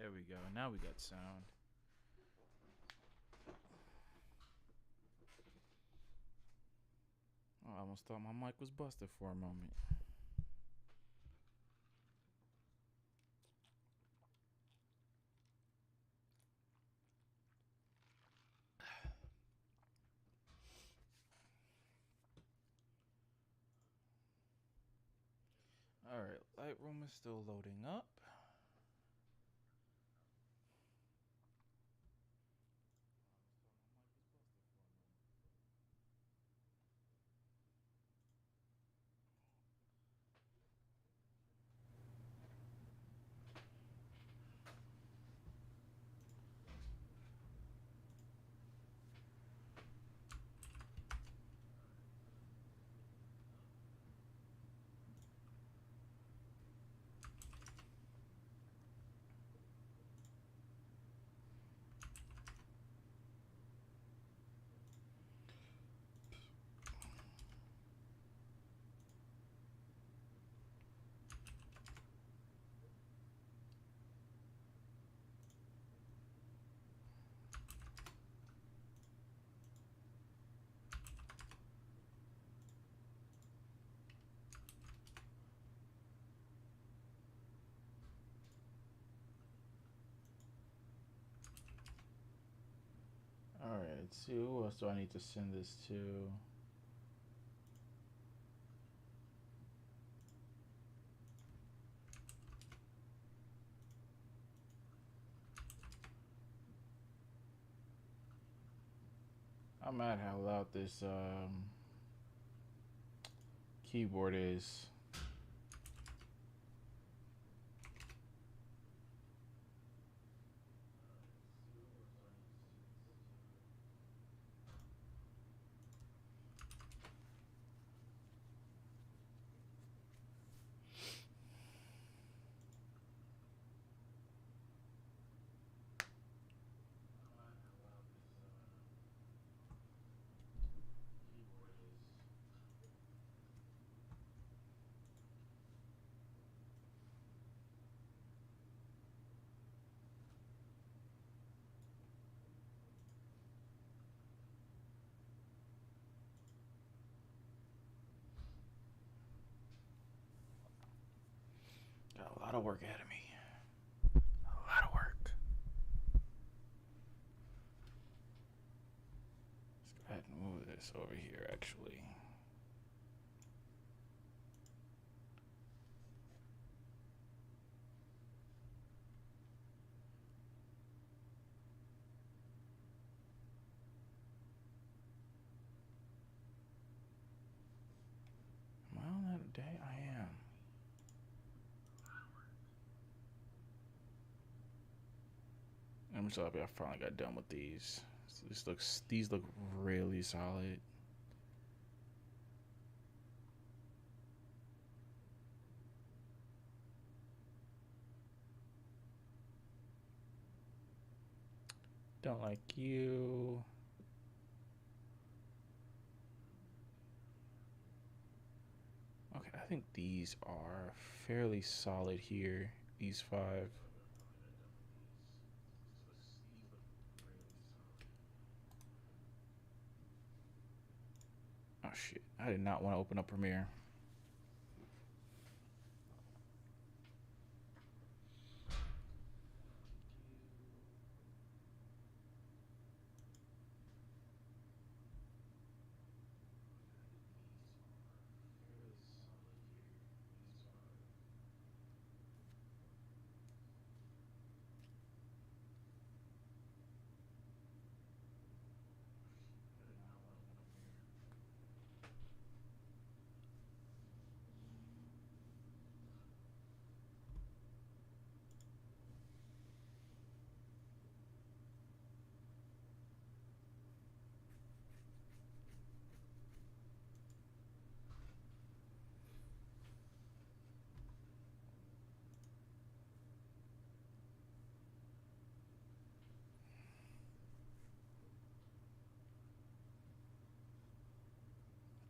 There we go. Now we got sound. Oh, I almost thought my mic was busted for a moment. Alright, Lightroom is still loading up. Alright, let's see, who else do I need to send this to? I'm mad how loud this keyboard is. Got a lot of work ahead of me. A lot of work. Let's go ahead and move this over here, actually. Am I on that day? I am. I'm so happy I finally got done with these. So these look really solid. Don't like you. Okay, I think these are fairly solid here. These 5. Oh shit, I did not want to open up Premiere.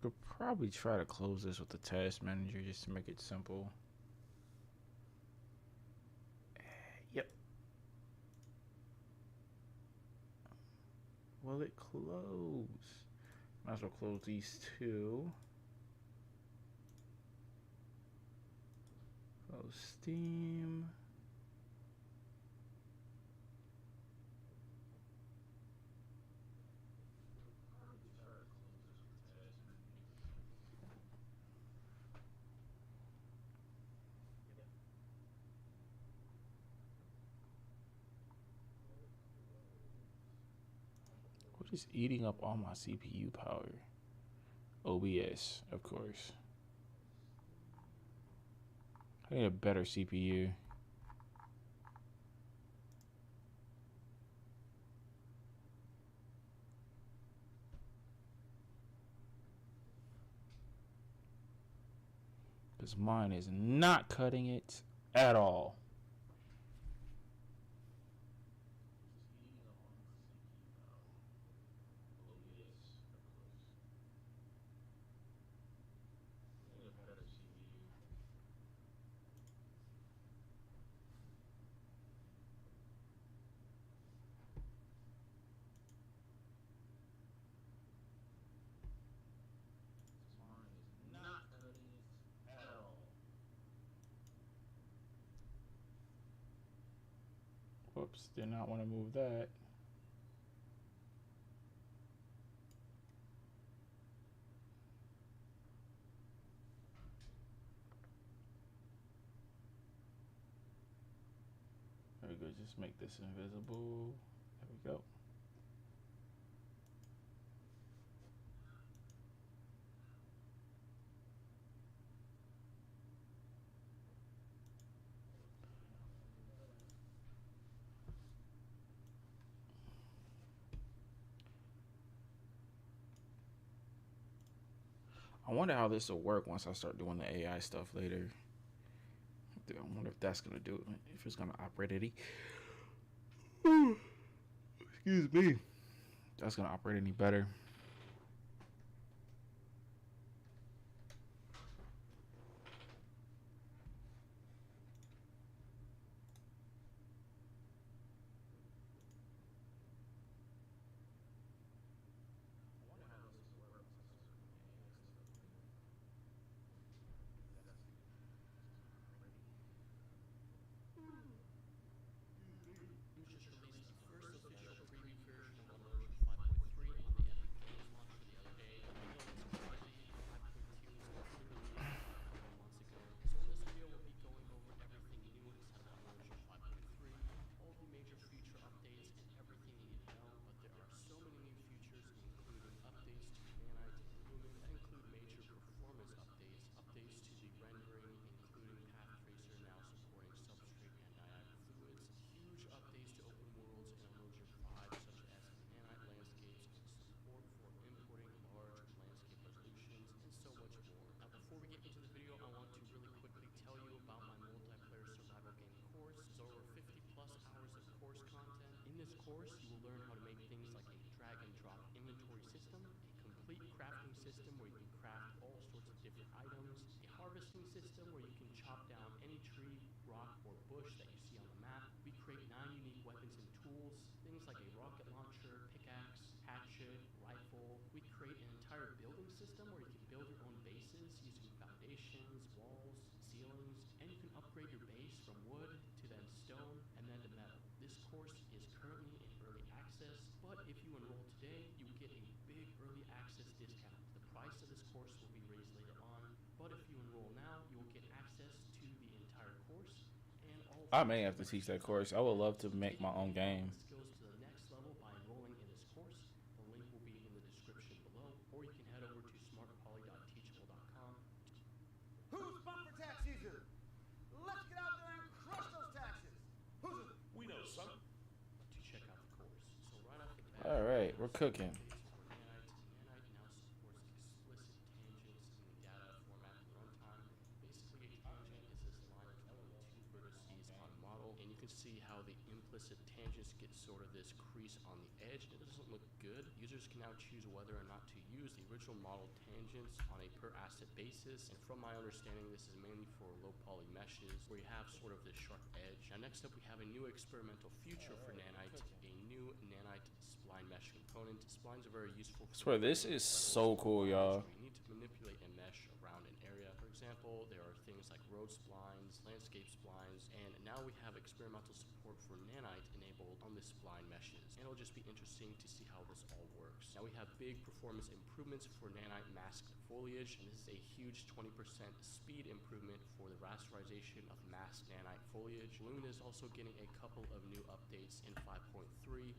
Could probably try to close this with the task manager just to make it simple. Yep. will it close? Might as well close these two. Close Steam. What is eating up all my CPU power? OBS, of course. I need a better CPU. Because mine is not cutting it at all. Whoops, did not want to move that. There we go, just make this invisible. There we go. I wonder how this will work once I start doing the AI stuff later. I wonder if that's gonna do it, if it's gonna operate any. Excuse me. That's gonna operate any better. course, you will learn how to make things like a drag and drop inventory system, a complete crafting system where you can craft all sorts of different items, a harvesting system where you can chop down any tree, rock, or bush that you see on the map. We create 9 unique weapons and tools, things like a rocket launcher, pickaxe, hatchet, rifle. We create an entire building system where you can build your own bases using foundations, walls, ceilings, and you can upgrade your base from wood to then stone and then to metal. This course is currently in early access, but if you enroll today, you will get a big early access discount. The price of this course will be raised later on, but if you enroll now, you will get access to the entire course and all I may have to teach that course. I would love to make my own game. skills to the next level by enrolling in this course. The link will be in the description below, or you can head over to smartpoly.teachable.com. Who's bumper tax user? Let's get out there and crush those taxes. Who's it? We know, son. To check out the course. So right off the bat, All right, we're cooking. Nanite now supports explicit tangents in the data format and runtime. Basically, a tangent is this line of two vertices on a model, and you can see how the implicit tangents get sort of this crease on the edge. It doesn't look good. Users can now choose whether or not to use the original model tangents on a per asset basis. And from my understanding, this is mainly for low poly meshes where you have sort of this sharp edge. Now next up, we have a new experimental feature for Nanite, a new Nanite split spline mesh component. Splines are very useful. I swear this is so cool, y'all. You need to manipulate a mesh around an area. For example, there are things like road splines, landscape splines, and now we have experimental support for nanite enabled on the spline meshes. And it'll just be interesting to see how this all works. Now we have big performance improvements for nanite masked foliage, and this is a huge 20% speed improvement for the rasterization of masked nanite foliage. Lumen is also getting a couple of new updates in 5.3.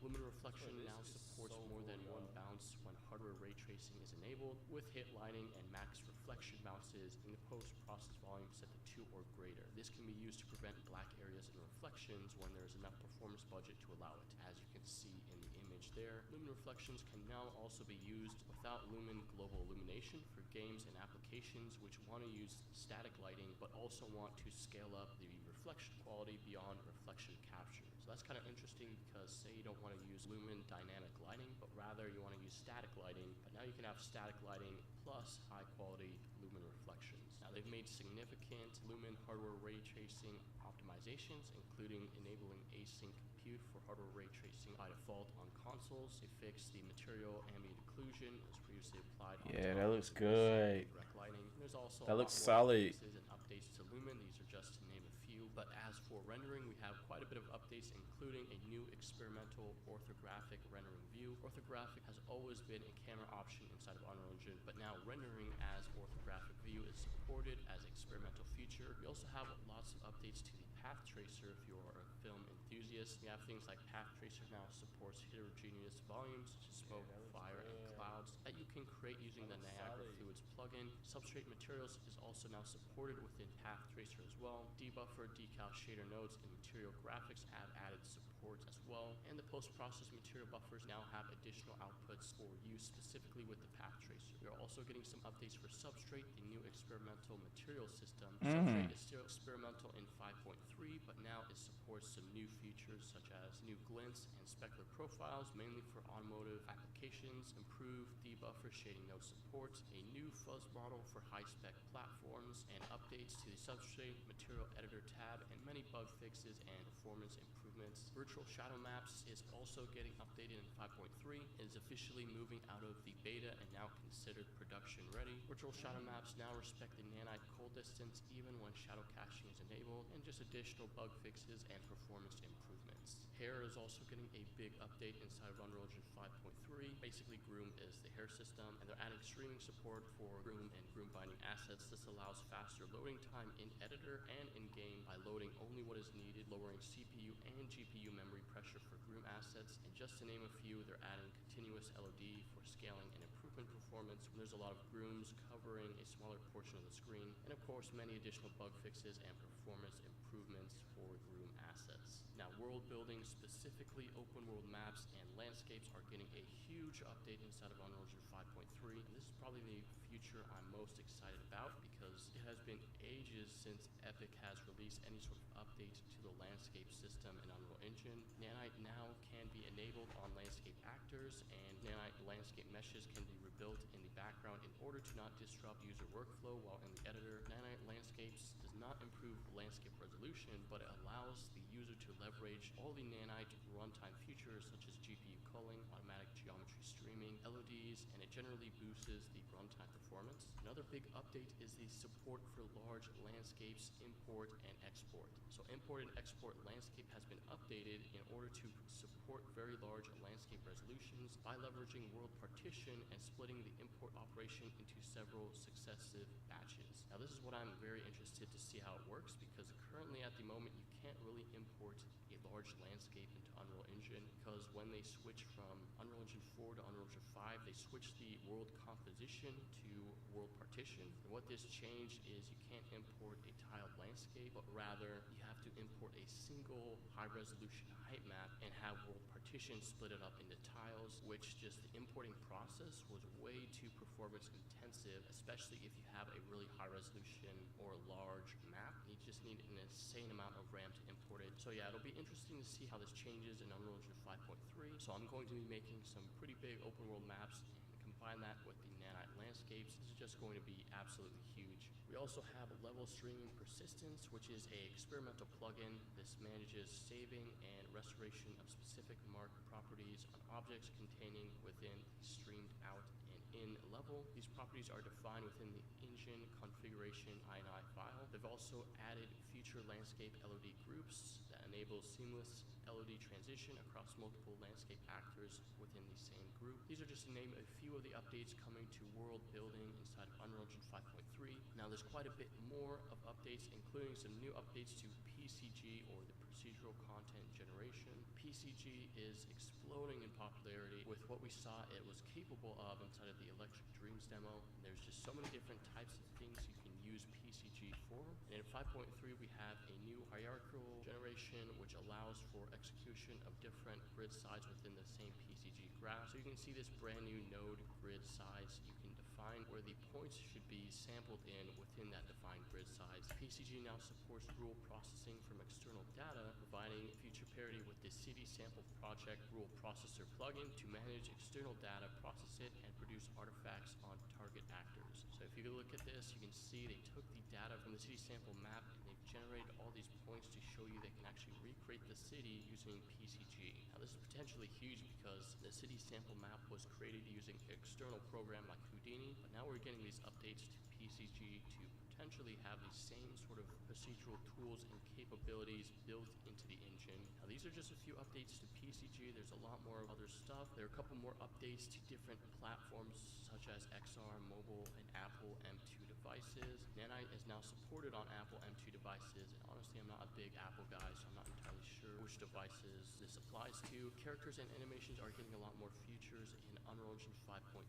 Lumen reflection now supports more than one bounce when hardware ray tracing is enabled, with hit lighting and max reflection bounces in the post-process volume set to 2 or greater. This can be used to prevent black areas and reflections when there is enough performance budget to allow it. As you can see in the image there, Lumen reflections can now also be used without Lumen global illumination for games and applications which want to use static lighting but also want to scale up the reflection quality beyond reflection capture. So that's kind of interesting because say you don't want to use Lumen dynamic lighting, but rather you want to use static lighting, but now you can have static lighting plus high quality Lumen reflections. Now they've made significant Lumen hardware ray tracing optimizations, including enabling async compute for hardware ray tracing by default on consoles. They fixed the material ambient occlusion that was previously applied on Yeah, that looks good. direct lighting. There's also That a looks lot more solid. fixes and updates to Lumen. These are just to name a few. But as for rendering, we have quite a bit of updates, including a new experimental orthographic rendering view. Orthographic has always been a camera option inside of Unreal Engine, but now rendering as orthographic view is supported as experimental feature. We also have lots of updates to the path tracer if you are a film enthusiast. We have things like path tracer now supports heterogeneous volumes such as smoke, fire, and clouds that you can create using the Niagara Fluids plugin. Substrate materials is also now supported within path tracer as well. Debuffer, decal, shader nodes, and material graphics have added support as well. And the post-process material buffers now have additional outputs for use specifically with the path tracer. We are also getting some updates for Substrate, the new experimental material system. Substrate is still experimental in 5.3, but now it supports some new features such as new glints and specular profiles, mainly for automotive applications, improved debuffer shading node support, a new fuzz model for high-spec platforms, and updates to the Substrate material editor tab, and many bug fixes and performance improvements. Virtual shadow maps is also getting updated in 5.3. It is officially moving out of the beta and now considered production ready. Virtual shadow maps now respect the nanite cold distance even when shadow caching is enabled, and just additional bug fixes and performance improvements. Hair is also getting a big update inside of Unreal Engine 5.3. Basically, Groom is the hair system, and they're adding streaming support for Groom and Groom binding assets. This allows faster loading time in editor and in game by loading only what is needed, lowering CPU and GPU memory pressure for Groom assets. And just to name a few, they're adding continuous LOD for scaling and improvement performance when there's a lot of Grooms covering a smaller portion of the screen, and of course many additional bug fixes and performance improvements for Groom assets. Now, world building, specifically open world maps and landscapes, are getting a huge update inside of Unreal Engine 5.3, and this is probably the future I'm most excited about because it has been ages since Epic has released any sort of update to the landscape system in Unreal Engine. Nanite now can be enabled on landscape actors, and Nanite landscape meshes can be rebuilt in the background in order to not disrupt user workflow while in the editor. Nanite landscapes does not improve landscape resolution, but it allows the user to leverage all the Nanite runtime features such as GPU culling, automatic geometry streaming, LODs, and it generally boosts the runtime performance. Another big update is the support for large landscapes import and export. So import and export landscape has been updated in order to support very large landscape resolutions by leveraging world partition and splitting the import operation into several successive batches. Now this is what I'm very interested to see how it works, because currently at the moment you can't really import a large landscape into Unreal Engine, because when they switch from Unreal Engine 4 to Unreal Engine 5, they switch the world composition to world partition. And what this changed is you can't import a tiled landscape, but rather you have to import a single high resolution height map and have world partition split it up into tiles, which just the importing process was way too performance intensive, especially if you have a really high resolution or large map. You just need an insane amount of RAM to import it. So yeah, it'll be interesting to see how this changes in Unreal Engine 5.3. So I'm going to be making some pretty big open world maps and combine that with the nanite landscapes, this is just going to be absolutely huge. We also have level stream persistence, which is a experimental plugin. This manages saving and restoration of specific marked properties on objects containing within the streamed out and in level. These properties are defined within the engine configuration INI file. They've also added future landscape LOD groups that enable seamless LOD transition across multiple landscape actors within the same group. These are just to name a few of the updates coming to world building inside of Unreal Engine 5.3. Now there's quite a bit more of updates, including some new updates to PCG, or the procedural content generation. PCG is exploding in popularity with what we saw it was capable of inside of the Electric Dreams demo. And there's just so many different types of things you can use PCG for. And in 5.3 we have a new hierarchical generation which allows for execution of different grid sides within the same PCG graph. So you can see this brand new node grid size. You can define where the points should be sampled in within that defined grid size. PCG now supports rule processing from external data, providing future parity with the CD Sample Project Rule Processor plugin to manage external data, process it, and produce artifacts on target actors. So if you look at this, you can see they took the data from the city sample map and they've generated all these points to show you they can actually recreate the city using PCG. Now this is potentially huge because the city sample map was created using an external program like Houdini, but now we're getting these updates to PCG to potentially have the same sort of procedural tools and capabilities built into the engine. Now these are just a few updates to PCG. There's a lot more other stuff. There are a couple more updates to different platforms such as XR, mobile, and Apple M2 devices. Nanite is now supported on Apple M2 devices, and honestly I'm not a big Apple guy, so I'm not entirely sure which devices this applies to. Characters and animations are getting a lot more features in Unreal Engine 5.3.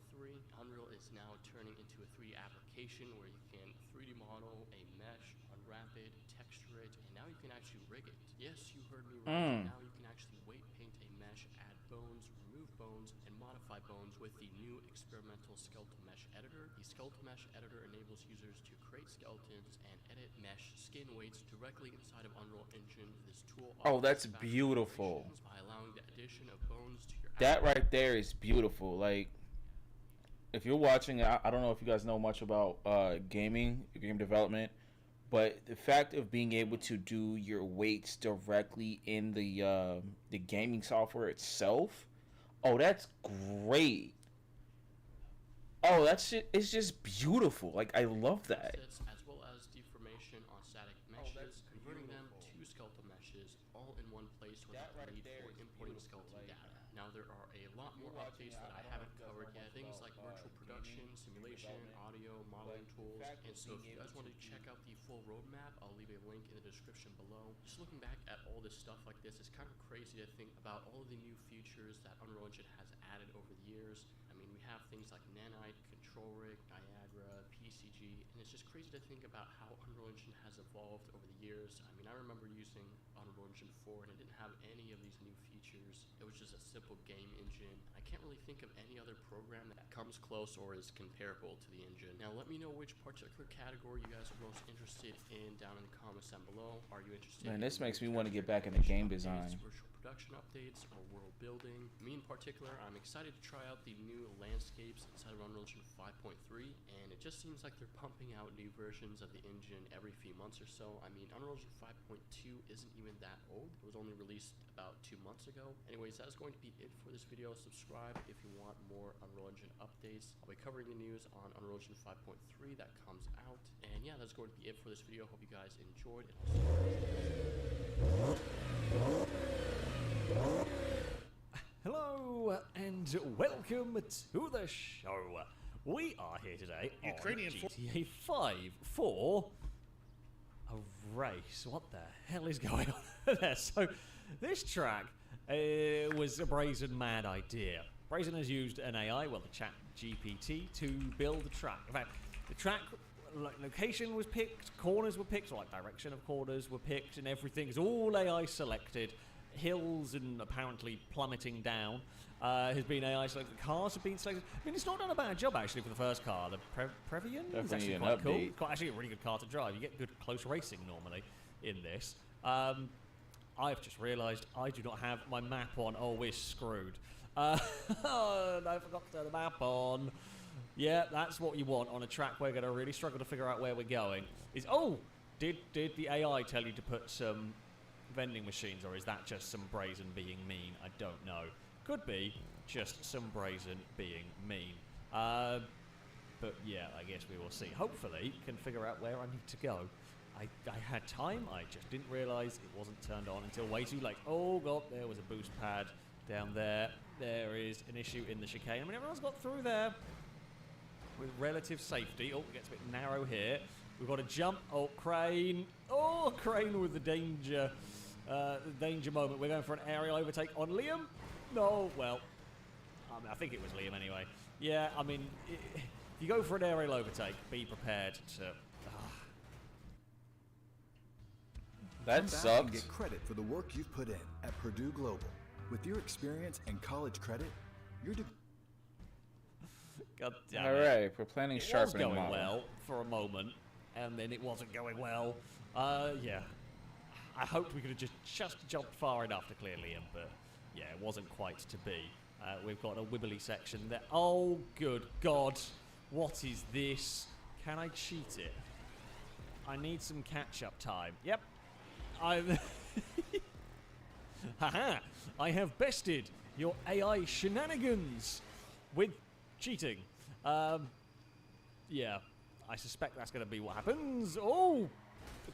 Unreal is now turning into a 3D application where you can 3D model a mesh, unwrap it, texture it, and now you can actually rig it. Yes, you heard me right. Now you can actually weight paint a mesh, add bones, remove bones, and modify bones with the new experimental skeletal mesh editor. The skeletal mesh editor enables users to create skeletons and edit mesh skin weights directly inside of Unreal Engine. This tool that's beautiful. By allowing the addition of bones to your that right there is beautiful. Like, if you're watching, I don't know if you guys know much about game development, but the fact of being able to do your weights directly in the gaming software itself, that's great. It's just beautiful. Like, I love that. As well as deformation on static meshes, converting them to skeletal meshes all in one place without the need for importing skeleton data. Now there are a lot more updates that I haven't covered yet. Things like virtual production, simulation, audio, modeling tools. And so if you guys want to check out the full roadmap, I'll leave a link in the description below. Just looking back at all this stuff like this, it's kind of crazy to think about all of the new features that Unreal Engine has added over the years. I mean, we have things like Nanite, Control Rig, Niagara, PCG, and it's just crazy to think about how Unreal Engine has evolved over the years. I mean, I remember using Unreal Engine 4 and it didn't have any of these new features. It was just a simple game engine. I can't really think of any other program that comes close or is comparable to the engine. Now let me know which particular category you guys are most interested in down in the comments down below. Are you interested Man, this makes me want to get back into game design. Virtual production updates or world building? Me in particular, I'm excited to try out the new landscapes inside of Unreal Engine 5.3, and it just seems like they're pumping out new versions of the engine every few months or so. I mean, Unreal Engine 5.2 isn't even that old. It was only released about 2 months ago. Anyways, that's going to be it for this video. Subscribe if you want more Unreal Engine updates. I'll be covering the news on Unreal Engine 5.3 that comes out. And yeah, that's going to be it for this video. Hope you guys enjoyed it. Hello and welcome to the show. We are here today Ukrainian on GTA 5 for a race. What the hell is going on there? So this track was a Brazen mad idea. Brazen has used an AI, well, the chat GPT, to build the track. In fact, the track location was picked, corners were picked, or like direction of corners were picked, and everything is all AI selected. Hills and apparently plummeting down has been AI selected. Cars have been selected. I mean, it's not done a bad job actually for the first car. The Previan is actually quite cool. It's actually a really good car to drive. You get good close racing normally in this. I've just realised I do not have my map on. Oh, we're screwed. Oh, I forgot to turn the map on. Yeah, that's what you want on a track we're going to really struggle to figure out where we're going. Did the AI tell you to put some vending machines, or is that just some brazen being mean? I don't know. Could be just some brazen being mean. But yeah, I guess we will see. Hopefully, can figure out where I need to go. I had time, I just didn't realise it wasn't turned on until way too late. Oh god, there was a boost pad down there. There is an issue in the chicane. I mean, everyone's got through there with relative safety. Oh, it gets a bit narrow here. We've got to jump. Oh, crane. Oh, crane with the danger moment. We're going for an aerial overtake on Liam. No, well, I think it was Liam anyway. Yeah, I mean, if you go for an aerial overtake, be prepared to... That Come back sucked. and get credit for the work you've put in at Purdue Global. With your experience and college credit, your God damn All it. right, we're planning It was sharpening going model. well for a moment, and then it wasn't going well. Yeah. I hoped we could have just jumped far enough to clear Liam, but yeah, it wasn't quite to be. We've got a wibbly section there. Oh, good God. What is this? Can I cheat it? I need some catch-up time. Yep. Haha! I have bested your AI shenanigans with cheating. Yeah, I suspect that's going to be what happens. Oh,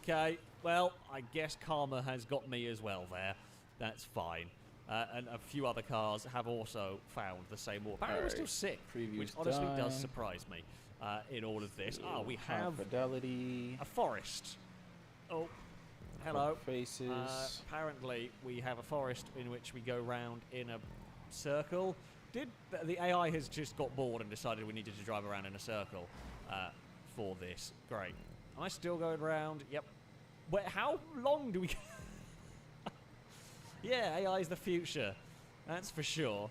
okay. Well, I guess karma has got me as well there. That's fine. And a few other cars have also found the same order. Apparently we're still Alright, sick, preview's which honestly does done. surprise me in all of this. Ah, we High have fidelity. a forest. Oh, hello. Faces. Apparently, we have a forest in which we go round in a circle. The AI has just got bored and decided we needed to drive around in a circle for this. Great. Am I still going round? Yep. Wait, how long do we... Yeah, AI is the future. That's for sure.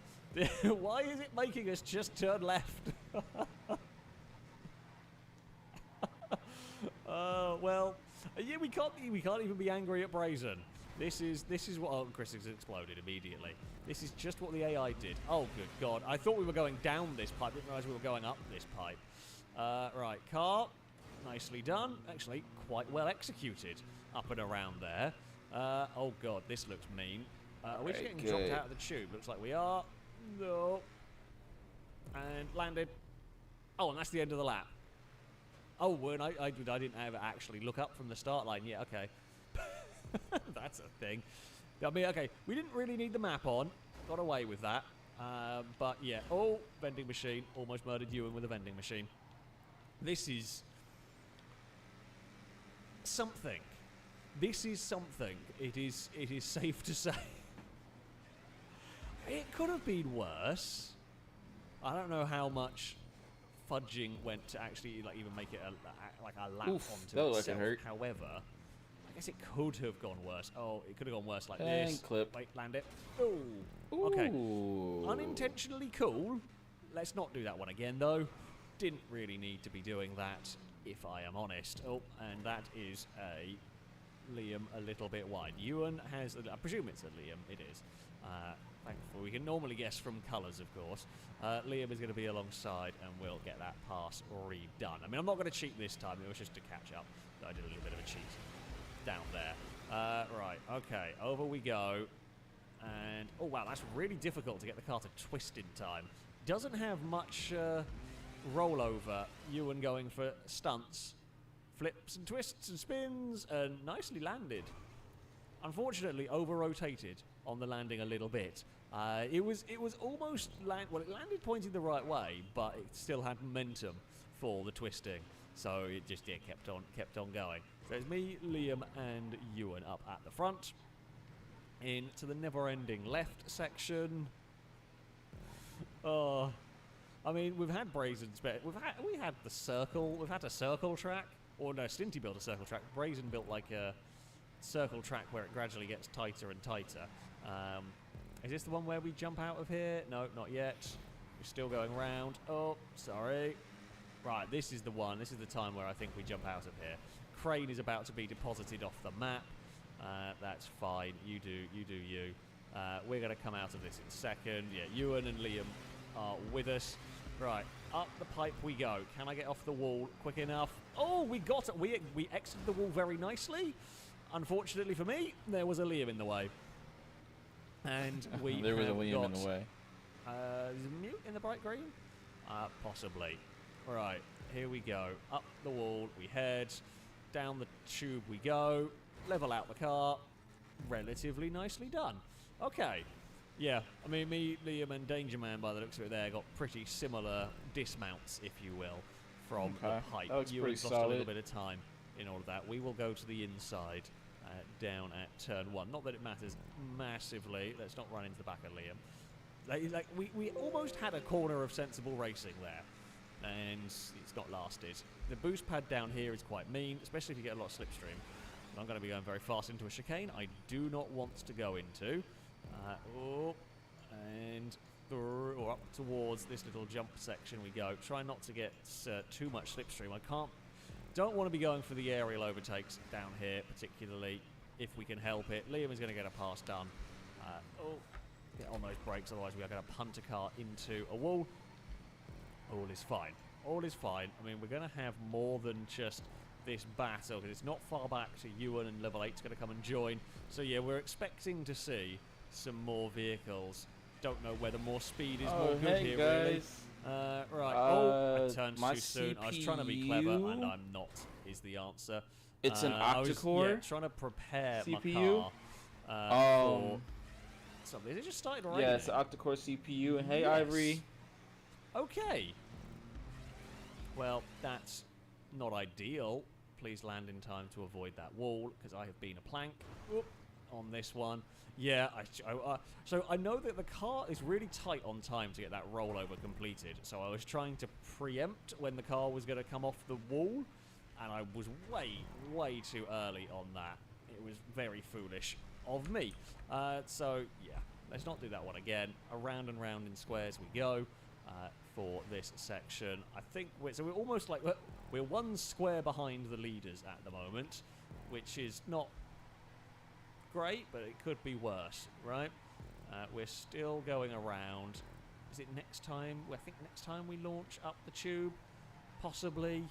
Why is it making us just turn left? Well, yeah, we can't even be angry at Brazen. This is what... Oh, Chris has exploded immediately. This is just what the AI did. Oh, good God. I thought we were going down this pipe. Didn't realise we were going up this pipe. Right, car. Nicely done. Actually, quite well executed up and around there. Oh, God, this looks mean. Are we just Very getting dropped good. out of the tube? Looks like we are. No. And landed. Oh, and that's the end of the lap. Oh, weren't I didn't ever actually look up from the start line. Yeah, okay. That's a thing. I mean, okay, we didn't really need the map on. Got away with that. But yeah. Oh, vending machine. Almost murdered Ewan with a vending machine. This is something. This is something. It is safe to say. It could have been worse. I don't know how much fudging went to actually even make it a lap Oof, onto that looked like it itself. hurt. However, I guess it could have gone worse. Oh, it could have gone worse like And this. clip. Wait, land it. Ooh. Okay. Ooh. Unintentionally cool. Let's not do that one again, though. Didn't really need to be doing that, if I am honest. Oh, and that is a Liam a little bit wide. Ewan has... I presume it's a Liam. It is. Thankful. We can normally guess from colours, of course. Liam is going to be alongside, and we'll get that pass redone. I mean, I'm not going to cheat this time. It was just to catch up. I did a little bit of a cheat down there. Right, okay. Over we go. And, oh, wow, that's really difficult to get the car to twist in time. Doesn't have much rollover. Ewan going for stunts. Flips and twists and spins, and nicely landed. Unfortunately, over-rotated on the landing a little bit. It was almost it landed pointing the right way, but it still had momentum for the twisting, so it just kept on going. So it's me, Liam, and Ewan up at the front. Into the never-ending left section. Oh, I mean, we've had Brazen. We had the circle. We've had a circle track. Or no, Stinty built a circle track. Brazen built like a circle track where it gradually gets tighter and tighter. Is this the one where we jump out of here? No, not yet. We're still going round. Oh, sorry. Right, this is the one. This is the time where I think we jump out of here. Crane is about to be deposited off the map. That's fine. You do you. We're going to come out of this in a second. Yeah, Ewan and Liam are with us. Right, up the pipe we go. Can I get off the wall quick enough? Oh, we got it. We exited the wall very nicely. Unfortunately for me, there was a Liam in the way. And we there was a Liam got, in the way. Is it mute in the bright green? Possibly. Right, here we go. Up the wall we head. Down the tube we go. Level out the car. Relatively nicely done. Okay. Yeah, I mean, me, Liam, and Danger Man, by the looks of it there, got pretty similar dismounts, if you will, from the pipe. That looks You pretty lost a little solid. bit of time in all of that. We will go to the inside, down at turn 1. Not that it matters massively. Let's not run into the back of Liam. We almost had a corner of sensible racing there, and it's not lasted. The boost pad down here is quite mean, especially if you get a lot of slipstream. I'm going to be going very fast into a chicane I do not want to go into. Or up towards this little jump section we go. Try not to get too much slipstream. Don't want to be going for the aerial overtakes down here, particularly if we can help it. Liam is going to get a pass done. Get on those brakes, otherwise we are going to punt a car into a wall. All is fine. All is fine. I mean, we're going to have more than just this battle, because it's not far back to Ewan, and level 8's going to come and join. So yeah, we're expecting to see some more vehicles. Don't know whether more speed is more good here, really. Right. I turned too soon. I was trying to be clever, and I'm not, is the answer. It's an octa-core trying to prepare CPU? my car for something. It just started raining. Yeah, it's an octa-core CPU. And hey, Yes. Ivory. Okay. Well, that's not ideal. Please land in time to avoid that wall, because I have been a plank on this one. Yeah, so I know that the car is really tight on time to get that rollover completed, so I was trying to preempt when the car was going to come off the wall, and I was way too early on that. It was very foolish of me. So, yeah, let's not do that one again. Around and round in squares we go for this section. I think we're almost like we're one square behind the leaders at the moment, which is not great, but it could be worse, right? We're still going around. Is it next time? I think next time we launch up the tube, possibly.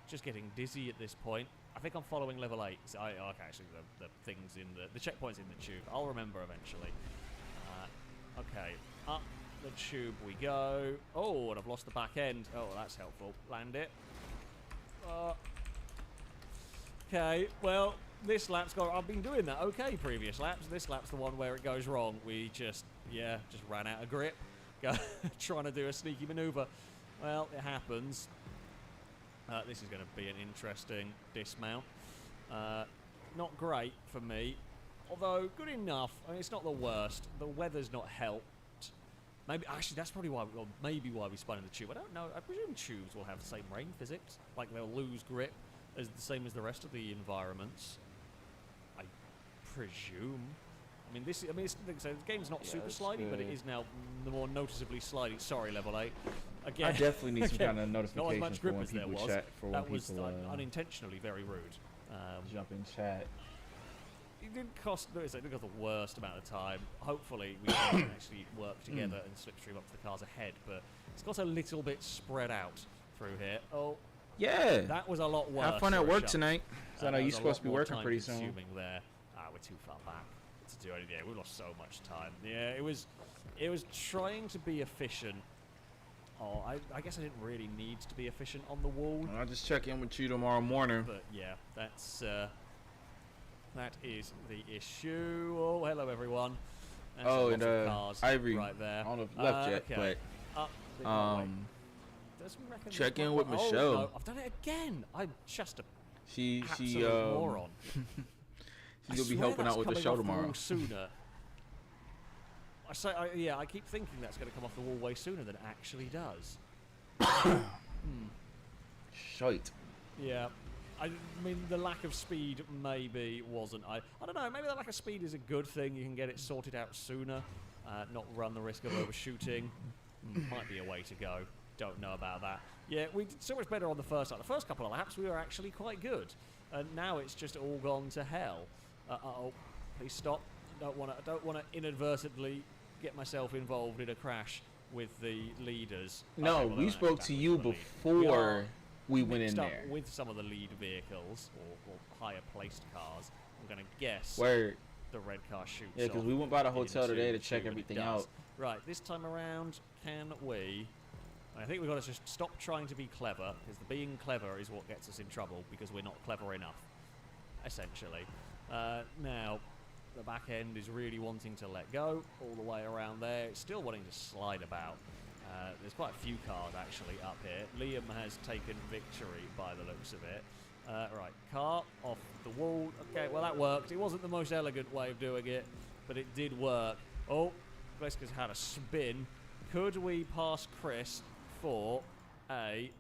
Just getting dizzy at this point. I think I'm following level 8. So okay, actually, the things in the checkpoints in the tube. I'll remember eventually. Okay, up the tube we go. Oh, and I've lost the back end. Oh, that's helpful. Land it. Okay, well, this lap's got... I've been doing that okay previous laps. This lap's the one where it goes wrong. We just ran out of grip. Trying to do a sneaky maneuver. Well, it happens. This is going to be an interesting dismount. Not great for me, although good enough. I mean, it's not the worst. The weather's not helped. Maybe actually that's probably why. Maybe why we spun in the tube. I don't know. I presume tubes will have the same rain physics. Like they'll lose grip as the same as the rest of the environments. I presume. I mean, so the game's not super slidey, but it is now the more noticeably slidey. Sorry, level 8. Again, I definitely need some kind of not as notification much for grip when as there people was. chat. For when That was people unintentionally very rude. jump in chat. It didn't cost the worst amount of time. Hopefully, we can actually work together and slipstream up to the cars ahead. But it's got a little bit spread out through here. Oh, Yeah. that was a lot worse. Have fun for at a work shot. tonight. So I know That you're was a supposed lot to be more working pretty soon. time-consuming there. We're too far back to do anything. Yeah, we lost so much time. Yeah, it was trying to be efficient. Oh, I guess I didn't really need to be efficient on the wall. I'll just check in with you tomorrow morning. But yeah, that is the issue. Oh, hello everyone. That's lots of cars Ivory, right there. I don't know if you left yet, okay. Up the but Doesn't reckon check this in one- with oh, Michelle. no, I've done it again. I'm just a she absolute moron. she's gonna be helping out with the show tomorrow. Sooner. I keep thinking that's going to come off the wall way sooner than it actually does. Shite. Yeah. I mean, the lack of speed maybe wasn't. I don't know. Maybe the lack of speed is a good thing. You can get it sorted out sooner, not run the risk of overshooting. Might be a way to go. Don't know about that. Yeah, we did so much better on the first lap. The first couple of laps, we were actually quite good. And now it's just all gone to hell. Uh-oh. Please stop. don't want to inadvertently get myself involved in a crash with the leaders. No, Okay, well, we they're spoke not to exactly you the lead. before we are went in mixed up there. with some of the lead vehicles or higher placed cars. I'm going to guess Where the red car shoots. Yeah, because off we went by the hotel into today to the check tube, and it everything does. out. Right, this time around, can we? I think we've got to just stop trying to be clever, because the being clever is what gets us in trouble, because we're not clever enough, essentially. Now, the back end is really wanting to let go all the way around there. It's still wanting to slide about. There's quite a few cars, actually, up here. Liam has taken victory by the looks of it. Right, car off the wall. Okay, well, that worked. It wasn't the most elegant way of doing it, but it did work. Oh, Gleska's had a spin. Could we pass Chris for a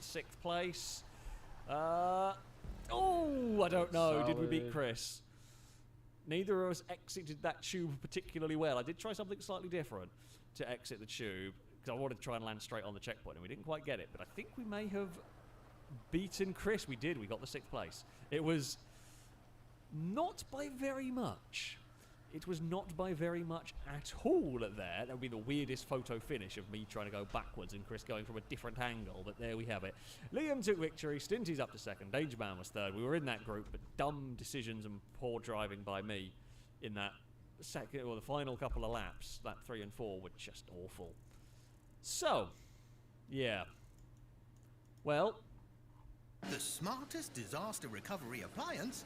6th place? Oh, I don't know. Did we beat Solid. Chris? Neither of us exited that tube particularly well. I did try something slightly different to exit the tube, because I wanted to try and land straight on the checkpoint, and we didn't quite get it. But I think we may have beaten Chris. We did. We got the 6th place. It was not by very much. It was not by very much at all there. That would be the weirdest photo finish of me trying to go backwards and Chris going from a different angle, but there we have it. Liam took victory, Stinty's up to 2nd, Dangerman was 3rd. We were in that group, but dumb decisions and poor driving by me in that second, or the final couple of laps, that 3 and 4, were just awful. So, yeah. Well, The smartest disaster recovery appliance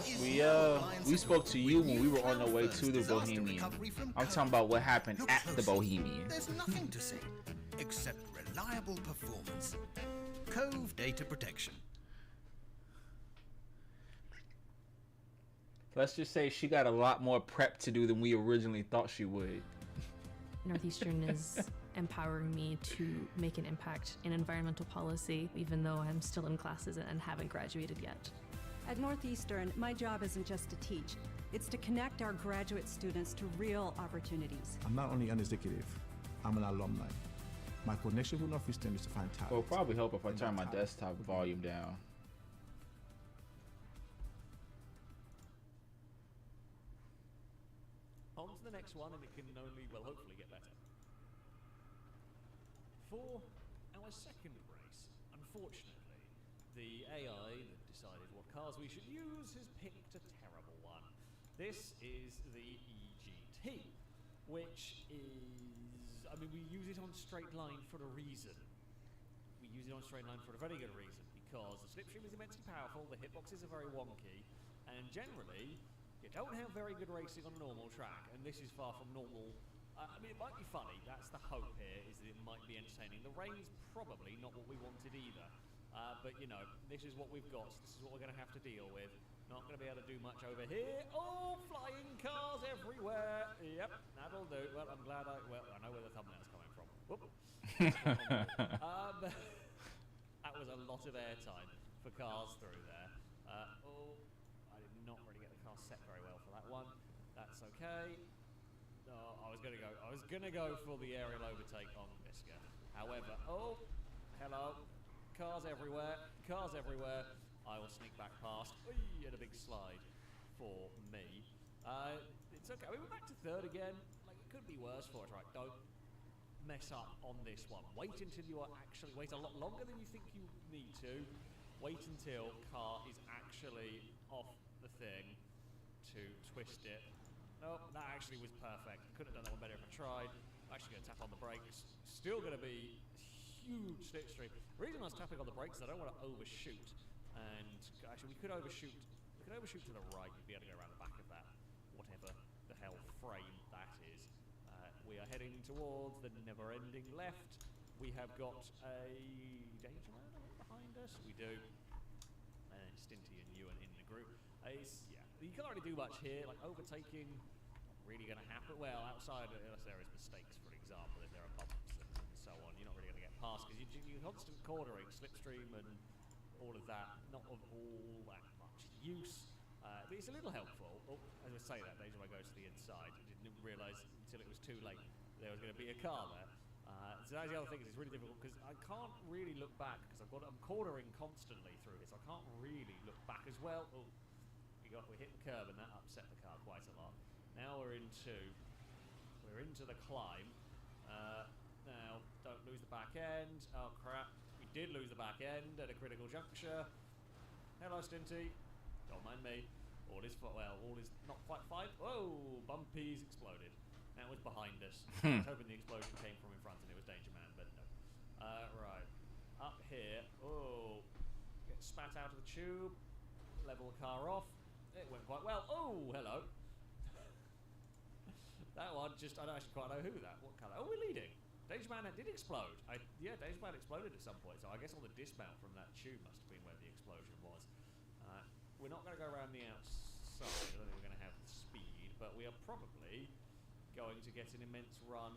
is We your appliance we spoke to you with when new we were on the way cloud-first to the disaster Bohemian. recovery from I'm Cove. talking about what happened Look at the closely. Bohemian. There's nothing to see except reliable performance. Cove Data Protection. Let's just say she got a lot more prep to do than we originally thought she would. Northeastern is empowering me to make an impact in environmental policy, even though I'm still in classes and haven't graduated yet. At Northeastern, my job isn't just to teach. It's to connect our graduate students to real opportunities. I'm not only an executive, I'm an alumni. My connection with Northeastern is to find talent. Well, it'll probably help if I And turn that my talent desktop volume down. on to the next one, and it can only, well, hopefully get better. For our second race, unfortunately, the AI that decided what cars we should use has picked a terrible one. This is the EGT, which is, I mean, we use it on straight line for a reason. We use it on straight line for a very good reason, because the slipstream is immensely powerful, the hitboxes are very wonky, and generally, you don't have very good racing on a normal track, and this is far from normal. I mean, it might be funny, that's the hope here, is that it might be entertaining. The rain's probably not what we wanted either, but you know, this is what we've got, so this is what we're going to have to deal with. Not going to be able to do much over here. Oh, flying cars everywhere! Yep, that'll do. Well, I'm glad I know where the thumbnail's coming from. Whoop. That was a lot of airtime for cars through there. I did not really get the car set very well for that one. That's okay. No, I was gonna go for the aerial overtake on Visca. However, oh, hello, cars everywhere, cars everywhere. I will sneak back past. And a big slide for me. It's okay. I mean, we're back to 3rd again. Like, it could be worse for us, right? Don't mess up on this one. Wait until you are actually, wait a lot longer than you think you need to. Wait until car is actually off the thing to twist it. Nope, that actually was perfect. Couldn't have done that one better if I tried. I'm actually going to tap on the brakes. Still going to be huge slipstream. The reason I was tapping on the brakes is I don't want to overshoot. And actually, we could overshoot to the right. We'd be able to go around the back of that, whatever the hell frame that is. We are heading towards the never-ending left. We have got a danger man behind us. We do. Stinty and Ewan in the group. Yeah, you can't really do much here. Like, overtaking, not really going to happen. Well, outside, unless there is mistakes, for example, if there are bumps and so on, you're not really going to get past, because you're constant cornering, slipstream and all of that, not of all that much use. But it's a little helpful. Oh, as I say that, Danger Man goes to the inside. I didn't realise until it was too late there was going to be a car there. So that's the other thing, is it's really difficult because I can't really look back because I'm cornering constantly through this. I can't really look back as well. Oh, We hit the curb and that upset the car quite a lot. Now we're into the climb. Now don't lose the back end. Oh crap! We did lose the back end at a critical juncture. Hello, Stinty. Don't mind me. All is not quite fine. Whoa! Bumpy's exploded. That was behind us. I was hoping the explosion came from in front and it was Danger Man, but no. Right. Up here. Oh. Get spat out of the tube. Level the car off. It went quite well. Oh, hello. That one I don't actually quite know who that. What colour? Oh, we're leading. Danger Man did explode. Danger Man exploded at some point, so I guess all the dismount from that tube must have been where the explosion was. We're not going to go around the outside. I don't think we're going to have the speed, but we are probably going to get an immense run.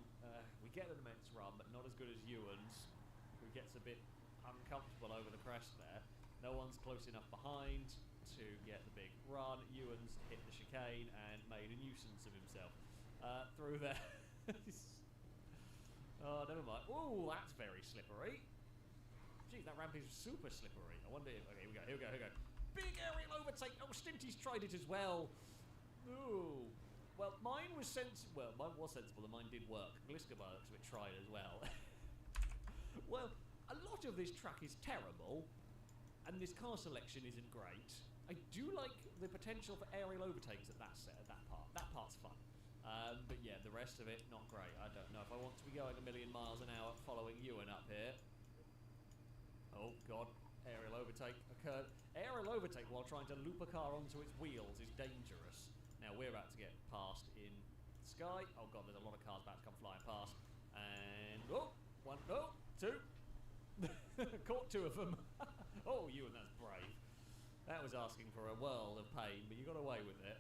We get an immense run, but not as good as Ewan's, who gets a bit uncomfortable over the crest there. No one's close enough behind to get the big run. Ewan's hit the chicane and made a nuisance of himself through there. Oh, never mind. Oh, that's very slippery. Gee, that ramp is super slippery. I wonder if... Okay, here we go. Big aerial overtake. Oh, Stinty's tried it as well. Ooh. Well, mine was sensible, and mine did work. Gliska by the looks of it tried as well. Well, a lot of this track is terrible, and this car selection isn't great. I do like the potential for aerial overtakes at that part. That part's fun. But yeah, the rest of it, not great. I don't know if I want to be going a million miles an hour following Ewan up here. Oh, God. Aerial overtake occurred. Aerial overtake while trying to loop a car onto its wheels is dangerous. Now, we're about to get past in the sky. Oh, God, there's a lot of cars about to come flying past. And, two. Caught two of them. Oh, Ewan, that's brave. That was asking for a world of pain, but you got away with it.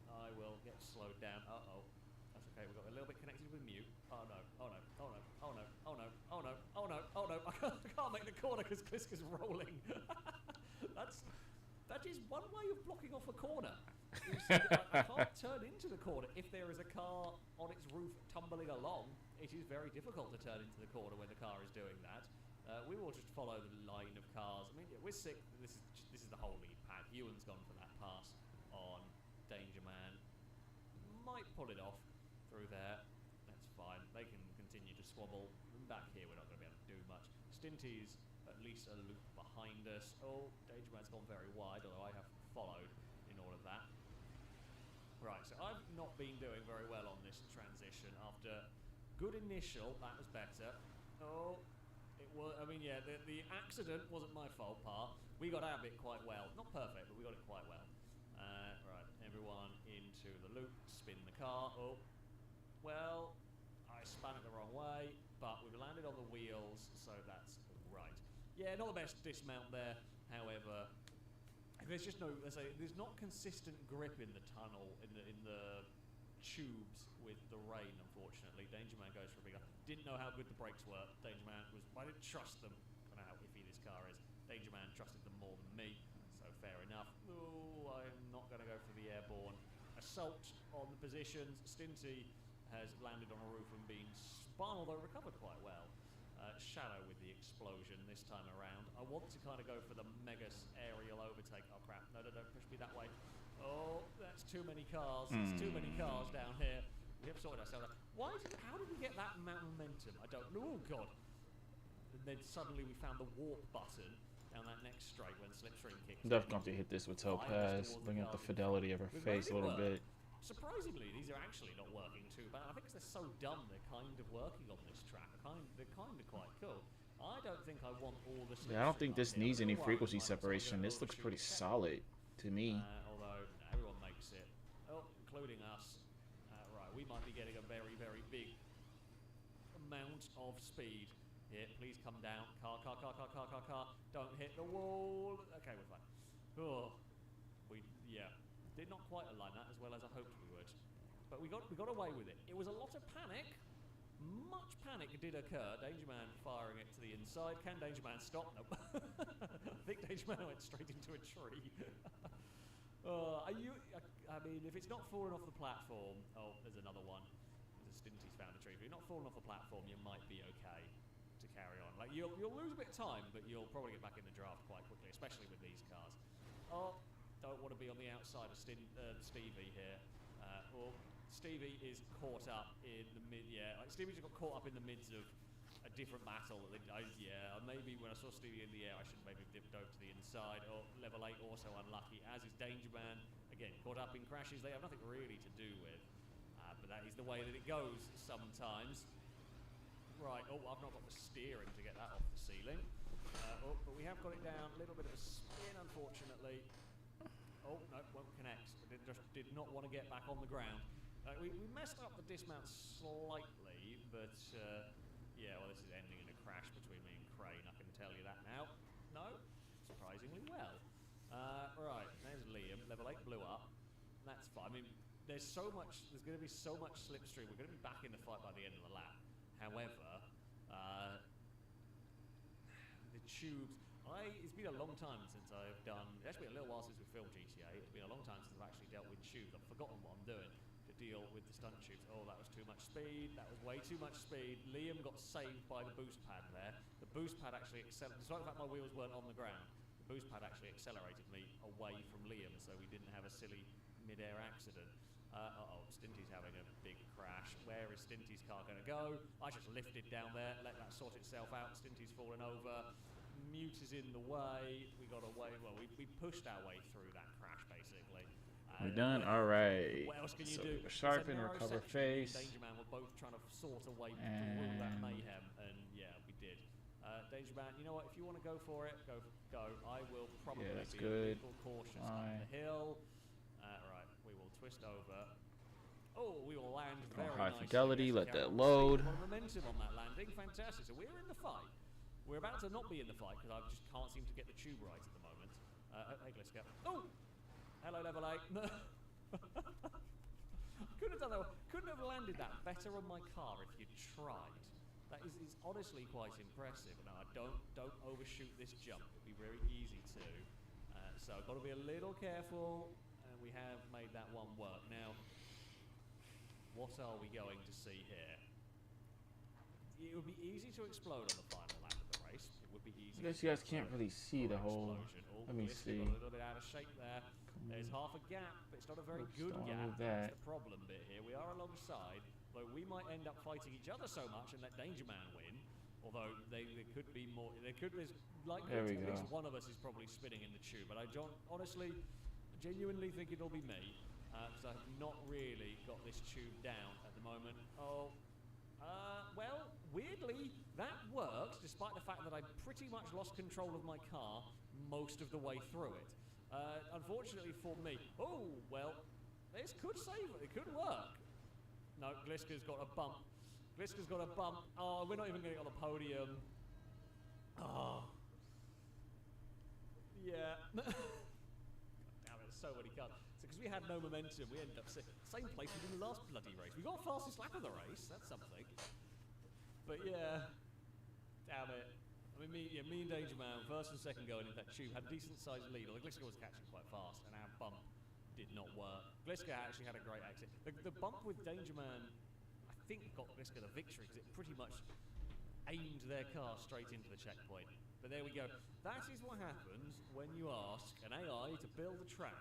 I will get slowed down. Uh-oh. That's okay, we got a little bit connected with mute. Oh no, oh no, oh no, oh no, oh no, oh no, oh no, oh no. I can't make the corner because Gliska's rolling. That is one way of blocking off a corner. I can't turn into the corner. If there is a car on its roof tumbling along, it is very difficult to turn into the corner when the car is doing that. We will just follow the line of cars. I mean, yeah, we're sick. This is the whole lead pack. Ewan's gone for that pass on Danger Man. Might pull it off through there. That's fine. They can continue to squabble. Back here, we're not going to be able to do much. Stinty's at least a loop behind us. Oh, Danger Man's gone very wide, although I have followed in all of that. Right, so I've not been doing very well on this transition. After good initial, that was better. Oh, it was. I mean, yeah, the accident wasn't my fault. We got out of it quite well. Not perfect, but we got it quite well. Right, everyone into the loop. Spin the car. Oh, well, I spun it the wrong way, but we've landed on the wheels, so that's right. Yeah, not the best dismount there. However, there's just no. There's not consistent grip in the tunnel in the tubes with the rain. Unfortunately, Danger Man goes for a bigger. Didn't know how good the brakes were. Danger Man was. I didn't trust them. I don't know how iffy this car is. Danger Man trusted them more than me, so fair enough. Oh, I'm not going to go for the airborne assault on the positions. Stinty has landed on a roof and been spun, although recovered quite well. Shadow with the explosion this time around. I want to kind of go for the mega aerial overtake. Oh crap, no, don't push me that way. Oh, that's too many cars. There's too many cars down here. We have sorted ourselves out. How did we get that amount of momentum? I don't know. Oh god. And then suddenly we found the warp button down that next straight when Slipstream kicked. Definitely going to hit this with Topaz, bring up the fidelity of her face a little bit. Surprisingly, these are actually not working too bad. I think they're so dumb they're kind of working on this track. They're kind of quite cool. I don't think I want all the... Yeah, I don't think this needs any frequency separation. This looks pretty solid to me. Although everyone makes it, including us. Right, we might be getting a very, very big amount of speed here. Please come down. Car. Don't hit the wall. Okay, we're fine. Oh, did not quite align that as well as I hoped we would, but we got away with it. It was a lot of panic. Much panic did occur. Danger Man firing it to the inside. Can Danger Man stop? Nope. I think Danger Man went straight into a tree. I mean, if it's not falling off the platform, oh, there's another one. There's a Stinty's found a tree. If you're not falling off the platform, you might be okay to carry on. Like you'll lose a bit of time, but you'll probably get back in the draft quite quickly, especially with these cars. Oh, don't want to be on the outside of Stevie here. Well, Stevie is caught up in the like Stevie just got caught up in the midst of a different battle. Maybe when I saw Stevie in the air, I should maybe dove to the inside. Or level 8 also unlucky, as is Danger Man. Again, caught up in crashes they have nothing really to do with. But that is the way that it goes sometimes. Right, I've not got the steering to get that off the ceiling. But we have got it down, a little bit of a spin, unfortunately. Oh, no, won't connect. It just did not want to get back on the ground. We messed up the dismount slightly, but yeah, well, this is ending in a crash between me and Crane, I can tell you that now. No, surprisingly well. Right, there's Liam, level 8 blew up. That's fine. I mean, there's going to be so much slipstream. We're going to be back in the fight by the end of the lap. However, the tubes. It's been a long time since I've done. It's actually been a little while since we filmed GTA. It's been a long time since I've actually dealt with tubes. I've forgotten what I'm doing to deal with the stunt tubes. Oh, that was too much speed. That was way too much speed. Liam got saved by the boost pad there. The boost pad actually accelerated. Despite the fact my wheels weren't on the ground, the boost pad actually accelerated me away from Liam, so we didn't have a silly mid-air accident. Stinty's having a big crash. Where is Stinty's car going to go? I just lifted down there, let that sort itself out. Stinty's fallen over. Mute is in the way. We got away. Well, we pushed our way through that crash, basically. We're done. All right. What else can you So do? sharpen, recover face. Danger Man were both trying to sort a way through that mayhem, and yeah, we did. Danger Man, you know what? If you want to go for it, go. I will probably be a little cautious up the hill. Right, we will twist over. Oh, we will land very high nicely. fidelity. Let that load. Momentum on that landing, fantastic. So we're in the fight. We're about to not be in the fight because I just can't seem to get the tube right at the moment. Hey, let's go. Oh, hello, level 8. Couldn't have done that. Couldn't have landed that better on my car if you'd tried. That is honestly quite impressive. Now, don't overshoot this jump. It'd be very easy to. So I've got to be a little careful. And we have made that one work. Now, what are we going to see here? It would be easy to explode on the final lap of the race. It would be easy. I guess you guys can't really see the whole. Let me see. A little bit out of shape there. There's half a gap, but it's not a very good gap. That's the problem bit here. We are alongside, though we might end up fighting each other so much and let Danger Man win. Although there could be more. There's likely at least one of us is probably spinning in the tube. But I honestly, genuinely think it'll be me. Because I have not really got this tube down at the moment. Well, weirdly, that worked, despite the fact that I pretty much lost control of my car most of the way through it. Unfortunately for me, this could save it. It could work. No, Gliska's got a bump. Oh, we're not even going to get on the podium. Oh. Yeah. God damn it, so many cars. Because we had no momentum, we ended up same place we did in the last bloody race. We got fastest lap of the race, that's something. But yeah, damn it. I mean, me and Danger Man, first and second going in that tube, had a decent sized lead. Although Gliska was catching quite fast, and our bump did not work. Gliska actually had a great exit. The bump with Danger Man, I think, got Gliska the victory because it pretty much aimed their car straight into the checkpoint. But there we go. That is what happens when you ask an AI to build a track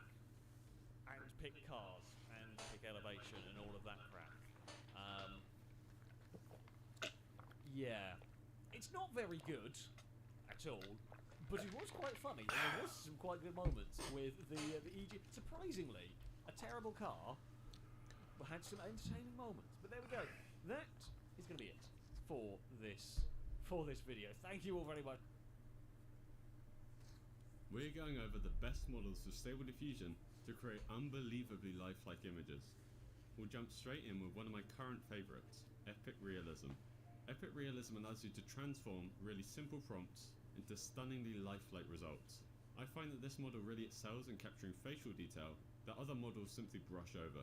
and pick cars and pick elevation and all of that crap. Yeah, it's not very good at all, but it was quite funny. And there was some quite good moments with the EG. Surprisingly, a terrible car had some entertaining moments. But there we go. That is going to be it for this video. Thank you all very much. We're going over the best models for Stable Diffusion to create unbelievably lifelike images. We'll jump straight in with one of my current favourites, Epic Realism. Epic Realism allows you to transform really simple prompts into stunningly lifelike results. I find that this model really excels in capturing facial detail that other models simply brush over.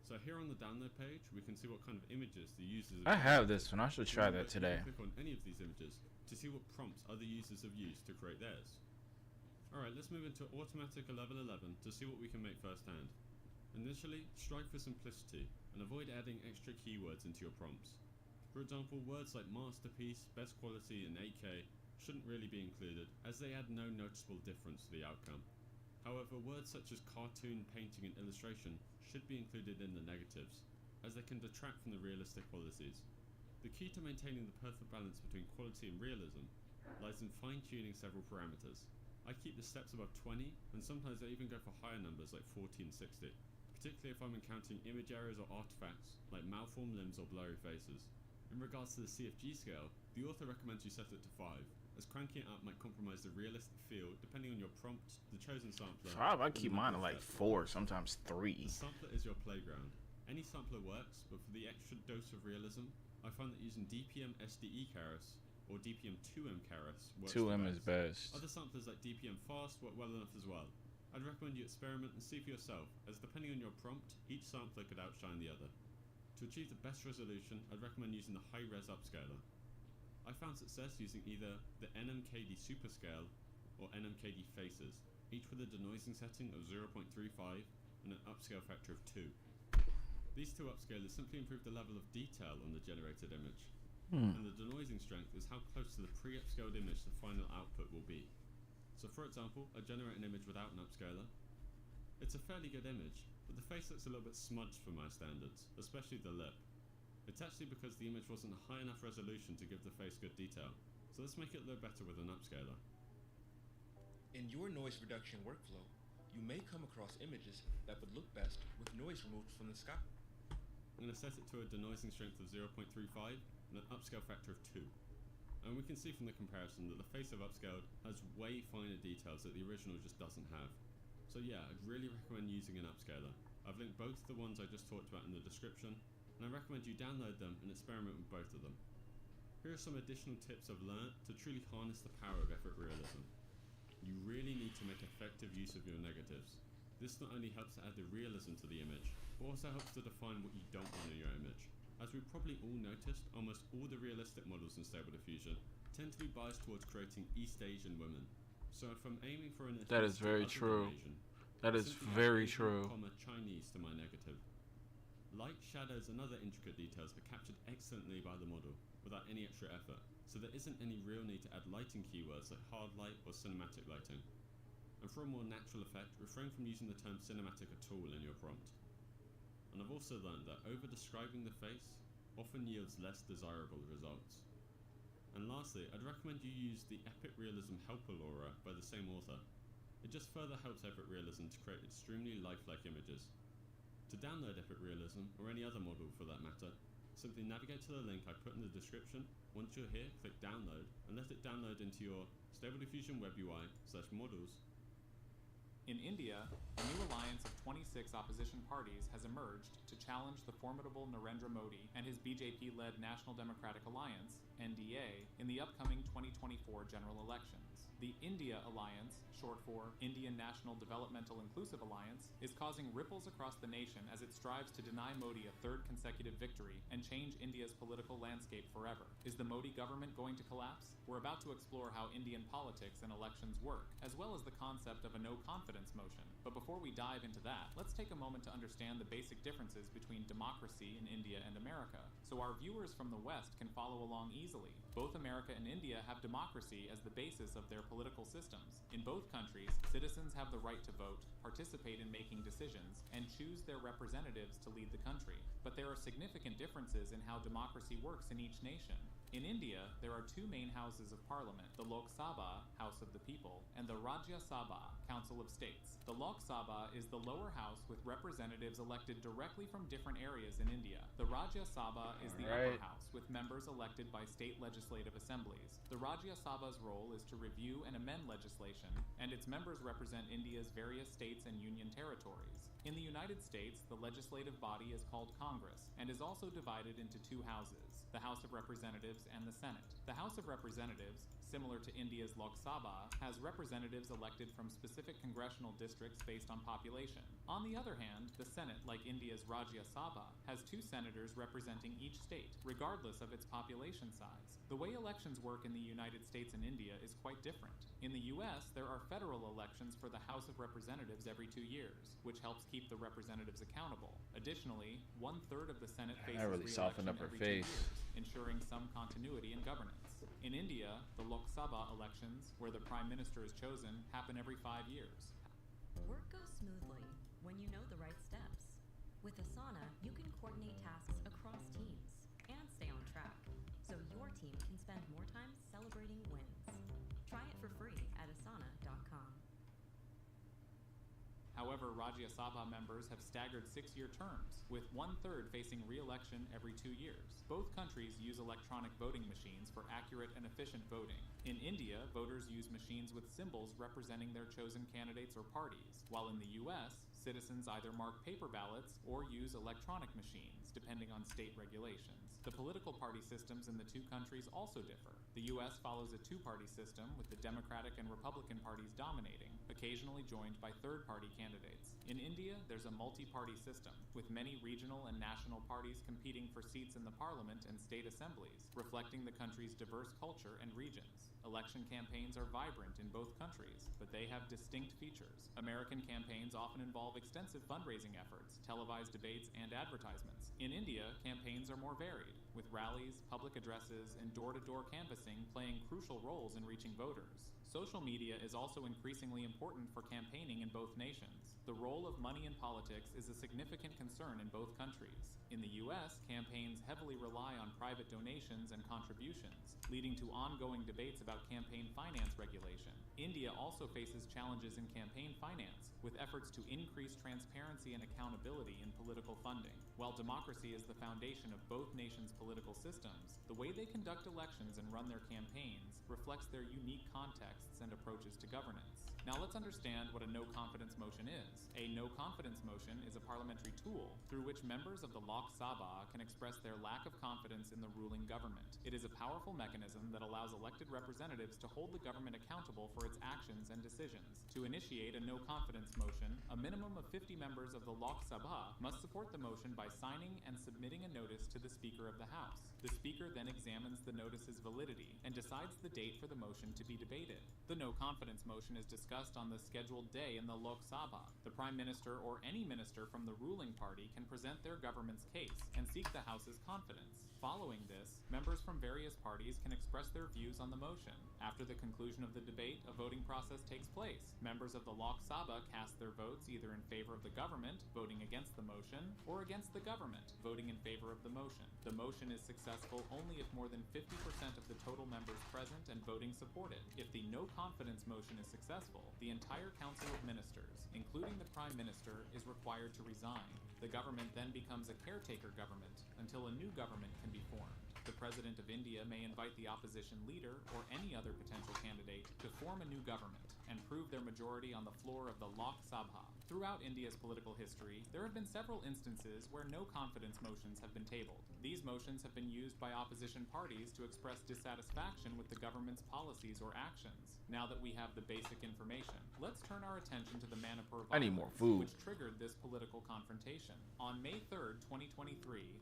So here on the download page, we can see what kind of images the users have I have this one. I should try that today. Click on any of these images to see what prompts other users have used to create theirs. Alright, let's move into Automatic level 11 to see what we can make firsthand. Initially, strive for simplicity and avoid adding extra keywords into your prompts. For example, words like masterpiece, best quality and 8K shouldn't really be included as they add no noticeable difference to the outcome. However, words such as cartoon, painting and illustration should be included in the negatives, as they can detract from the realistic qualities. The key to maintaining the perfect balance between quality and realism lies in fine-tuning several parameters. I keep the steps above 20, and sometimes I even go for higher numbers like 40 and 60, particularly if I'm encountering image errors or artifacts like malformed limbs or blurry faces. In regards to the CFG scale, the author recommends you set it to 5, as cranking it up might compromise the realistic feel depending on your prompt, the chosen sampler. 5, I keep mine at like 4, sometimes 3. The sampler is your playground. Any sampler works, but for the extra dose of realism, I find that using DPM SDE Keras or DPM 2M Keras works 2M is best. Other samplers like DPM Fast work well enough as well. I'd recommend you experiment and see for yourself, as depending on your prompt, each sampler could outshine the other. To achieve the best resolution, I'd recommend using the high-res upscaler. I found success using either the NMKD Superscale or NMKD Faces, each with a denoising setting of 0.35 and an upscale factor of 2. These two upscalers simply improve the level of detail on the generated image, and the denoising strength is how close to the pre-upscaled image the final output will be. So for example, I generate an image without an upscaler. It's a fairly good image, but the face looks a little bit smudged for my standards, especially the lip. It's actually because the image wasn't a high enough resolution to give the face good detail, so let's make it look better with an upscaler. In your noise reduction workflow, you may come across images that would look best with noise removed from the sky. I'm going to set it to a denoising strength of 0.35 and an upscale factor of 2. And we can see from the comparison that the face I've upscaled has way finer details that the original just doesn't have. So yeah, I'd really recommend using an upscaler. I've linked both the ones I just talked about in the description, and I recommend you download them and experiment with both of them. Here are some additional tips I've learned to truly harness the power of epic realism. You really need to make effective use of your negatives. This not only helps to add the realism to the image, but also helps to define what you don't want in your image. As we've probably all noticed, almost all the realistic models in Stable Diffusion tend to be biased towards creating East Asian women. So if I'm aiming for an That is very true. That is very true. Chinese to my negative. Light, shadows and other intricate details are captured excellently by the model without any extra effort, so there isn't any real need to add lighting keywords like hard light or cinematic lighting. And for a more natural effect, refrain from using the term cinematic at all in your prompt. And I've also learned that over-describing the face often yields less desirable results. And lastly, I'd recommend you use the Epic Realism Helper Laura by the same author. It just further helps Epic Realism to create extremely lifelike images. To download Epic Realism, or any other model for that matter, simply navigate to the link I put in the description. Once you're here, click download, and let it download into your Stable Diffusion web UI/models. In India, a new alliance of 26 opposition parties has emerged to challenge the formidable Narendra Modi and his BJP-led National Democratic Alliance, NDA, in the upcoming 2024 general elections. The India Alliance, short for Indian National Developmental Inclusive Alliance, is causing ripples across the nation as it strives to deny Modi a third consecutive victory and change India's political landscape forever. Is the Modi government going to collapse? We're about to explore how Indian politics and elections work, as well as the concept of a no-confidence motion. But before we dive into that, let's take a moment to understand the basic differences between democracy in India and America, so our viewers from the West can follow along easily. Both America and India have democracy as the basis of their political systems. In both countries, citizens have the right to vote, participate in making decisions, and choose their representatives to lead the country. But there are significant differences in how democracy works in each nation. In India, there are two main houses of parliament, the Lok Sabha, House of the People, and the Rajya Sabha, Council of States. The Lok Sabha is the lower house with representatives elected directly from different areas in India. The Rajya Sabha is the upper house with members elected by state legislative assemblies. The Rajya Sabha's role is to review and amend legislation, and its members represent India's various states and union territories. In the United States, the legislative body is called Congress and is also divided into two houses, the House of Representatives and the Senate. The House of Representatives, similar to India's Lok Sabha, has representatives elected from specific congressional districts based on population. On the other hand, the Senate, like India's Rajya Sabha, has two senators representing each state, regardless of its population size. The way elections work in the United States and India is quite different. In the US, there are federal elections for the House of Representatives every 2 years, which helps keep the representatives accountable. Additionally, 1/3 of the Senate faces re-election every 2 years, ensuring some continuity in governance. In India, the Lok Sabha elections, where the Prime Minister is chosen, happen every 5 years. Work goes smoothly when you know the right steps. With Asana, you can coordinate tasks across teams and stay on track, so your team can spend more time celebrating wins. Try it for free at asana.com. However, Rajya Sabha members have staggered 6-year terms, with 1/3 facing re-election every 2 years. Both countries use electronic voting machines for accurate and efficient voting. In India, voters use machines with symbols representing their chosen candidates or parties, while in the US, citizens either mark paper ballots or use electronic machines, depending on state regulations. The political party systems in the two countries also differ. The US follows a two-party system, with the Democratic and Republican parties dominating, occasionally joined by third-party candidates. In India, there's a multi-party system, with many regional and national parties competing for seats in the parliament and state assemblies, reflecting the country's diverse culture and regions. Election campaigns are vibrant in both countries, but they have distinct features. American campaigns often involve extensive fundraising efforts, televised debates, and advertisements. In India, campaigns are more varied, with rallies, public addresses, and door-to-door canvassing playing crucial roles in reaching voters. Social media is also increasingly important for campaigning in both nations. The role of money in politics is a significant concern in both countries. In the US, campaigns heavily rely on private donations and contributions, leading to ongoing debates about campaign finance regulation. India also faces challenges in campaign finance, with efforts to increase transparency and accountability in political funding. While democracy is the foundation of both nations' political systems, the way they conduct elections and run their campaigns reflects their unique contexts and approaches to governance. Now let's understand what a no-confidence motion is. A no-confidence motion is a parliamentary tool through which members of the Lok Sabha can express their lack of confidence in the ruling government. It is a powerful mechanism that allows elected representatives to hold the government accountable for its actions and decisions. To initiate a no-confidence motion, a minimum of 50 members of the Lok Sabha must support the motion by signing and submitting a notice to the Speaker of the House. The Speaker then examines the notice's validity and decides the date for the motion to be debated. The no-confidence motion is discussed on the scheduled day in the Lok Sabha. The Prime Minister or any minister from the ruling party can present their government's case and seek the House's confidence. Following this, members from various parties can express their views on the motion. After the conclusion of the debate, a voting process takes place. Members of the Lok Sabha cast their votes either in favor of the government, voting against the motion, or against the government, voting in favor of the motion. The motion is successful only if more than 50% of the total members present and voting support it. If the no-confidence motion is successful, the entire Council of Ministers, including the Prime Minister, is required to resign. The government then becomes a caretaker government until a new government can be formed. The President of India may invite the opposition leader or any other potential candidate to form a new government and prove their majority on the floor of the Lok Sabha. Throughout India's political history, there have been several instances where no-confidence motions have been tabled. These motions have been used by opposition parties to express dissatisfaction with the government's policies or actions. Now that we have the basic information, let's turn our attention to the Manipur violence, I need more food. which triggered this political confrontation. On May 3rd, 2023,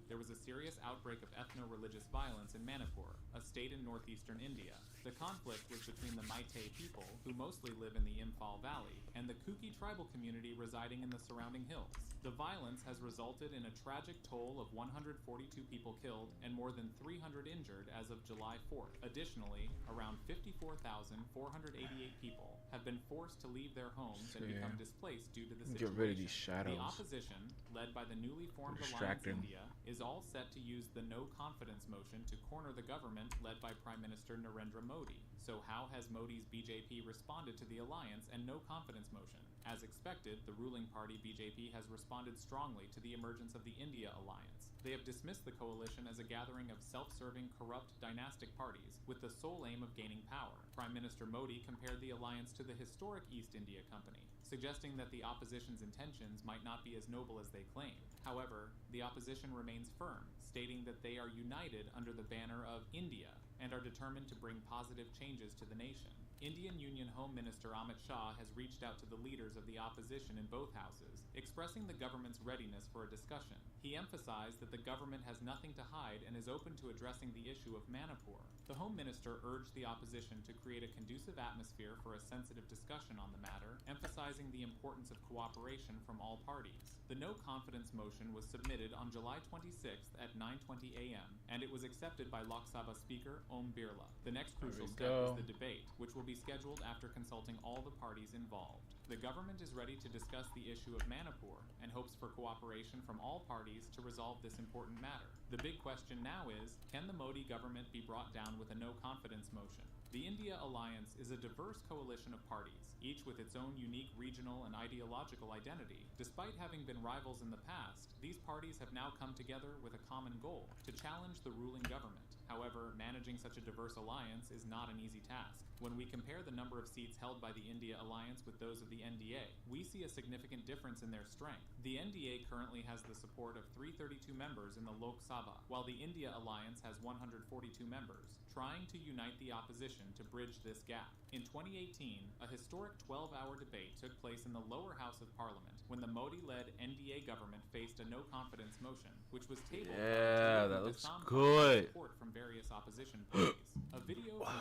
there was a serious outbreak of ethno-religious violence in Manipur, a state in northeastern India. The conflict was between the Meitei people, who mostly live in the Imphal Valley, and the Kuki tribal community residing in the surrounding hills. The violence has resulted in a tragic toll of 142 people killed and more than 300 injured as of July 4th. Additionally, around 54,488 people have been forced to leave their homes and become displaced due to the situation. Get rid of these shadows. The opposition, led by the newly formed Alliance Distracting. India, is all set to use the no-confidence motion to corner the government led by Prime Minister Narendra Modi. So how has Modi's BJP responded to the alliance and no-confidence motion? As expected, the ruling party BJP has responded strongly to the emergence of the India alliance. They have dismissed the coalition as a gathering of self-serving, corrupt, dynastic parties with the sole aim of gaining power. Prime Minister Modi compared the alliance to the historic East India Company, suggesting that the opposition's intentions might not be as noble as they claim. However, the opposition remains firm, stating that they are united under the banner of India and are determined to bring positive changes to the nation. Indian Union Home Minister Amit Shah has reached out to the leaders of the opposition in both houses, expressing the government's readiness for a discussion. He emphasized that the government has nothing to hide and is open to addressing the issue of Manipur. The Home Minister urged the opposition to create a conducive atmosphere for a sensitive discussion on the matter, emphasizing the importance of cooperation from all parties. The no-confidence motion was submitted on July 26th at 9:20 a.m., and it was accepted by Lok Sabha Speaker Om Birla. The next crucial step is the debate, which will be scheduled after consulting all the parties involved. The government is ready to discuss the issue of Manipur and hopes for cooperation from all parties to resolve this important matter. The big question now is, can the Modi government be brought down with a no-confidence motion? The India Alliance is a diverse coalition of parties, each with its own unique regional and ideological identity. Despite having been rivals in the past, these parties have now come together with a common goal, to challenge the ruling government. However, managing such a diverse alliance is not an easy task. When we compare the number of seats held by the India Alliance with those of the NDA, we see a significant difference in their strength. The NDA currently has the support of 332 members in the Lok Sabha, while the India Alliance has 142 members, trying to unite the opposition to bridge this gap. In 2018, a historic 12-hour debate took place in the lower house of parliament when the Modi-led NDA government faced a no-confidence motion, which was tabled Yeah, by that looks Assam good. support from various opposition parties. A video from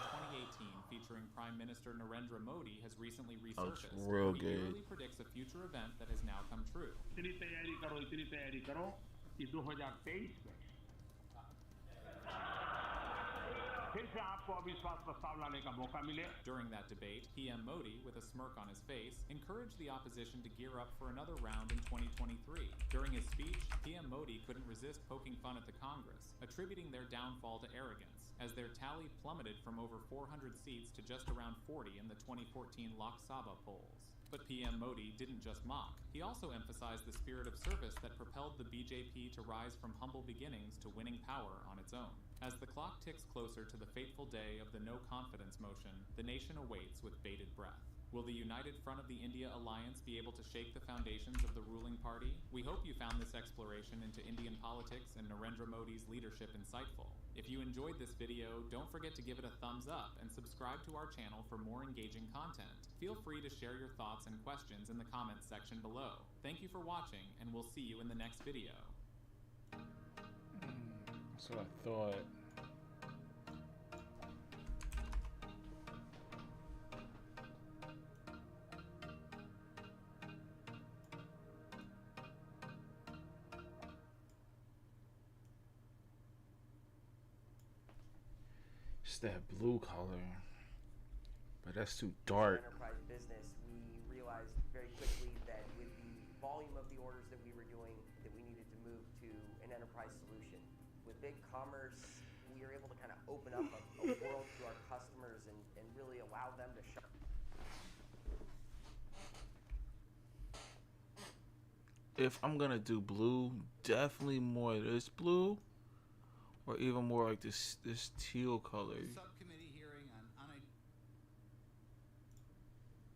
2018 featuring Prime Minister Narendra Modi has recently resurfaced. real He good. eerily predicts a future event that has now come true. इतनी तैयारी करो कि 2023 में फिर से आपको अविश्वास प्रस्ताव लाने का मौका मिले. During that debate, PM Modi, with a smirk on his face, encouraged the opposition to gear up for another round in 2023. During his speech, PM Modi couldn't resist poking fun at the Congress, attributing their downfall to arrogance, as their tally plummeted from over 400 seats to just around 40 in the 2014 Lok Sabha polls. But PM Modi didn't just mock. He also emphasized the spirit of service that propelled the BJP to rise from humble beginnings to winning power on its own. As the clock ticks closer to the fateful day of the no-confidence motion, the nation awaits with bated breath. Will the united front of the India Alliance be able to shake the foundations of the ruling party? We hope you found this exploration into Indian politics and Narendra Modi's leadership insightful. If you enjoyed this video, don't forget to give it a thumbs up and subscribe to our channel for more engaging content. Feel free to share your thoughts and questions in the comments section below. Thank you for watching, and we'll see you in the next video. That's what I thought. It's that blue color, but that's too dark. Enterprise business, we realized very quickly that with the volume of the orders that we were doing, that we needed to move to an enterprise solution. With big commerce, we are able to kind of open up a world to our customers and really allow them to shop. If I'm gonna do blue, definitely more this blue, or even more like this teal color. Subcommittee hearing on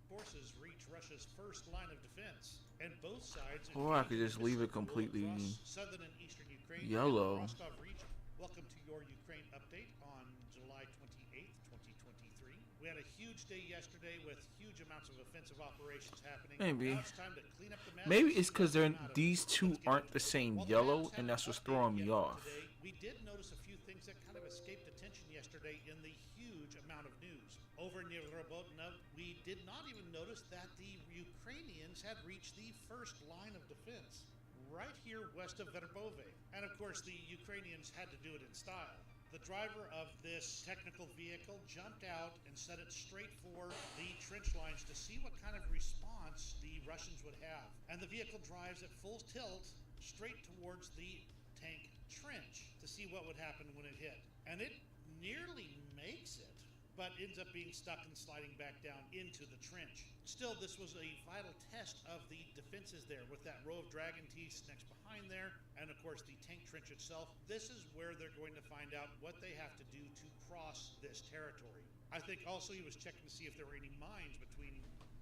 forces reach Russia's first line of defense, and both sides. Or I could just leave it completely southern and eastern Ukraine yellow. Rostov region. Welcome to your Ukraine update on July 28th, 2023. We had a huge day yesterday with huge amounts of offensive operations happening. Maybe. Now it's time to clean up the mess. Maybe it's because these two aren't the same yellow, and that's what's throwing me off. Today, we did notice a few things that kind of escaped attention yesterday in the huge amount of news. Over near Robotna, we did not even notice that the Ukrainians had reached the first line of defense, right here west of Verbove. And of course, the Ukrainians had to do it in style. The driver of this technical vehicle jumped out and set it straight for the trench lines to see what kind of response the Russians would have. And the vehicle drives at full tilt straight towards the tank trench to see what would happen when it hit. And it nearly makes it, but ends up being stuck and sliding back down into the trench. Still, this was a vital test of the defenses there with that row of dragon teeth next behind there, and of course the tank trench itself. This is where they're going to find out what they have to do to cross this territory. I think also he was checking to see if there were any mines between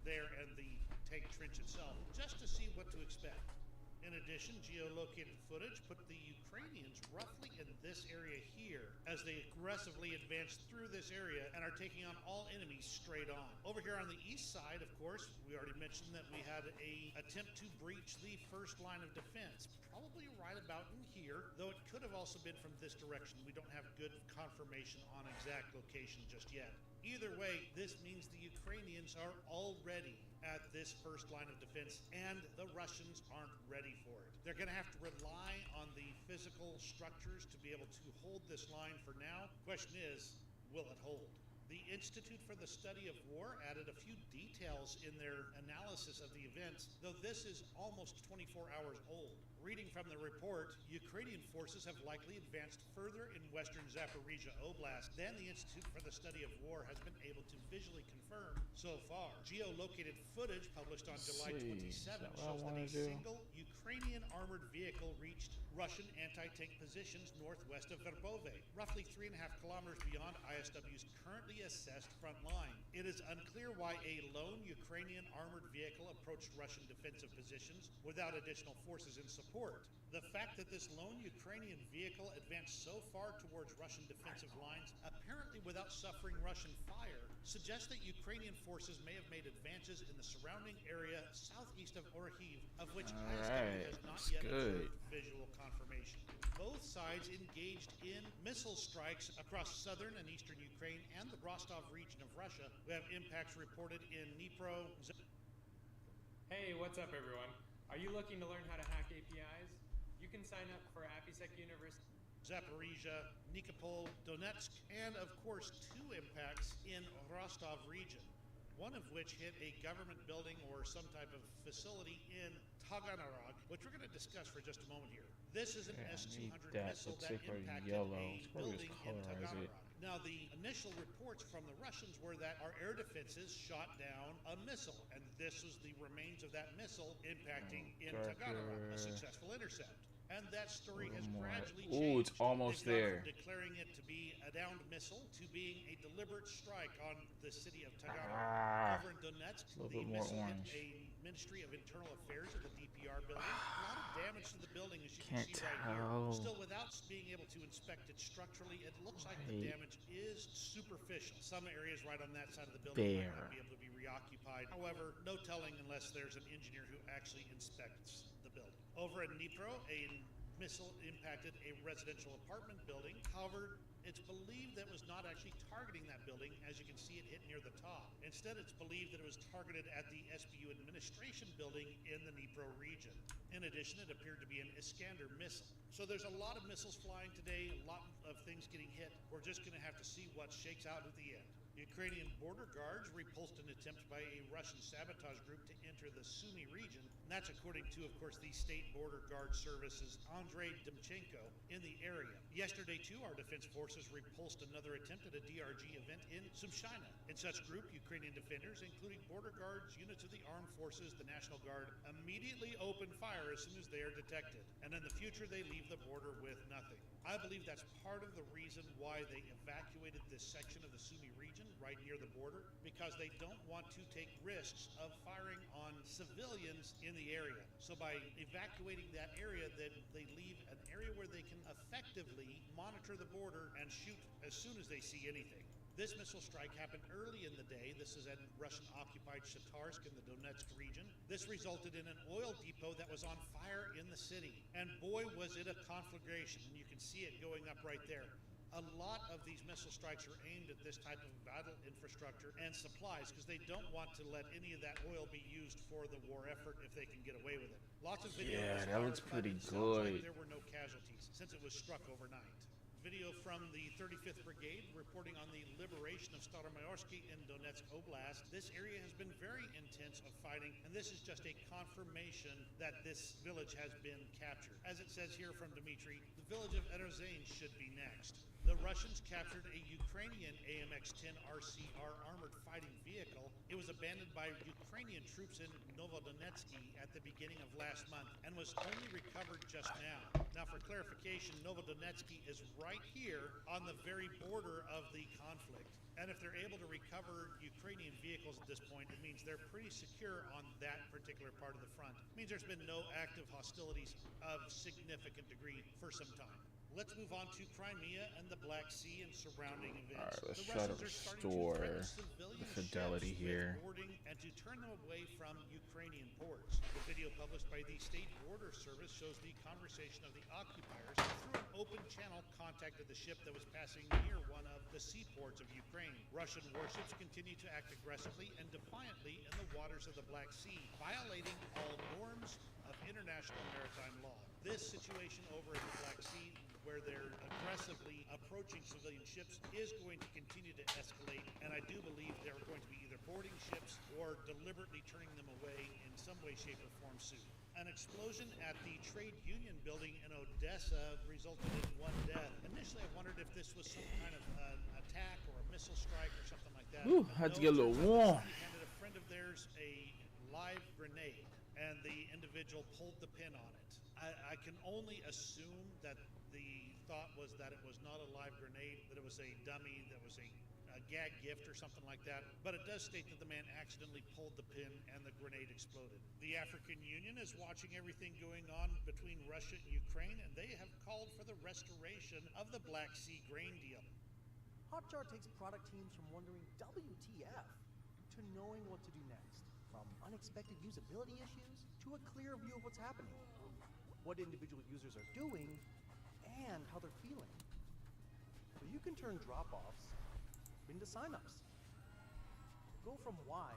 there and the tank trench itself, just to see what to expect. In addition, geolocated footage put the Ukrainians roughly in this area here as they aggressively advance through this area and are taking on all enemies straight on. Over here on the east side, of course, we already mentioned that we had a attempt to breach the first line of defense, probably right about in here, though it could have also been from this direction. We don't have good confirmation on exact location just yet. Either way, this means the Ukrainians are already at this first line of defense, and the Russians aren't ready for it. They're going to have to rely on the physical structures to be able to hold this line for now. Question is, will it hold? The Institute for the Study of War added a few details in their analysis of the events, though this is almost 24 hours old. Reading from the report, Ukrainian forces have likely advanced further in western Zaporizhia Oblast than the Institute for the Study of War has been able to visually confirm so far. Geolocated footage published on July 27 shows that a single Ukrainian armored vehicle reached Russian anti-tank positions northwest of Verbove, roughly 3.5 kilometers beyond ISW's currently assessed front line. It is unclear why a lone Ukrainian armored vehicle approached Russian defensive positions without additional forces in support. The fact that this lone Ukrainian vehicle advanced so far towards Russian defensive lines, apparently without suffering Russian fire, suggests that Ukrainian forces may have made advances in the surrounding area southeast of Orhiv, of which ISW has not yet observed visual confirmation. Both sides engaged in missile strikes across southern and eastern Ukraine and the Rostov region of Russia. We have impacts reported in Dnipro. Hey, what's up everyone? Are you looking to learn how to hack APIs? You can sign up for AppySec University. Zaporizhia, Nikopol, Donetsk, and of course 2 impacts in Rostov region, one of which hit a government building or some type of facility in Taganrog, which we're going to discuss for just a moment here. This is an S-200 missile that impacted a building in Taganrog. Now, the initial reports from the Russians were that our air defenses shot down a missile, and this was the remains of that missile impacting in Taganrog, a successful intercept. And that story has gradually changed. Ooh, it's almost there. From declaring it to be a downed missile to being a deliberate strike on the city of Taganrog. Over in Donetsk, the missile hit a Ministry of Internal Affairs at the DPR building. A lot of damage to the building, as you can see right here. Still, without being able to inspect it structurally, it looks like the damage is superficial. Some areas right on that side of the building might not be able to be reoccupied. However, no telling unless there's an engineer who actually inspects the building. Over at Dnipro, a missile impacted a residential apartment building. However, it's believed that it was not actually targeting that building. As you can see, it hit near the top. Instead, it's believed that it was targeted at the SBU administration building in the Dnipro region. In addition, it appeared to be an Iskander missile. So there's a lot of missiles flying today, a lot of things getting hit. We're just going to have to see what shakes out at the end. Ukrainian border guards repulsed an attempt by a Russian sabotage group to enter the Sumy region. And that's according to, of course, the State Border Guard Service's Andrei Demchenko in the area. Yesterday, too, our defense forces repulsed another attempt at a DRG event in Sumshina. In such group, Ukrainian defenders, including border guards, units of the armed forces, the National Guard, immediately open fire as soon as they are detected. And in the future, they leave the border with nothing. I believe that's part of the reason why they evacuated this section of the Sumy region right near the border, because they don't want to take risks of firing on civilians in the area. So by evacuating that area, then they leave an area where they can effectively monitor the border and shoot as soon as they see anything. This missile strike happened early in the day. This is at Russian-occupied Shatarsk in the Donetsk region. This resulted in an oil depot that was on fire in the city. And boy, was it a conflagration. And you can see it going up right there. A lot of these missile strikes are aimed at this type of vital infrastructure and supplies because they don't want to let any of that oil be used for the war effort if they can get away with it. Lots of video. Yeah, that looks pretty Like good. there were no casualties since it was struck overnight. Video from the 35th Brigade reporting on the liberation of Staromayorsky in Donetsk Oblast. This area has been very intense of fighting, and this is just a confirmation that this village has been captured. As it says here from Dmitry, the village of Erozane should be next. The Russians captured a Ukrainian AMX-10 RCR armored fighting vehicle. It was abandoned by Ukrainian troops in Novodonetsky at the beginning of last month and was only recovered just now. Now, for clarification, Novodonetsky is right here on the very border of the conflict. And if they're able to recover Ukrainian vehicles at this point, it means they're pretty secure on that particular part of the front. It means there's been no active hostilities of significant degree for some time. Let's move on to Crimea and the Black Sea and surrounding events. Alright, let's try to restore the fidelity here. Boarding and to turn them away from Ukrainian ports. The video published by the State Border Service shows the conversation of the occupiers who through an open channel contacted the ship that was passing near one of the seaports of Ukraine. Russian warships continue to act aggressively and defiantly in the waters of the Black Sea, violating all norms of international maritime law. This situation over in the Black Sea where they're aggressively approaching civilian ships is going to continue to escalate, and I do believe they're going to be either boarding ships or deliberately turning them away in some way, shape, or form soon. An explosion at the trade union building in Odessa resulted in one death. Initially, I wondered if this was some kind of an attack or a missile strike or something like that. Ooh, had to get a little warm. He handed a friend of theirs a live grenade, and the individual pulled the pin on it. I can only assume that the thought was that it was not a live grenade, that it was a dummy, that was a gag gift or something like that, but it does state that the man accidentally pulled the pin and the grenade exploded. The African Union is watching everything going on between Russia and Ukraine, and they have called for the restoration of the Black Sea grain deal. Hotjar takes product teams from wondering WTF to knowing what to do next, from unexpected usability issues to a clear view of what's happening, what individual users are doing, and how they're feeling. So you can turn drop-offs into sign-ups. Go from why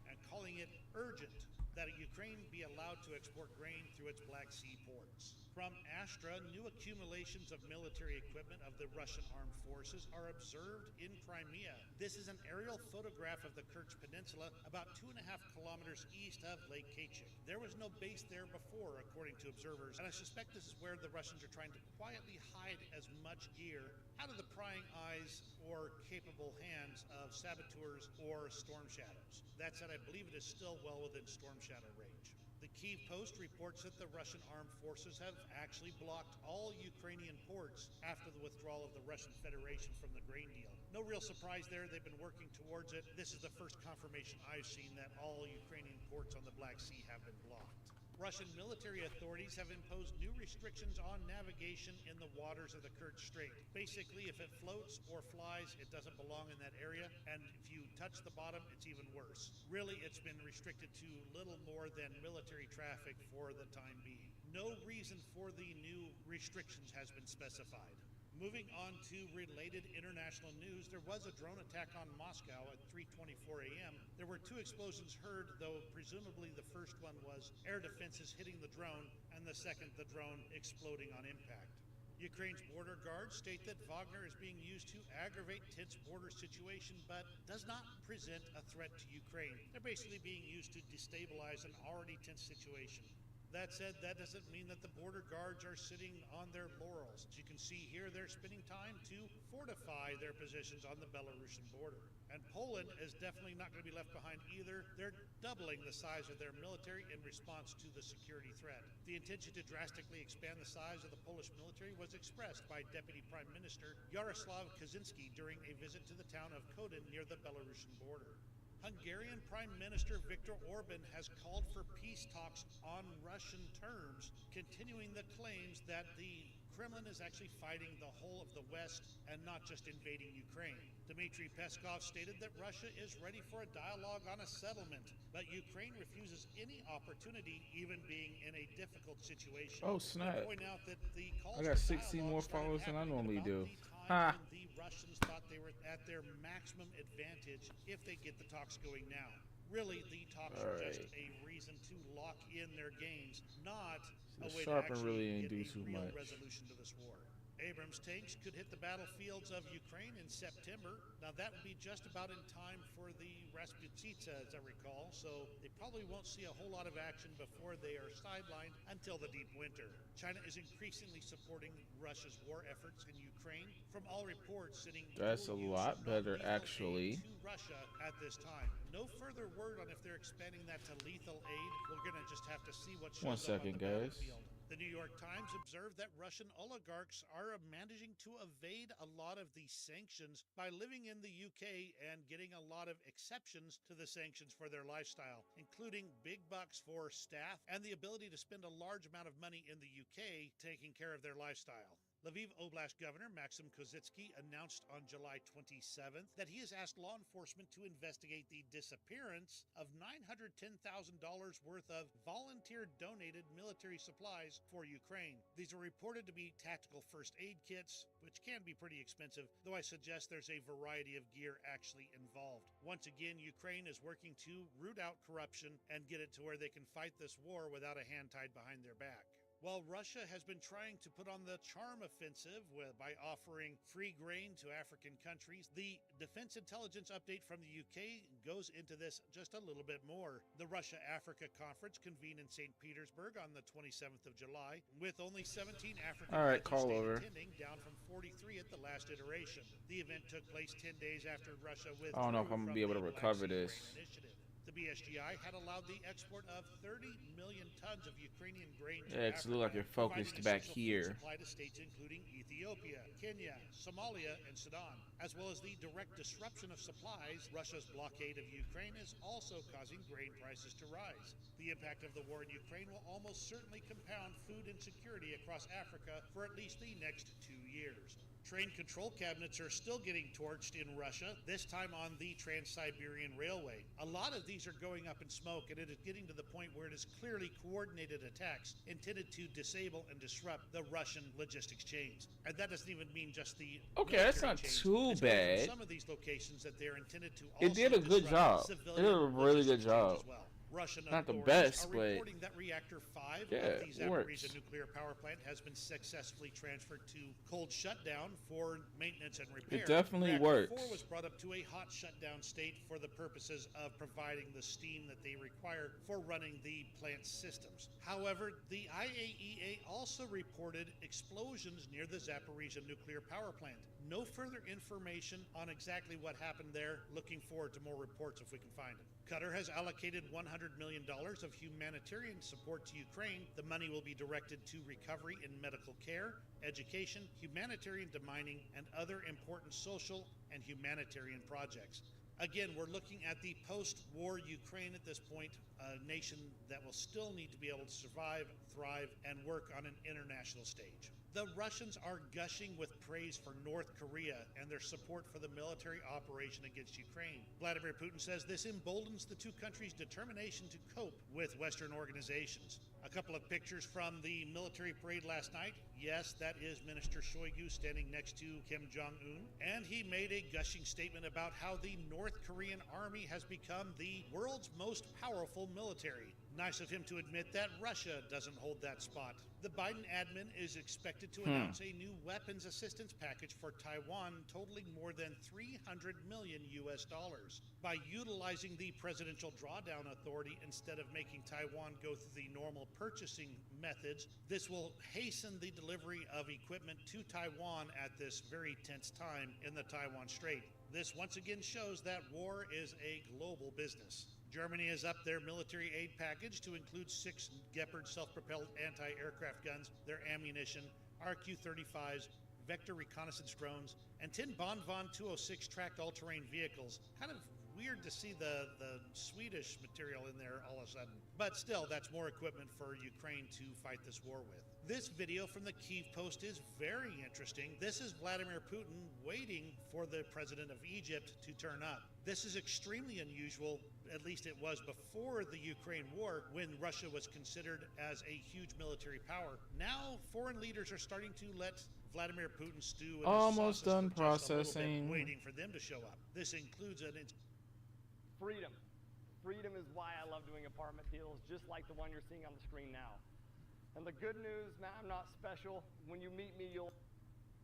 and calling it urgent that Ukraine be allowed to export grain through its Black Sea ports. From Astra, new accumulations of military equipment of the Russian armed forces are observed in Crimea. This is an aerial photograph of the Kerch Peninsula about 2.5 kilometers east of Lake Kachik. There was no base there before, according to observers, and I suspect this is where the Russians are trying to quietly hide as much gear out of the prying eyes or capable hands of saboteurs or storm shadows. That said, I believe it is still well within storm shadow range. The Kyiv Post reports that the Russian armed forces have actually blocked all Ukrainian ports after the withdrawal of the Russian Federation from the grain deal. No real surprise there, they've been working towards it. This is the first confirmation I've seen that all Ukrainian ports on the Black Sea have been blocked. Russian military authorities have imposed new restrictions on navigation in the waters of the Kerch Strait. Basically, if it floats or flies, it doesn't belong in that area, and if you touch the bottom, it's even worse. Really, it's been restricted to little more than military traffic for the time being. No reason for the new restrictions has been specified. Moving on to related international news, there was a drone attack on Moscow at 3:24 a.m. There were 2 explosions heard, though presumably the first one was air defenses hitting the drone, and the second the drone exploding on impact. Ukraine's border guards state that Wagner is being used to aggravate tense border situation, but does not present a threat to Ukraine. They're basically being used to destabilize an already tense situation. That said, that doesn't mean that the border guards are sitting on their laurels. As you can see here, they're spending time to fortify their positions on the Belarusian border. And Poland is definitely not going to be left behind either. They're doubling the size of their military in response to the security threat. The intention to drastically expand the size of the Polish military was expressed by Deputy Prime Minister Jarosław Kaczynski during a visit to the town of Kodin near the Belarusian border. Hungarian Prime Minister Viktor Orban has called for peace talks on Russian terms, continuing the claims that the Kremlin is actually fighting the whole of the West and not just invading Ukraine. Dmitry Peskov stated that Russia is ready for a dialogue on a settlement, but Ukraine refuses any opportunity, even being in a difficult situation. Oh, snap. I point out that the calls I got for 16 dialogue more started followers than I happening normally about do. the Ha! time when the Russians thought they were at their maximum advantage if they get the talks going now. Really, the talks are just a reason to lock in their gains, not a way to Sharpen actually really get didn't do a too real much. resolution to this war. Abrams tanks could hit the battlefields of Ukraine in September. Now that would be just about in time for the Rasputitsa, as I recall, so they probably won't see a whole lot of action before they are sidelined until the deep winter. China is increasingly supporting Russia's war efforts in Ukraine. From all reports, sending That's a lot better, actually. to Russia at this time. No further word on if they're expanding that to lethal aid. We're going to just have to see what shows 1 up on second, the guys. battlefield. The New York Times observed that Russian oligarchs are managing to evade a lot of the sanctions by living in the UK and getting a lot of exceptions to the sanctions for their lifestyle, including big bucks for staff and the ability to spend a large amount of money in the UK taking care of their lifestyle. Lviv Oblast Governor Maxim Kozitsky announced on July 27th that he has asked law enforcement to investigate the disappearance of $910,000 worth of volunteer-donated military supplies for Ukraine. These are reported to be tactical first aid kits, which can be pretty expensive, though I suggest there's a variety of gear actually involved. Once again, Ukraine is working to root out corruption and get it to where they can fight this war without a hand tied behind their back. While Russia has been trying to put on the charm offensive by offering free grain to African countries, the Defense Intelligence update from the UK goes into this just a little bit more. The Russia-Africa Conference convened in St. Petersburg on the 27th of July, with only 17 African countries attending, down from 43 at the last iteration. The event took place 10 days after Russia withdrew I don't know if I'm from gonna be able to the Black recover Sea this. Grain Initiative. The BSGI had allowed the export of 30 million tons of Ukrainian grain to Yeah, it's Africa, look like it focused providing back essential here. food supply to states including Ethiopia, Kenya, Somalia, and Sudan. As well as the direct disruption of supplies, Russia's blockade of Ukraine is also causing grain prices to rise. The impact of the war in Ukraine will almost certainly compound food insecurity across Africa for at least the next 2 years. Train control cabinets are still getting torched in Russia, this time on the Trans-Siberian Railway. A lot of these are going up in smoke, and it is getting to the point where it is clearly coordinated attacks intended to disable and disrupt the Russian logistics chains. And that doesn't even mean just the Okay, that's not chains. too It's coming from bad. some of these locations that they're intended to also It did a good disrupt job. It civilian did a really good logistics chains job. as well. Russian Not the authorities best, are but reporting that reactor 5 yeah, of the it works. Zaporizhzhia nuclear power plant has been successfully transferred to cold shutdown for maintenance and repair. It definitely Reactor works. 4 was brought up to a hot shutdown state for the purposes of providing the steam that they require for running the plant's systems. However, the IAEA also reported explosions near the Zaporizhzhia nuclear power plant. No further information on exactly what happened there. Looking forward to more reports if we can find it. Qatar has allocated $100 million of humanitarian support to Ukraine. The money will be directed to recovery in medical care, education, humanitarian demining, and other important social and humanitarian projects. Again, we're looking at the post-war Ukraine at this point, a nation that will still need to be able to survive, thrive, and work on an international stage. The Russians are gushing with praise for North Korea and their support for the military operation against Ukraine. Vladimir Putin says this emboldens the two countries' determination to cope with Western organizations. A couple of pictures from the military parade last night. Yes, that is Minister Shoigu standing next to Kim Jong-un. And he made a gushing statement about how the North Korean army has become the world's most powerful military. Nice of him to admit that Russia doesn't hold that spot. The Biden admin is expected to announce a new weapons assistance package for Taiwan totaling more than $300 million US. By utilizing the presidential drawdown authority instead of making Taiwan go through the normal purchasing methods, this will hasten the delivery of equipment to Taiwan at this very tense time in the Taiwan Strait. This once again shows that war is a global business. Germany has upped their military aid package to include 6 Gepard self-propelled anti-aircraft guns, their ammunition, RQ-35s, vector reconnaissance drones, and 10 Bonbon 206 tracked all-terrain vehicles. Kind of weird to see the Swedish material in there all of a sudden. But still, that's more equipment for Ukraine to fight this war with. This video from the Kyiv Post is very interesting. This is Vladimir Putin waiting for the president of Egypt to turn up. This is extremely unusual, at least it was before the Ukraine war, when Russia was considered as a huge military power. Now, foreign leaders are starting to let Vladimir Putin stew in almost his sauces done for just a little bit, processing. waiting for them to show up. This includes an Freedom. Freedom is why I love doing apartment deals, just like the one you're seeing on the screen now. And the good news, man, I'm not special. When you meet me, you'll...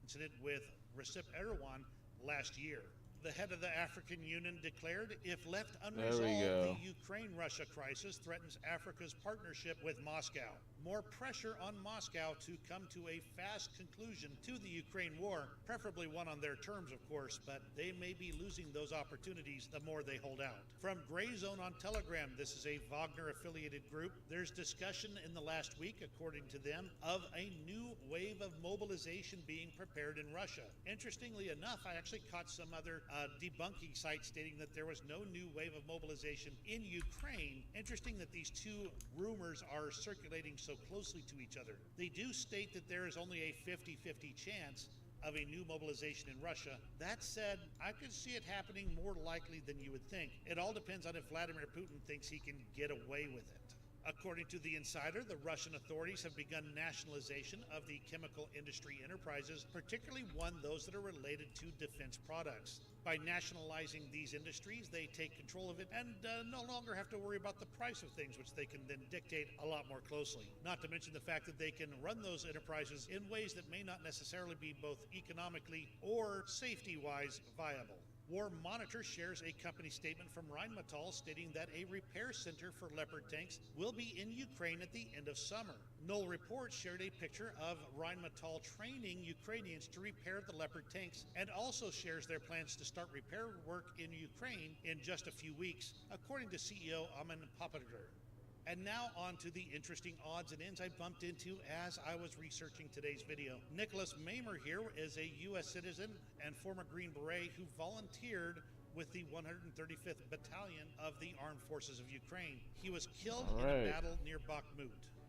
incident with Recep Erdogan last year. The head of the African Union declared if left unresolved, the Ukraine-Russia crisis threatens Africa's partnership with Moscow. More pressure on Moscow to come to a fast conclusion to the Ukraine war, preferably one on their terms, of course, but they may be losing those opportunities the more they hold out. From Gray Zone on Telegram, this is a Wagner-affiliated group. There's discussion in the last week, according to them, of a new wave of mobilization being prepared in Russia. Interestingly enough, I actually caught some other debunking sites stating that there was no new wave of mobilization in Ukraine. Interesting that these two rumors are circulating so closely to each other. They do state that there is only a 50-50 chance of a new mobilization in Russia. That said, I could see it happening more likely than you would think. It all depends on if Vladimir Putin thinks he can get away with it. According to the Insider, the Russian authorities have begun nationalization of the chemical industry enterprises, particularly those that are related to defense products. By nationalizing these industries, they take control of it and no longer have to worry about the price of things, which they can then dictate a lot more closely. Not to mention the fact that they can run those enterprises in ways that may not necessarily be both economically or safety-wise viable. War Monitor shares a company statement from Rheinmetall stating that a repair center for Leopard tanks will be in Ukraine at the end of summer. Knoll Report shared a picture of Rheinmetall training Ukrainians to repair the Leopard tanks and also shares their plans to start repair work in Ukraine in just a few weeks, according to CEO Aman Papadgar. And now on to the interesting odds and ends I bumped into as I was researching today's video. Nicholas Mamer here is a U.S. citizen and former Green Beret who volunteered with the 135th Battalion of the Armed Forces of Ukraine. He was killed in a battle near Bakhmut.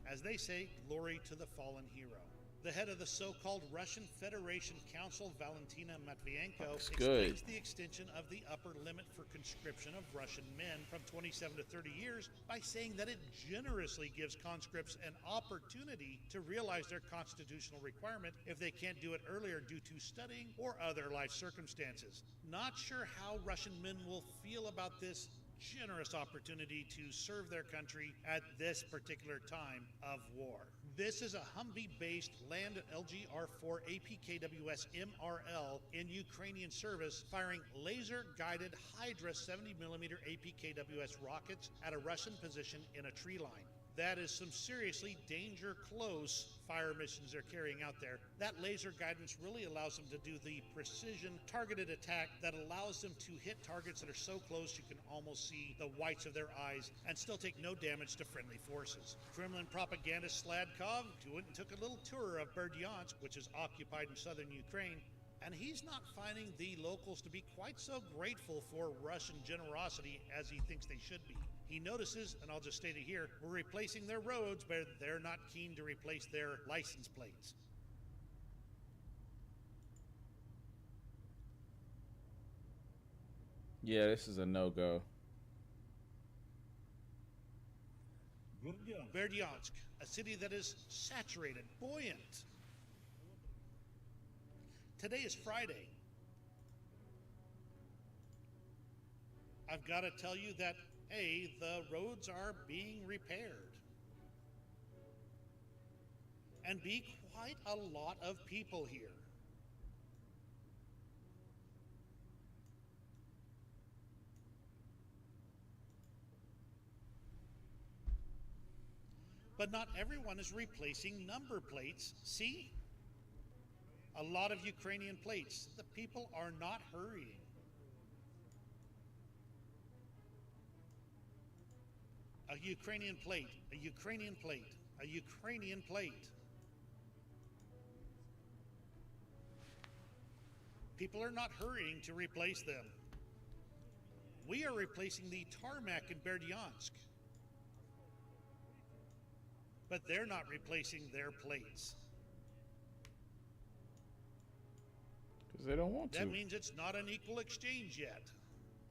As they say, glory to the fallen hero. The head of the so-called Russian Federation Council, Valentina Matvienko, explains the extension of the upper limit for conscription of Russian men from 27 to 30 years by saying that it generously gives conscripts an opportunity to realize their constitutional requirement if they can't do it earlier due to studying or other life circumstances. Not sure how Russian men will feel about this generous opportunity to serve their country at this particular time of war. This is a Humvee-based Land LGR-4 APKWS MRL in Ukrainian service, firing laser-guided Hydra 70mm APKWS rockets at a Russian position in a tree line. That is some seriously danger-close fire missions they're carrying out there. That laser guidance really allows them to do the precision targeted attack that allows them to hit targets that are so close you can almost see the whites of their eyes and still take no damage to friendly forces. Kremlin propagandist Sladkov went and took a little tour of Berdyansk, which is occupied in southern Ukraine, and he's not finding the locals to be quite so grateful for Russian generosity as he thinks they should be. He notices, and I'll just state it here, we're replacing their roads, but they're not keen to replace their license plates. Yeah, this is a no-go. Berdyansk, a city that is saturated, buoyant. Today is Friday. I've got to tell you that, hey, the roads are being repaired. And be quite a lot of people here. But not everyone is replacing number plates. See? A lot of Ukrainian plates. The people are not hurrying. A Ukrainian plate, a Ukrainian plate, a Ukrainian plate. People are not hurrying to replace them. We are replacing the tarmac in Berdyansk. But they're not replacing their plates. Because they don't want to. That means it's not an equal exchange yet.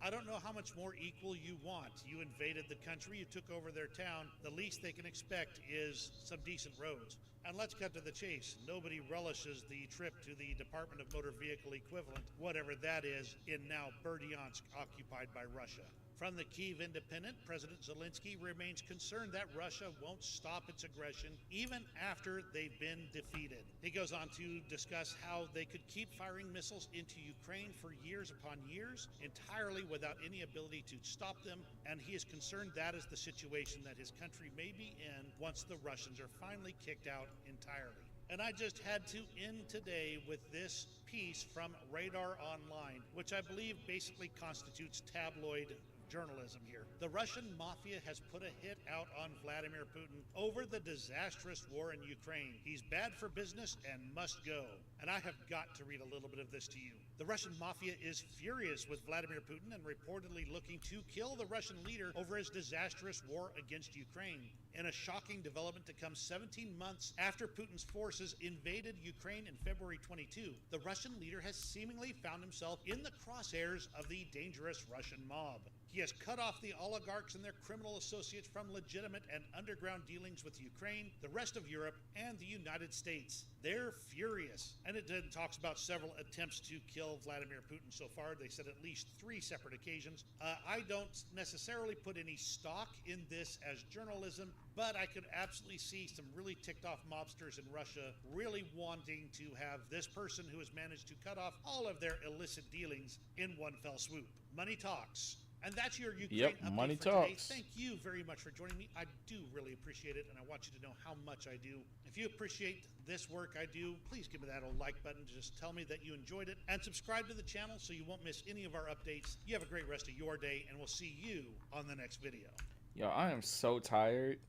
I don't know how much more equal you want. You invaded the country, you took over their town. The least they can expect is some decent roads. And let's cut to the chase. Nobody relishes the trip to the Department of Motor Vehicle Equivalent, whatever that is, in now Berdyansk, occupied by Russia. From the Kyiv Independent, President Zelensky remains concerned that Russia won't stop its aggression even after they've been defeated. He goes on to discuss how they could keep firing missiles into Ukraine for years upon years, entirely without any ability to stop them, and he is concerned that is the situation that his country may be in once the Russians are finally kicked out entirely. And I just had to end today with this piece from Radar Online, which I believe basically constitutes tabloid journalism here. The Russian mafia has put a hit out on Vladimir Putin over the disastrous war in Ukraine. He's bad for business and must go. And I have got to read a little bit of this to you. The Russian mafia is furious with Vladimir Putin and reportedly looking to kill the Russian leader over his disastrous war against Ukraine. In a shocking development to come 17 months after Putin's forces invaded Ukraine in February 22, the Russian leader has seemingly found himself in the crosshairs of the dangerous Russian mob. He has cut off the oligarchs and their criminal associates from legitimate and underground dealings with Ukraine, the rest of Europe, and the United States. They're furious. And it then talks about several attempts to kill Vladimir Putin so far. They said at least 3 separate occasions. I don't necessarily put any stock in this as journalism, but I could absolutely see some really ticked off mobsters in Russia really wanting to have this person who has managed to cut off all of their illicit dealings in one fell swoop. Money talks. And that's your Ukraine update money for today. talks. Thank you very much for joining me. I do really appreciate it, and I want you to know how much I do. If you appreciate this work I do, please give me that old like button. Just tell me that you enjoyed it, and subscribe to the channel so you won't miss any of our updates. You have a great rest of your day, and we'll see you on the next video. Yo, I am so tired.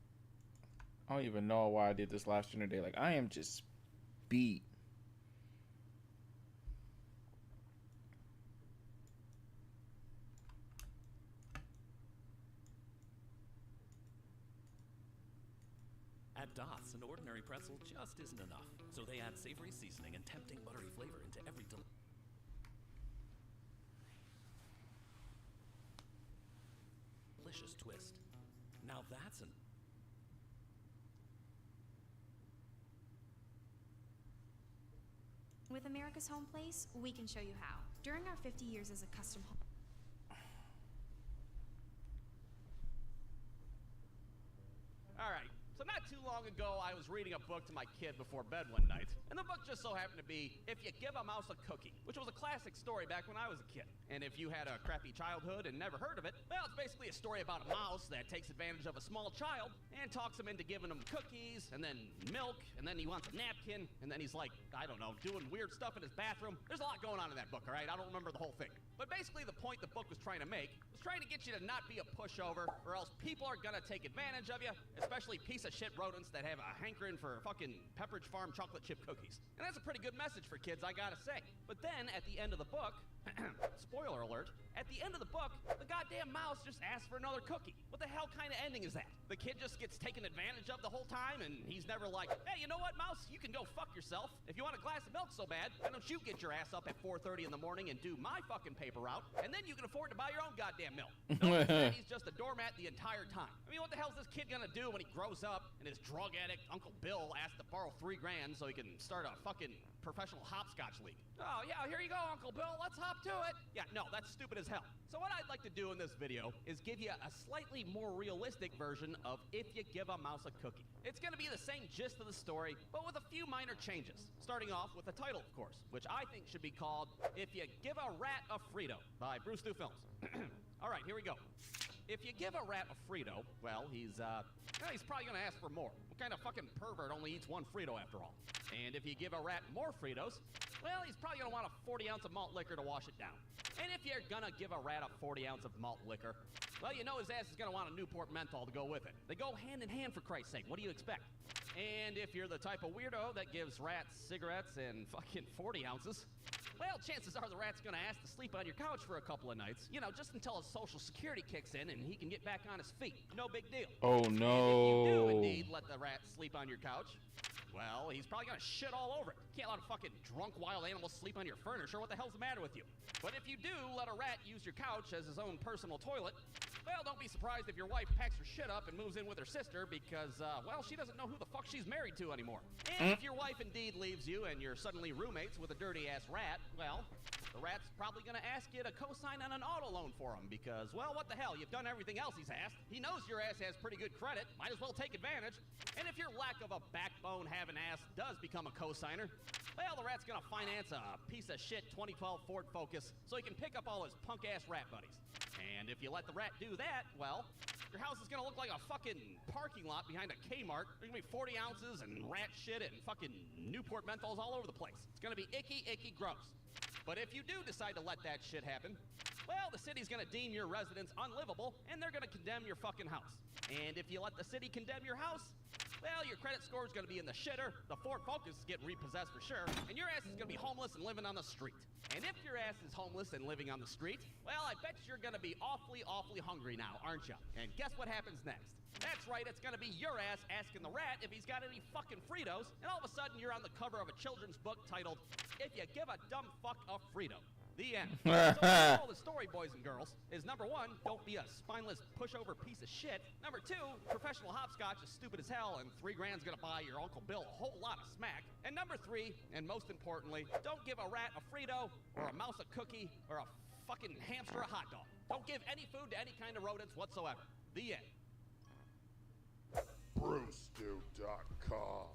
I don't even know why I did this last stream today. Like, I am just beat. At Doth's, an ordinary pretzel just isn't enough, so they add savory seasoning and tempting buttery flavor into every delicious twist. Now that's an... With America's Home Place, we can show you how. During our 50 years as a custom home... All right, so not too long ago, I was reading a book to my kid before bed one night, and the book just so happened to be If You Give a Mouse a Cookie, which was a classic story back when I was a kid. And if you had a crappy childhood and never heard of it, well, it's basically a story about a mouse that takes advantage of a small child and talks him into giving him cookies, and then milk, and then he wants a napkin, and then he's like, I don't know, doing weird stuff in his bathroom. There's a lot going on in that book, all right? I don't remember the whole thing. But basically the point the book was trying to make was trying to get you to not be a pushover, or else people are gonna take advantage of you, especially piece of shit rodents that have a hankering for fucking Pepperidge Farm chocolate chip cookies. And that's a pretty good message for kids, I gotta say. But then at the end of the book, spoiler alert, at the end of the book, the goddamn mouse just asks for another cookie. What the hell kind of ending is that? The kid just gets taken advantage of the whole time, and he's never like, hey, you know what, mouse? You can go fuck yourself. If you want a glass of milk so bad, why don't you get your ass up at 4:30 in the morning and do my fucking paper route, and then you can afford to buy your own goddamn milk. No, instead, he's just a doormat the entire time. I mean, what the hell's this kid gonna do when he grows up and his drug addict Uncle Bill asks to borrow $3 grand so he can start a fucking professional hopscotch league? Oh, yeah, here you go, Uncle Bill. Let's hop to it. Yeah, no, that's stupid as hell. So what I'd like to do in this video is give you a slightly more realistic version of If You Give a Mouse a Cookie. It's gonna be the same gist of the story, but with a few minor changes. Starting off with the title, of course, which I think should be called If You Give a Rat a Frito by Bruce New Films. All right, here we go. If you give a rat a Frito, well, he's probably gonna ask for more. What kind of fucking pervert only eats one Frito after all? And if you give a rat more Fritos, well, he's probably gonna want a 40 ounce of malt liquor to wash it down. And if you're gonna give a rat a 40 ounce of malt liquor, well, you know his ass is gonna want a Newport menthol to go with it. They go hand in hand, for Christ's sake. What do you expect? And if you're the type of weirdo that gives rats cigarettes and fucking 40 ounces, well, chances are the rat's gonna ask to sleep on your couch for a couple of nights, you know, just until his social security kicks in and he can get back on his feet. No big deal. Oh, no. And if you do indeed let the rat sleep on your couch, well, he's probably gonna shit all over it. Can't let a fucking drunk wild animal sleep on your furniture. What the hell's the matter with you? But if you do let a rat use your couch as his own personal toilet, well, don't be surprised if your wife packs her shit up and moves in with her sister because, well, she doesn't know who the fuck she's married to anymore. And if your wife indeed leaves you and you're suddenly roommates with a dirty-ass rat, well, the rat's probably gonna ask you to co-sign on an auto loan for him because, well, what the hell? You've done everything else he's asked. He knows your ass has pretty good credit. Might as well take advantage. And if your lack of a backbone having ass does become a co-signer, well, the rat's gonna finance a piece of shit 2012 Ford Focus so he can pick up all his punk-ass rat buddies. And if you let the rat do that, well, your house is gonna look like a fucking parking lot behind a Kmart. There's gonna be 40 ounces and rat shit and fucking Newport menthols all over the place. It's gonna be icky, icky, gross. But if you do decide to let that shit happen, well, the city's gonna deem your residence unlivable and they're gonna condemn your fucking house. And if you let the city condemn your house, well, your credit score is gonna be in the shitter, the Ford Focus is getting repossessed for sure, and your ass is gonna be homeless and living on the street. And if your ass is homeless and living on the street, well, I bet you're gonna be awfully, awfully hungry now, aren't you? And guess what happens next? That's right, it's gonna be your ass asking the rat if he's got any fucking Fritos, and all of a sudden you're on the cover of a children's book titled, If You Give a Dumb Fuck a Frito. The end. So the moral of the story, boys and girls, is number 1, don't be a spineless pushover piece of shit. Number 2, professional hopscotch is stupid as hell, and $3 grand's gonna buy your Uncle Bill a whole lot of smack. And number 3, and most importantly, don't give a rat a Frito, or a mouse a cookie, or a fucking hamster a hot dog. Don't give any food to any kind of rodents whatsoever. The end. Brewstew.com.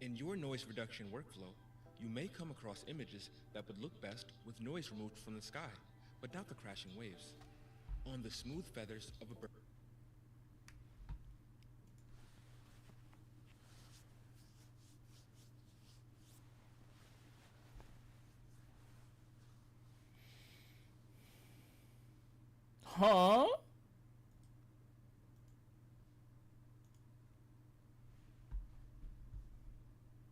In your noise reduction workflow, you may come across images that would look best with noise removed from the sky, but not the crashing waves. On the smooth feathers of a bird. Huh?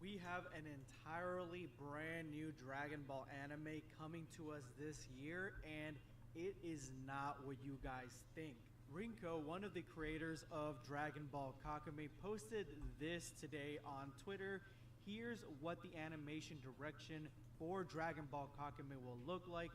We have an entirely brand new Dragon Ball anime coming to us this year, and it is not what you guys think. Rinko, one of the creators of Dragon Ball Kakame, posted this today on Twitter. Here's what the animation direction for Dragon Ball Kakame will look like.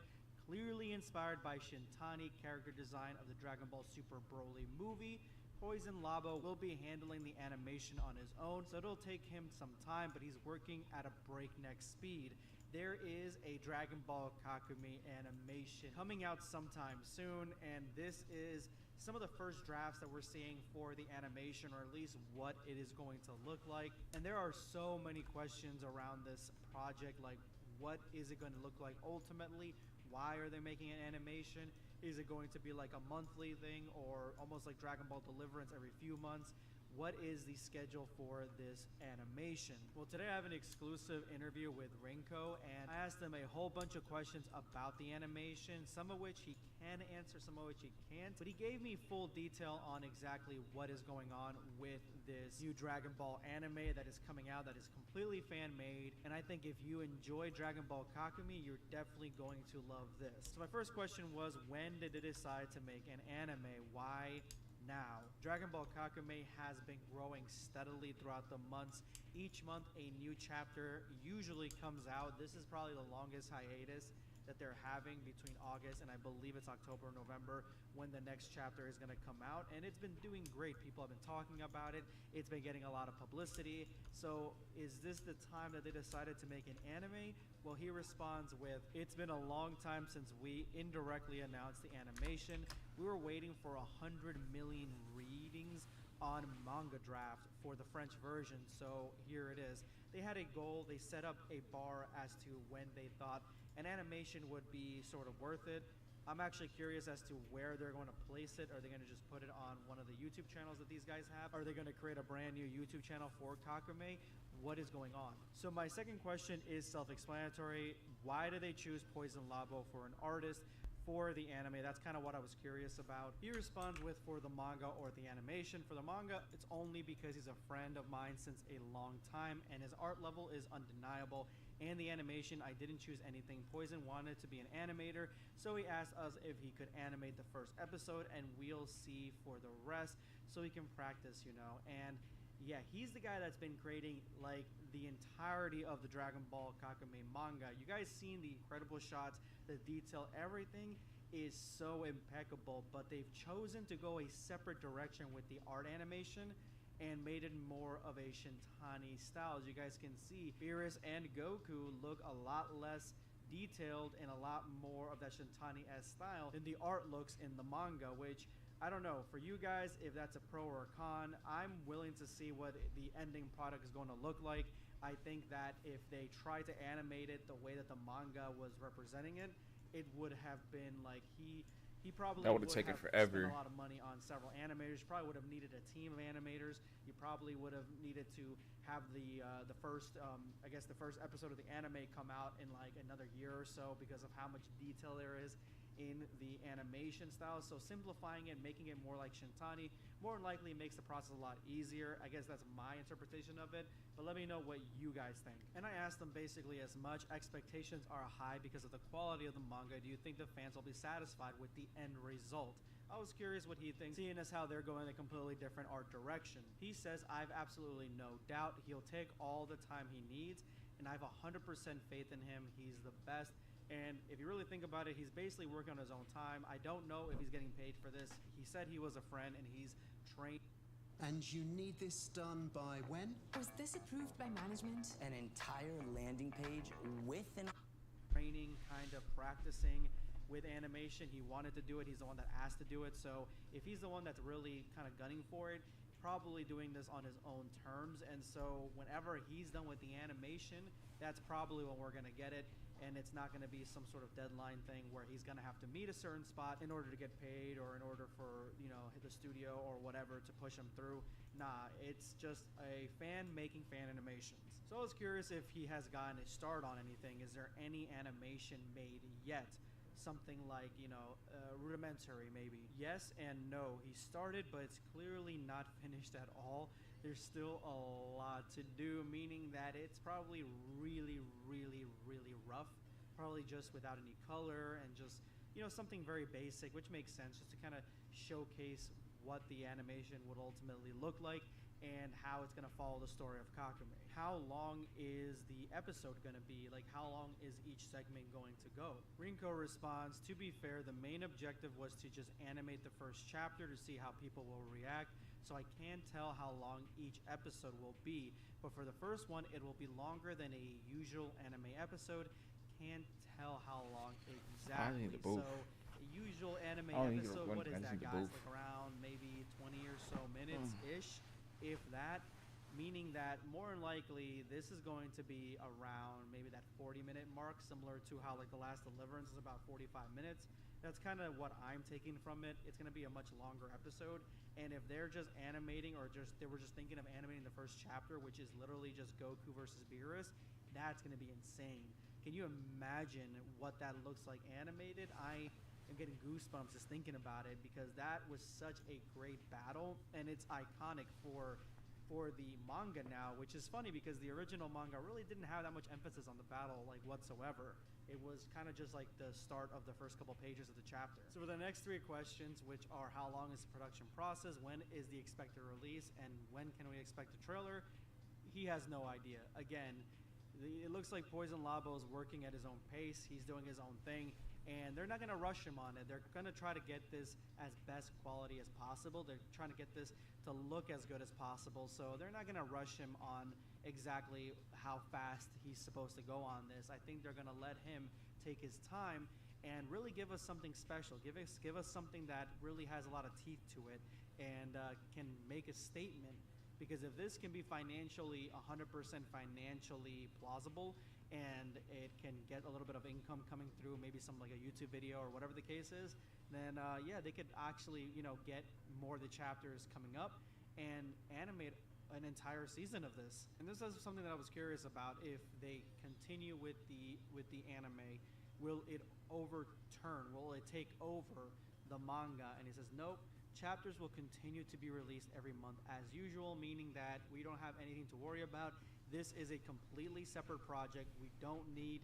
Clearly inspired by Shintani, character design of the Dragon Ball Super Broly movie. Poison Labo will be handling the animation on his own, so it'll take him some time, but he's working at a breakneck speed. There is a Dragon Ball Kakame animation coming out sometime soon, and this is some of the first drafts that we're seeing for the animation, or at least what it is going to look like. And there are so many questions around this project, like what is it going to look like ultimately? Why are they making an animation? Is it going to be like a monthly thing, or almost like Dragon Ball Deliverance every few months? What is the schedule for this animation? Well, today I have an exclusive interview with Rinko, and I asked him a whole bunch of questions about the animation, some of which he can answer, some of which he can't, but he gave me full detail on exactly what is going on with this new Dragon Ball anime that is coming out, that is completely fan-made, and I think if you enjoy Dragon Ball Kakame, you're definitely going to love this. So my first question was, when did they decide to make an anime? Why now? Dragon Ball Kakame has been growing steadily throughout the months. Each month a new chapter usually comes out. This is probably the longest hiatus that they're having between August and I believe it's October or November when the next chapter is going to come out, and it's been doing great. People have been talking about it. It's been getting a lot of publicity. So is this the time that they decided to make an anime? Well, he responds with, it's been a long time since we indirectly announced the animation. We were waiting for 100 million readings on manga draft for the French version, so here it is. They had a goal, they set up a bar as to when they thought an animation would be sort of worth it. I'm actually curious as to where they're going to place it. Are they going to just put it on one of the YouTube channels that these guys have? Are they going to create a brand new YouTube channel for Kakame? What is going on? So my second question is self-explanatory. Why did they choose Poison Labo for an artist for the anime? That's kind of what I was curious about. He responds with, for the manga or the animation. For the manga, it's only because he's a friend of mine since a long time and his art level is undeniable. And the animation, I didn't choose anything. Poison wanted to be an animator, so he asked us if he could animate the first episode, and we'll see for the rest, so he can practice, you know. And yeah, he's the guy that's been creating like the entirety of the Dragon Ball Kakame manga. You guys seen the incredible shots, the detail, everything is so impeccable, but they've chosen to go a separate direction with the art animation and made it more of a Shintani style. As you guys can see, Beerus and Goku look a lot less detailed and a lot more of that Shintani-esque style than the art looks in the manga, which I don't know, for you guys, if that's a pro or a con. I'm willing to see what the ending product is going to look like. I think that if they try to animate it the way that the manga was representing it, it would have been like he probably that would have taken forever. Spent a lot of money on several animators. You probably would have needed a team of animators. You probably would have needed to have the first I guess the first episode of the anime come out in like another year or so because of how much detail there is in the animation style. So simplifying it, making it more like Shintani, more than likely makes the process a lot easier. I guess that's my interpretation of it, but let me know what you guys think. And I asked them basically as much expectations are high because of the quality of the manga. Do you think the fans will be satisfied with the end result? I was curious what he thinks, seeing as how they're going a completely different art direction. He says, I've absolutely no doubt he'll take all the time he needs, and I have 100% faith in him. He's the best. And if you really think about it, he's basically working on his own time. I don't know if he's getting paid for this. He said he was a friend and he's trained. And you need this done by when? Was this approved by management? An entire landing page with an training, kind of practicing with animation. He wanted to do it. He's the one that asked to do it. So if he's the one that's really kind of gunning for it, probably doing this on his own terms. And so whenever he's done with the animation, that's probably when we're going to get it. And it's not going to be some sort of deadline thing where he's going to have to meet a certain spot in order to get paid or in order for, you know, the studio or whatever to push him through. Nah, it's just a fan making fan animations. So I was curious if he has gotten a start on anything. Is there any animation made yet? Something like, you know, rudimentary maybe. Yes and no. He started, but it's clearly not finished at all. There's still a lot to do, meaning that it's probably really, really, really rough. Probably just without any color and just, you know, something very basic, which makes sense, just to kind of showcase what the animation would ultimately look like and how it's going to follow the story of Kakume. How long is the episode going to be? Like, how long is each segment going to go? Rinko responds, to be fair, the main objective was to just animate the first chapter to see how people will react. So I can't tell how long each episode will be, but for the first one, it will be longer than a usual anime episode. Can't tell how long exactly. So a usual anime episode, what is that, guys? Like around maybe 20 or so minutes-ish, if that. Meaning that more than likely, this is going to be around maybe that 40-minute mark, similar to how like The Last Deliverance is about 45 minutes. That's kind of what I'm taking from it. It's going to be a much longer episode. And if they're just animating or they were just thinking of animating the first chapter, which is literally just Goku versus Beerus, that's going to be insane. Can you imagine what that looks like animated? I am getting goosebumps just thinking about it because that was such a great battle, and it's iconic for the manga now, which is funny because the original manga really didn't have that much emphasis on the battle like whatsoever. It was kind of just like the start of the first couple pages of the chapter. So for the next three questions, which are how long is the production process, when is the expected release, and when can we expect a trailer, he has no idea. Again, it looks like Poison Labo is working at his own pace. He's doing his own thing, and they're not going to rush him on it. They're going to try to get this as best quality as possible. They're trying to get this to look as good as possible, so they're not going to rush him on exactly how fast he's supposed to go on this. I think they're going to let him take his time and really give us something special. Give us something that really has a lot of teeth to it and can make a statement. Because if this can be financially 100% financially plausible and it can get a little bit of income coming through, maybe some like a YouTube video or whatever the case is, then yeah, they could actually, you know, get more of the chapters coming up and animate an entire season of this. And this is something that I was curious about. If they continue with the anime, will it overturn? Will it take over the manga? And he says, nope. Chapters will continue to be released every month as usual, meaning that we don't have anything to worry about. This is a completely separate project. We don't need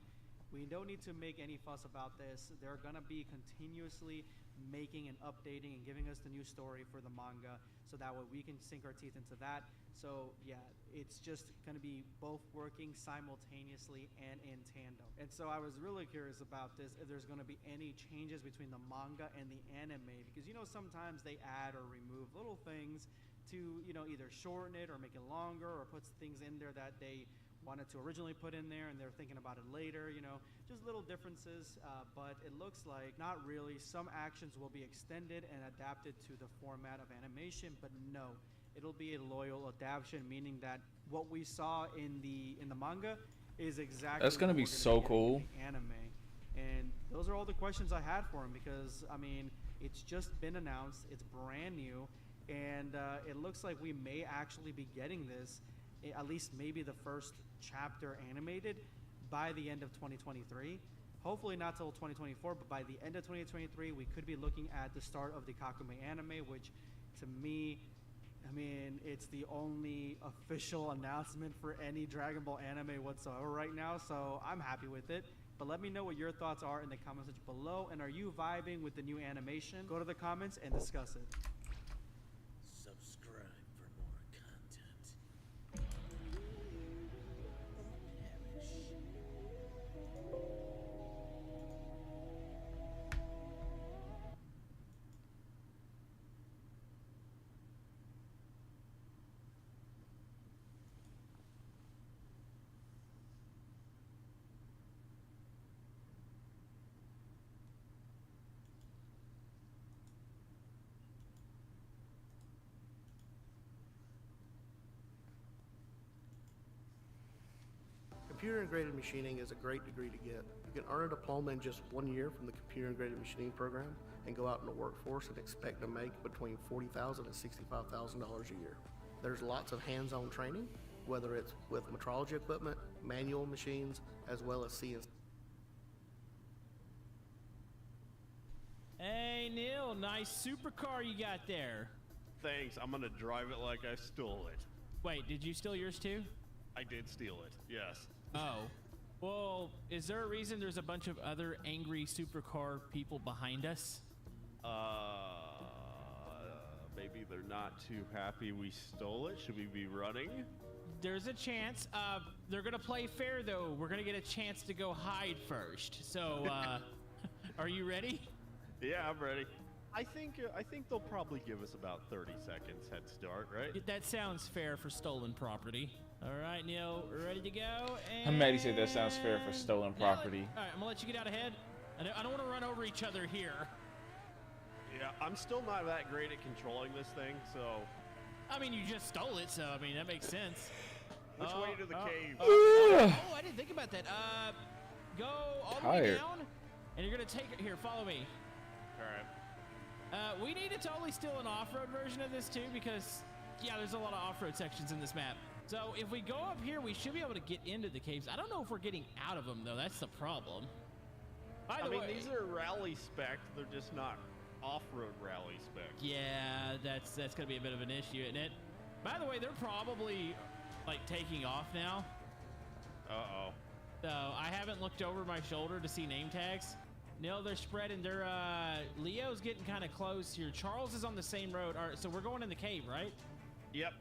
to make any fuss about this. They're gonna be continuously making and updating and giving us the new story for the manga, so that way we can sink our teeth into that. So yeah, it's just gonna be both working simultaneously and in tandem. And so I was really curious about this, if there's gonna be any changes between the manga and the anime, because you know sometimes they add or remove little things to, you know, either shorten it or make it longer or put things in there that they wanted to originally put in there and they're thinking about it later, you know, just little differences, but it looks like not really. Some actions will be extended and adapted to the format of animation, but no, it'll be a loyal adaptation, meaning that what we saw in the manga is exactly that's gonna be so cool. Anime. And those are all the questions I had for him, because I mean, it's just been announced, it's brand new, and it looks like we may actually be getting this, at least maybe the first chapter animated, by the end of 2023. hopefully not till 2024, but by the end of 2023, we could be looking at the start of the Kakume anime, which to me, I mean, it's the only official announcement for any Dragon Ball anime whatsoever right now, so I'm happy with it. But let me know what your thoughts are in the comment section below, and are you vibing with the new animation? Go to the comments and discuss it. Subscribe for more content. Computer-integrated machining is a great degree to get. You can earn a diploma in just 1 year from the computer-integrated machining program and go out in the workforce and expect to make between $40,000 and $65,000 a year. There's lots of hands-on training, whether it's with metrology equipment, manual machines, as well as CNC. Hey Neil, nice supercar you got there. Thanks, I'm gonna drive it like I stole it. Wait, did you steal yours too? I did steal it, yes. Oh. Well, is there a reason there's a bunch of other angry supercar people behind us? Maybe they're not too happy we stole it. Should we be running? There's a chance. They're gonna play fair though. We're gonna get a chance to go hide first. So, are you ready? Yeah, I'm ready. I think they'll probably give us about 30 seconds head start, right? That sounds fair for stolen property. All right, Neil, ready to go? And I'm mad he said that sounds fair for stolen property. All right, I'm gonna let you get out ahead. I don't want to run over each other here. Yeah, I'm still not that great at controlling this thing, so... I mean, you just stole it, so, I mean, that makes sense. Which way to the cave? Oh, I didn't think about that. Go all the way down, and you're gonna take it. Here, follow me. All right. We need to totally steal an off-road version of this, too, because, yeah, there's a lot of off-road sections in this map. So if we go up here, we should be able to get into the caves. I don't know if we're getting out of them, though. That's the problem. I mean, these are rally spec. They're just not off-road rally spec. Yeah, that's going to be a bit of an issue, isn't it? By the way, they're probably, like, taking off now. Uh-oh. So I haven't looked over my shoulder to see name tags. No, they're spreading. They're, Leo's getting kind of close here. Charles is on the same road. All right, so we're going in the cave, right? Yep.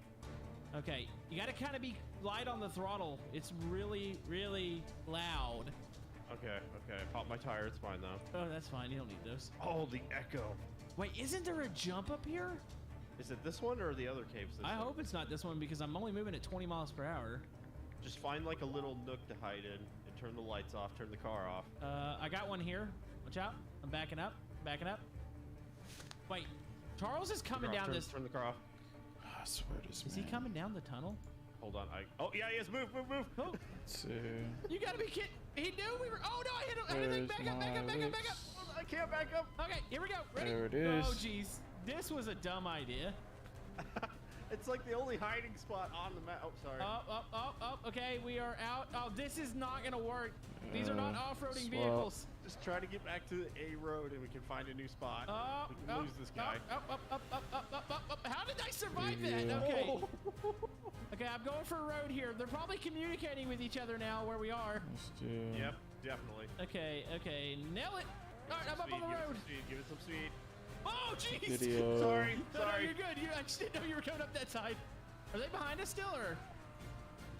Okay, you gotta kind of be light on the throttle. It's really, really loud. Okay. Pop my tire. It's fine, though. Oh, that's fine. You don't need those. Oh, the echo. Wait, isn't there a jump up here? Is it this one or the other caves? I hope it's not this one because I'm only moving at 20 miles per hour. Just find, like, a little nook to hide in and turn the lights off, turn the car off. I got one here. Watch out. I'm backing up. Wait, Charles is coming down this... Turn the car off. I swear this Is he coming down the tunnel? Hold on. Oh, yeah, he is. Move. Oh. Let's see. You gotta be kidding. He knew we were... Oh, no, I hit him. Everything. Back up. I can't back up. Okay, here we go. Ready? There it is. Oh, jeez. This was a dumb idea. It's like the only hiding spot on the map. Oh, sorry. Oh, okay, we are out. Oh, this is not gonna work. These are not off-roading vehicles. Just try to get back to the A road and we can find a new spot. We can lose this guy. Up. How did I survive that? Okay. Okay, I'm going for a road here. They're probably communicating with each other now where we are. Let's do... Yep, definitely. Okay, nail it. All right, I'm up on the road. Give it some speed. Oh, jeez. Video. Sorry. No, you're good. I just didn't know you were coming up that side. Are they behind us still, or?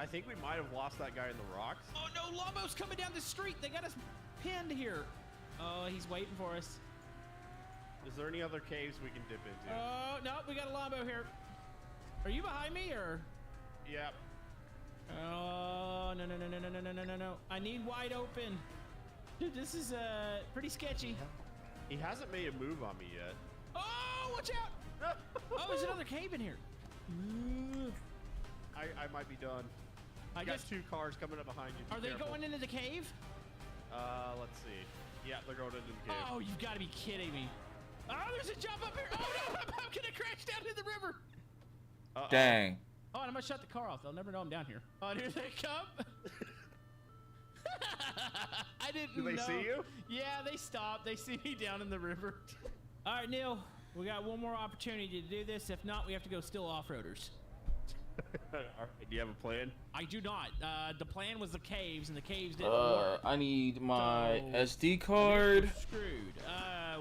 I think we might have lost that guy in the rocks. Oh, no, Lambo's coming down the street. They got us pinned here. Oh, he's waiting for us. Is there any other caves we can dip into? Oh, no, we got a Lambo here. Are you behind me, or? Yep. Oh, no. I need wide open. Dude, this is pretty sketchy. He hasn't made a move on me yet. Oh, watch out! Oh, there's another cave in here. I might be done. I got 2 cars coming up behind you. Are they going into the cave? Let's see. Yeah, they're going into the cave. Oh, you've got to be kidding me. Oh, there's a jump up here. Oh, no, I'm gonna crash down in the river. Dang. Oh, and I'm gonna shut the car off. They'll never know I'm down here. Oh, here they come. I didn't Do they know. see you? Yeah, they stopped. They see me down in the river. All right, Neil, we got one more opportunity to do this. If not, we have to go steal off-roaders. All right, do you have a plan? I do not. The plan was the caves, and the caves didn't work. I need my So, SD card. we're screwed.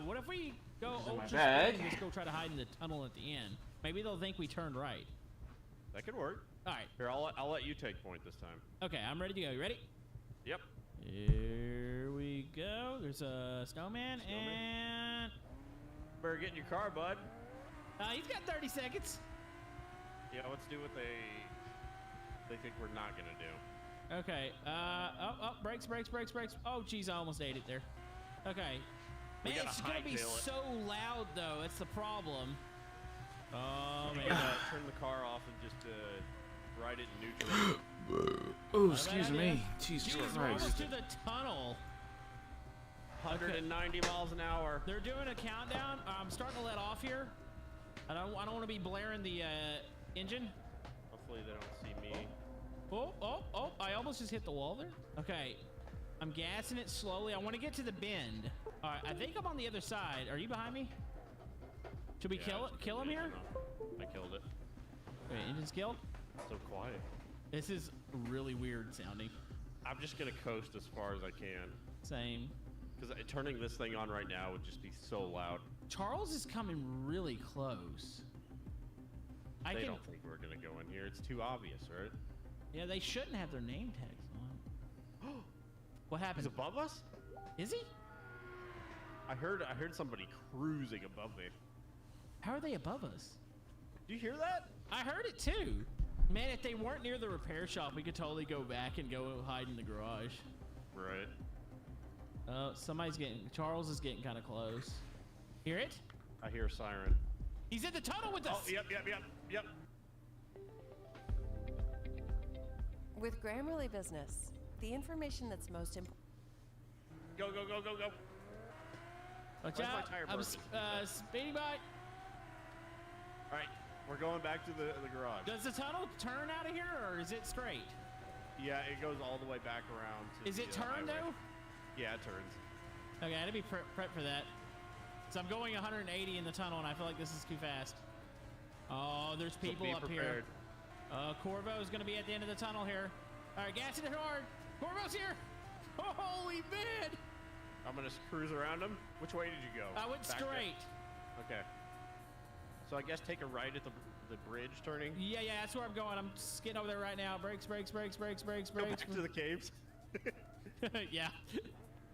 What if we go in my ultra bag. speed and just go try to hide in the tunnel at the end? Maybe they'll think we turned right. That could work. All right. Here, I'll let you take point this time. Okay, I'm ready to go. You ready? Yep. Here we go. There's a snowman, and better get in your car, bud. He's got 30 seconds. Yeah, let's do what they think we're not gonna do. Okay. Brakes. Oh, geez, I almost ate it there. Okay. We Man, gotta it's gonna be hightail it. so loud though. That's the problem. Oh You man. gotta turn the car off and just ride it in neutral. Oh, excuse me. Jesus Jeez, we're Christ. almost to the tunnel. 190 miles an hour. They're doing a countdown. I'm starting to let off here. I don't want to be blaring the engine. Hopefully they don't see me. Oh! I almost just hit the wall there. Okay, I'm gassing it slowly. I want to get to the bend. All right, I think I'm on the other side. Are you behind me? Should we kill him here? I killed it. Wait, engine's killed? So quiet. This is really weird sounding. I'm just gonna coast as far as I can. Same. Because turning this thing on right now would just be so loud. Charles is coming really close. They don't think we're gonna go in here. It's too obvious, right? Yeah, they shouldn't have their name tags on. What happened? He's above us? Is he? I heard somebody cruising above me. How are they above us? Do you hear that? I heard it too. Man, if they weren't near the repair shop, we could totally go back and go hide in the garage. Right. Charles is getting kind of close. Hear it? I hear a siren. He's in the tunnel with us. Oh, yep. With Grammarly Business, the information that's most important. Go. Watch Where's my out. tire I'm broken? speeding by. All right, we're going back to the garage. Does the tunnel turn out of here, or is it straight? Yeah, it goes all the way back around. To Is it the, turned highway. though? Yeah, it turns. Okay, I gotta be prepped for that. So I'm going 180 in the tunnel, and I feel like this is too fast. Oh, there's So people be up prepared. here. Corvo is gonna be at the end of the tunnel here. All right, gas it hard. Corvo's here. Holy man! I'm gonna cruise around him. Which way did you go? I went Back straight. there? Okay. So I guess take a right at the bridge turning. Yeah, that's where I'm going. I'm just getting over there right now. Brakes. Go back to the caves. Yeah.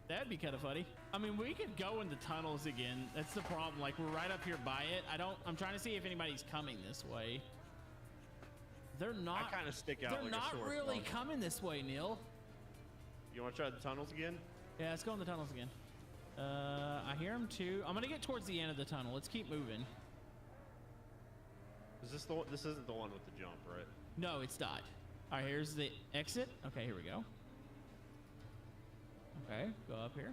That'd be kind of funny. I mean, we could go in the tunnels again. That's the problem. Like, we're right up here by it. I'm trying to see if anybody's coming this way. They're not. I kind of stick out They're like a not sore really thumb. coming this way, Neil. You want to try the tunnels again? Yeah, let's go in the tunnels again. I hear them too. I'm gonna get towards the end of the tunnel. Let's keep moving. Is this the one? This isn't the one with the jump, right? No, it's not. All right, here's the exit. Okay, here we go. Okay, go up here.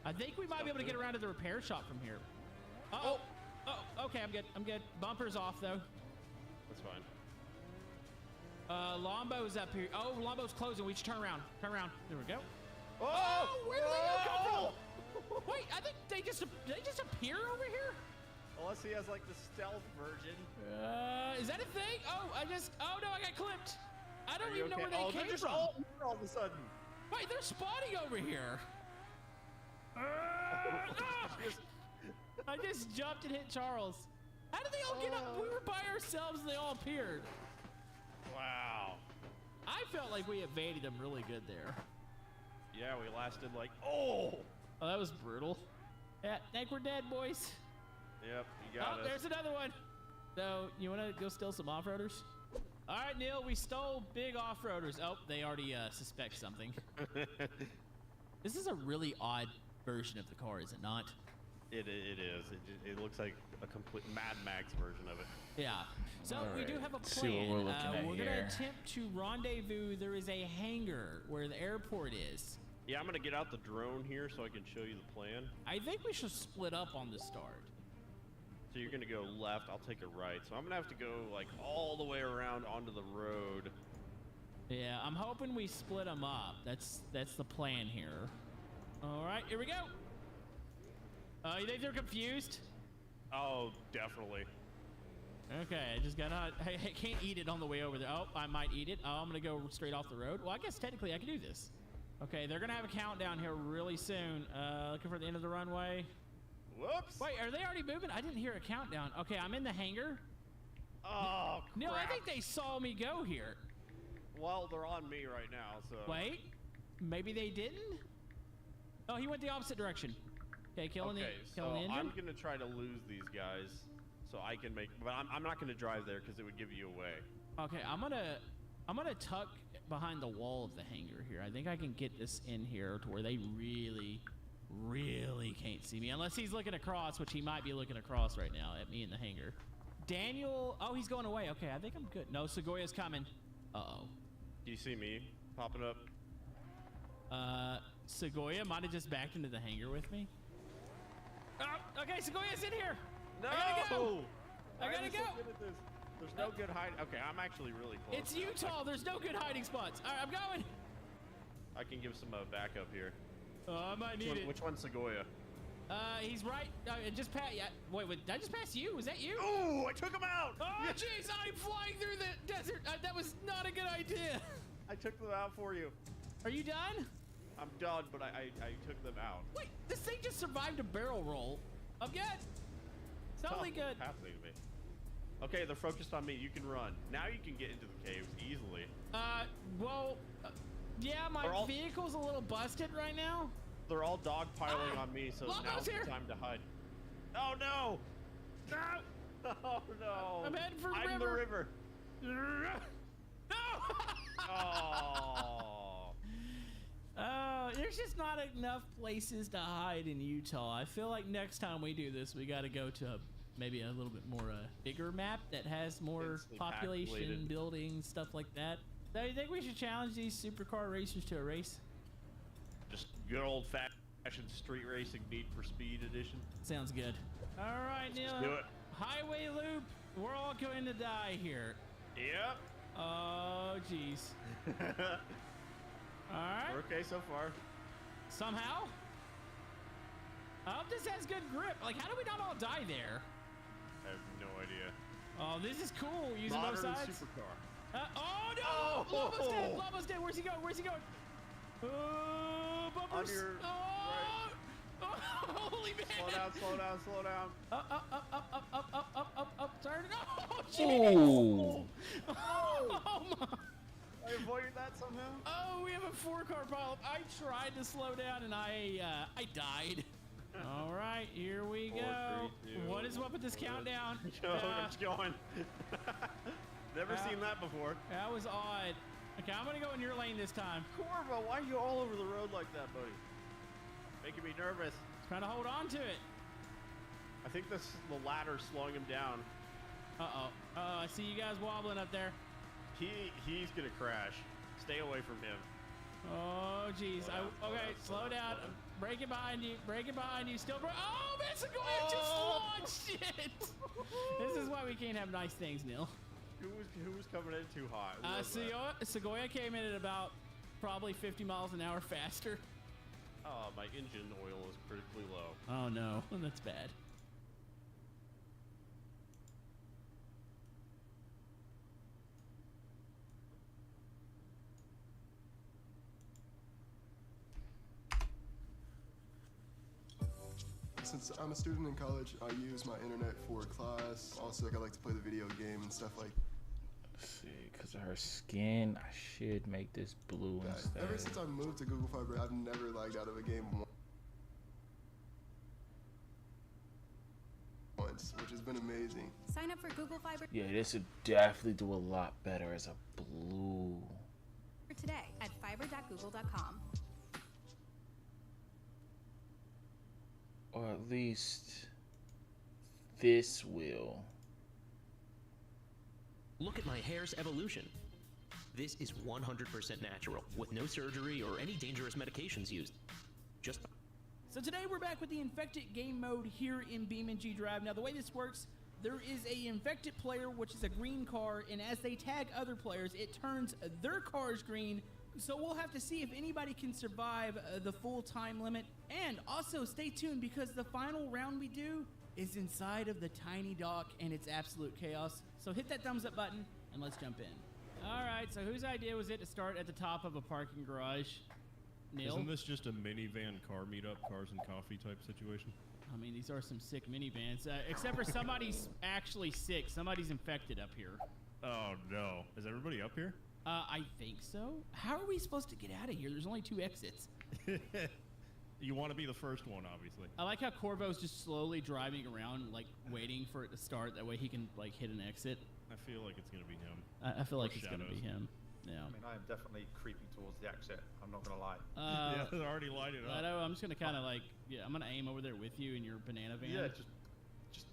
I think we might be able to get around to the repair shop from here. Oh, okay, I'm good. Bumper's off though. That's fine. Lombo's up here. Oh, Lombo's closing. We should turn around. There we go. Oh, where did they come from? Wait, I think they just appear over here. Unless he has like the stealth version. Is that a thing? Oh no, I got clipped. I don't even know where they they're came just from. all here all of a sudden. Wait, they're spawning over here. I just jumped and hit Charles. How did they all get up? We were by ourselves and they all appeared. Wow. I felt like we evaded them really good there. Yeah, we lasted like, oh, that was brutal. Yeah, think we're dead, boys. Yep, you got it. There's another one. So, you want to go steal some off-roaders? All right, Neil, we stole big off-roaders. Oh, they already suspect something. This is a really odd version of the car, is it not? It is. It looks like a complete Mad Max version of it. Yeah. So we do have a Let's see what plan. we're looking at We're going here. to attempt to rendezvous. There is a hangar where the airport is. Yeah, I'm gonna get out the drone here so I can show you the plan. I think we should split up on the start. So you're gonna go left, I'll take a right. So I'm gonna have to go like all the way around onto the road. Yeah, I'm hoping we split them up. That's the plan here. All right, here we go. You think they're confused? Oh, definitely. Okay, I just gotta. I can't eat it on the way over there. Oh, I might eat it. Oh, I'm gonna go straight off the road. Well, I guess technically I can do this. Okay, they're gonna have a countdown here really soon. Looking for the end of the runway. Whoops. Wait, are they already moving? I didn't hear a countdown. Okay, I'm in the hangar. Oh, No, crap. I think they saw me go here. Well, they're on me right now, so. Wait, maybe they didn't? Oh, he went the opposite direction. Okay, killing the engine. I'm gonna try to lose these guys, so I can make. But I'm not gonna drive there because it would give you away. Okay, I'm gonna tuck behind the wall of the hangar here. I think I can get this in here to where they really can't see me, unless he's looking across, which he might be looking across right now at me in the hangar. Daniel, oh, he's going away. Okay, I think I'm good. No, Segoya's coming. Uh-oh. Do you see me popping up? Segoya might have just backed into the hangar with me. Oh, okay, Segoya's in here. No! I gotta go. There's no good hiding. Okay, I'm actually really close. It's Utah. There's no good hiding spots. All right, I'm going. I can give some backup here. I might need it. Which one's Segoya? He's right. Just pass. Yeah. Wait, did I just pass you? Was that you? Oh, I took him out. Oh, jeez, I'm flying through the desert. That was not a good idea. I took them out for you. Are you done? I'm done, but I took them out. Wait, this thing just survived a barrel roll. I'm good. Totally good. Happening to me. Okay, they're focused on me. You can run. Now you can get into the caves easily. Yeah, my vehicle's a little busted right now. They're all dogpiling on me, so now's the time to hide. Oh no! No! Oh no! I'm heading for I'm the river. No! Oh. There's just not enough places to hide in Utah. I feel like next time we do this, we got to go to maybe a little bit more bigger map that has more population, buildings, stuff like that. So you think we should challenge these supercar racers to a race? Just good old-fashioned street racing, Need for Speed edition. Sounds good. All right, Neil. Let's do it. Highway loop. We're all going to die here. Yep. Oh, jeez. All right. We're okay so far. Somehow. I hope this has good grip. Like, how do we not all die there? I have no idea. Oh, this is cool. Using Modern both sides. supercar. Oh no! Oh! Lobo's dead. Lobo's dead. Where's he going? Where's he going? Bumpers. On your right. Oh, holy man! Slow down. Up. Turn it. Oh, jeez. Oh my! I avoided that somehow. Oh, we have a 4-car pileup. I tried to slow down and I died. All right, here we go. 4, 3, 2, what is up with this countdown? I'm just going. Never seen that before. That was odd. Okay, I'm gonna go in your lane this time. Corvo, why are you all over the road like that, buddy? Making me nervous. Trying to hold on to it. I think the ladder's slowing him down. Uh-oh. I see you guys wobbling up there. He's gonna crash. Stay away from him. Oh, jeez. Okay, slow down. Break it behind you. Still break. Oh, man, Segoya just launched it. This is why we can't have nice things, Neil. Who was coming in too hot? Segoya came in at about probably 50 miles an hour faster. Oh, my engine oil is critically low. Oh, no. That's bad. Since I'm a student in college, I use my internet for class. Also, I like to play the video game and stuff like that. Let's see, because of her skin, I should make this blue instead. Ever since I moved to Google Fiber, I've never lagged out of a game once, which has been amazing. Sign up for Google Fiber. Yeah, this would definitely do a lot better as a blue. Today at fiber.google.com. Or at least this will. Look at my hair's evolution. This is 100% natural, with no surgery or any dangerous medications used. So today we're back with the Infected game mode here in BeamNG Drive. Now the way this works, there is a infected player, which is a green car, and as they tag other players, it turns their cars green, So we'll have to see if anybody can survive the full time limit. And also stay tuned because the final round we do is inside of the tiny dock and it's absolute chaos. So hit that thumbs up button and let's jump in. All right, so whose idea was it to start at the top of a parking garage? Neil? Isn't this just a minivan car meetup, cars and coffee type situation? I mean, these are some sick minivans. Except for somebody's actually sick. Somebody's infected up here. Oh, no. Is everybody up here? I think so. How are we supposed to get out of here? There's only 2 exits. You want to be the first one, obviously. I like how Corvo's just slowly driving around, like, waiting for it to start. That way he can, like, hit an exit. I feel like it's going to be him. I feel like it's Shadows. going to be him. Yeah. I mean, I am definitely creeping towards the exit. I'm not going to lie. Yeah, they already lighted up. I'm just going to kind of, like, I'm going to aim over there with you in your banana van. Yeah, just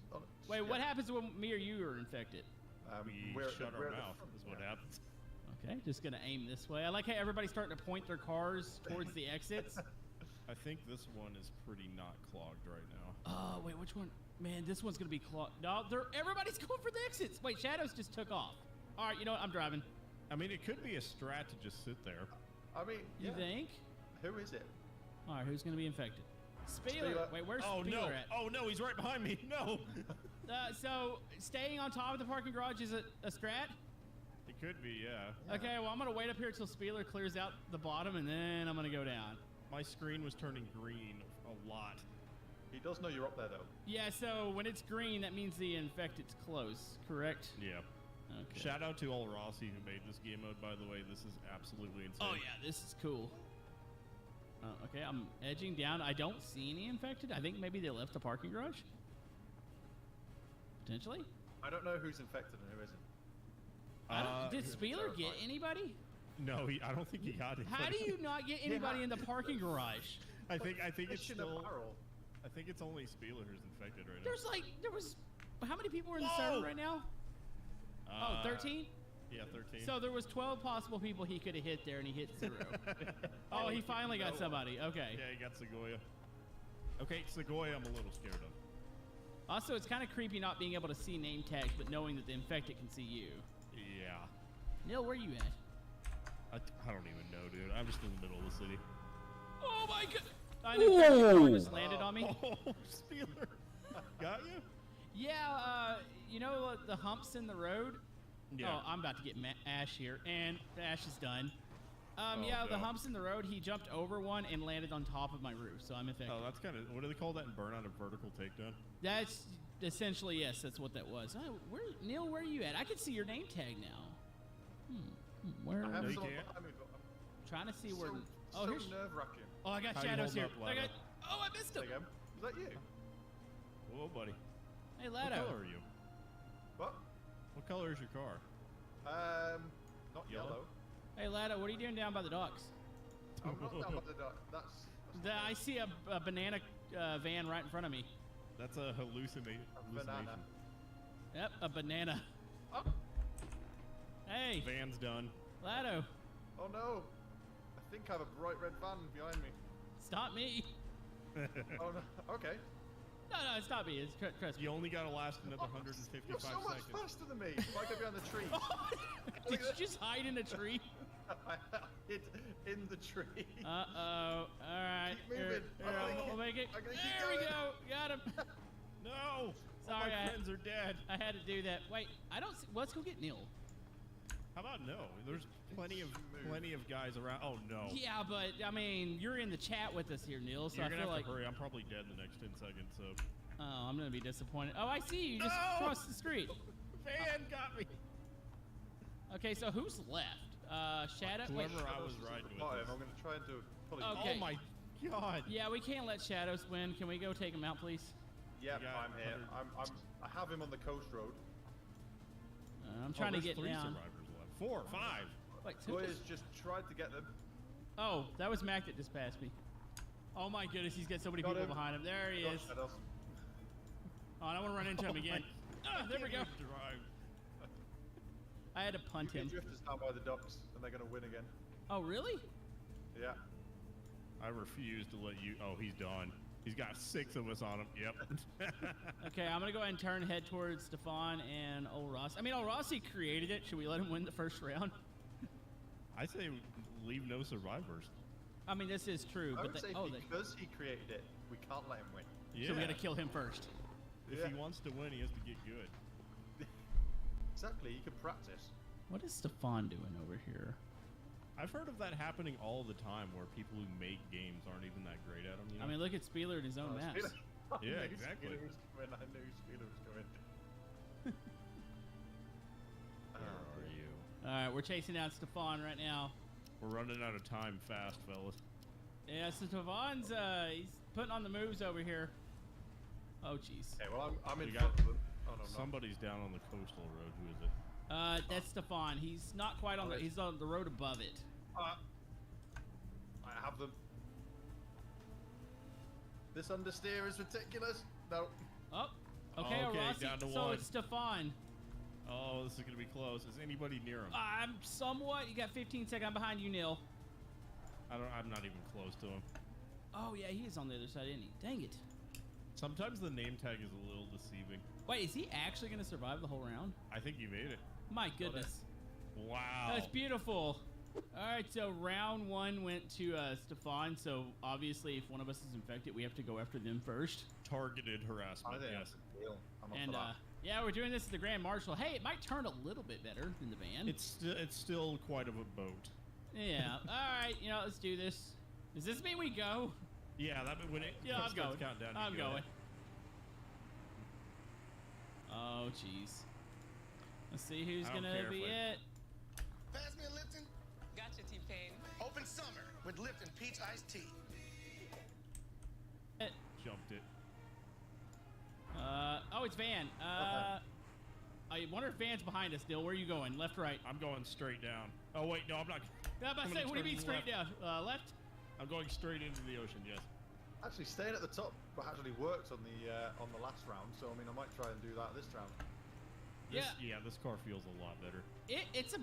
Wait, what happens when me or you are infected? We shut our mouth is what happens. Okay, just gonna aim this way. I like how everybody's starting to point their cars towards the exits. I think this one is pretty not clogged right now. Oh, wait, which one? Man, this one's gonna be clogged. No, everybody's going for the exits. Wait, Shadows just took off. All right, you know what? I'm driving. I mean, it could be a strat to just sit there. I mean, You think? Who is it? All right, who's gonna be infected? Spieler. Wait, where's Oh, Spieler no. at? Oh, no, he's right behind me. No. So, staying on top of the parking garage is a strat? It could be, yeah. Okay, well, I'm gonna wait up here till Spieler clears out the bottom, and then I'm gonna go down. My screen was turning green a lot. He does know you're up there, though. Yeah, so when it's green, that means the infected's close, correct? Yeah. Okay. Shout out to all Rossi who made this game mode, by the way. This is absolutely insane. Oh, yeah, this is cool. Okay, I'm edging down. I don't see any infected. I think maybe they left the parking garage. Potentially? I don't know who's infected and who isn't. Did Spieler get anybody? No, I don't think he got it. How do you not get anybody in the parking garage? I think it's still. I think it's only Spieler who's infected right now. There was, how many people are in the server right now? 13? Yeah, 13. So there was 12 possible people he could have hit there, and he hit 0. Oh, he finally got somebody. Okay. Yeah, he got Segoya. Okay, Segoya I'm a little scared of. Also, it's kind of creepy not being able to see name tags, but knowing that the infected can see you. Yeah. Neil, where are you at? I don't even know, dude. I'm just in the middle of the city. Oh my god! I know just landed on me. Oh, Spieler. Got you? Yeah, you know the humps in the road? Yeah. Oh, I'm about to get Ash here, and Ash is done. Yeah, the humps in the road, he jumped over one and landed on top of my roof, so I'm infected. Oh, that's kind of, what do they call that in Burnout? A vertical takedown? That's essentially, yes, that's what that was. Oh, Neil, where are you at? I can see your name tag now. Where I are have you? someone Can't. behind me, but I'm Trying to see where. so Here's. nerve-wracking. Oh, I got How you Shadows holding here. up, Lado? Oh, I missed him. There you go. Is that you? Whoa, buddy. Hey, What Lado. color are you? What? What color is your car? Not yellow. Hey, Lado, what are you doing down by the docks? I'm not down by the dock. That's I see a banana van right in front of me. That's a hallucination. banana. Yep, a banana. Oh. Hey. Van's done. Lado. Oh no. I think I have a bright red van behind me. Stop me. Oh no. Okay. No, it's not me. It's Chris. You only gotta last another 155 You're so much seconds. faster than me. If I go behind the tree. Did you just hide in a tree? I hid in the tree. Uh-oh. All right. Keep moving. We'll make it. I'm gonna keep There we going. go. Got him. No. Sorry, All my friends are dead. I had to do that. Wait, I don't see. Let's go get Neil. How about no? There's plenty of guys around. Oh no. Yeah, but I mean, you're in the chat with us here, Neil. So You're I gonna feel have like. to hurry. I'm probably dead in the next 10 seconds. So. Oh, I'm gonna be disappointed. Oh, I see you. You just crossed the street. Van got me. Okay, so who's left? Shadow. Wait. Whoever I was riding with. I'm gonna try and do pull it. Okay. Oh my god. Yeah, we can't let Shadows win. Can we go take him out, please? Yeah, You got I'm here. I have him on the coast road. I'm trying to there's get 3 down. survivors left. 4, 5. Wait, Boys just tried to get them. Oh, that was Mac that just passed me. Oh my goodness, he's got so many Got people him. behind him. There he is. Shadows. Oh, I don't want to run into him again. There we go. Drive. I had to punt him. Drifters down by the docks, and they're gonna win again. Oh, really? Yeah. I refuse to let you. Oh, he's done. He's got 6 of us on him. Yep. Okay, I'm gonna go ahead and turn head towards Stefan and Old Ross. I mean, Old Rossi created it. Should we let him win the first round? I say leave no survivors. I mean, this is true, I but would say because he created it, we can't let him win. Yeah. So we gotta kill him first. If he wants to win, he has to get good. Exactly, you can practice. What is Stefan doing over here? I've heard of that happening all the time, where people who make games aren't even that great at them. You know? I mean, look at Spieler in his own maps. Yeah, exactly. I knew Spieler was going. Where are you? All right, we're chasing down Stefan right now. We're running out of time fast, fellas. Yeah, so Stefan's he's putting on the moves over here. Oh, jeez. Okay, well, I'm in We front got of them. Oh, no, somebody's down on the coastal road. Who is it? That's Stefan. He's not quite on the. He's on the road above it. I have them. This understeer is ridiculous. No. Oh. Okay, okay, Rossi, down to so one. it's Stefan. Oh, this is gonna be close. Is anybody near him? I'm somewhat. You got 15 seconds. I'm behind you, Neil. I'm not even close to him. Oh yeah, he is on the other side, isn't he? Dang it. Sometimes the name tag is a little deceiving. Wait, is he actually gonna survive the whole round? I think he made it. My goodness. Wow. That's beautiful. All right, so round 1 went to Stefan. So obviously, if one of us is infected, we have to go after them first. Targeted harassment. I think Yes. that's a deal. I'm up And for that. yeah, we're doing this at the Grand Marshal. Hey, it might turn a little bit better than the van. It's still quite of a boat. Yeah. All right, let's do this. Does this mean we go? Yeah, that when it Yeah, I'm starts going. counting down, I'm you go. going. Oh, jeez. Let's see who's I don't gonna care be if I- it. Pass me a Lipton. Gotcha, T-Pain. Open summer with Lipton Peach Iced Tea. Jumped it. Oh, it's Van. I wonder if Van's behind us still. Where are you going? Left, right? I'm going straight down. Oh wait, no, I'm not. I'm about to say, what do you mean straight down? Left? I'm going straight into the ocean. Yes. Actually, staying at the top actually worked on the last round, so I mean, I might try and do that this round. Yeah, this car feels a lot better. It's a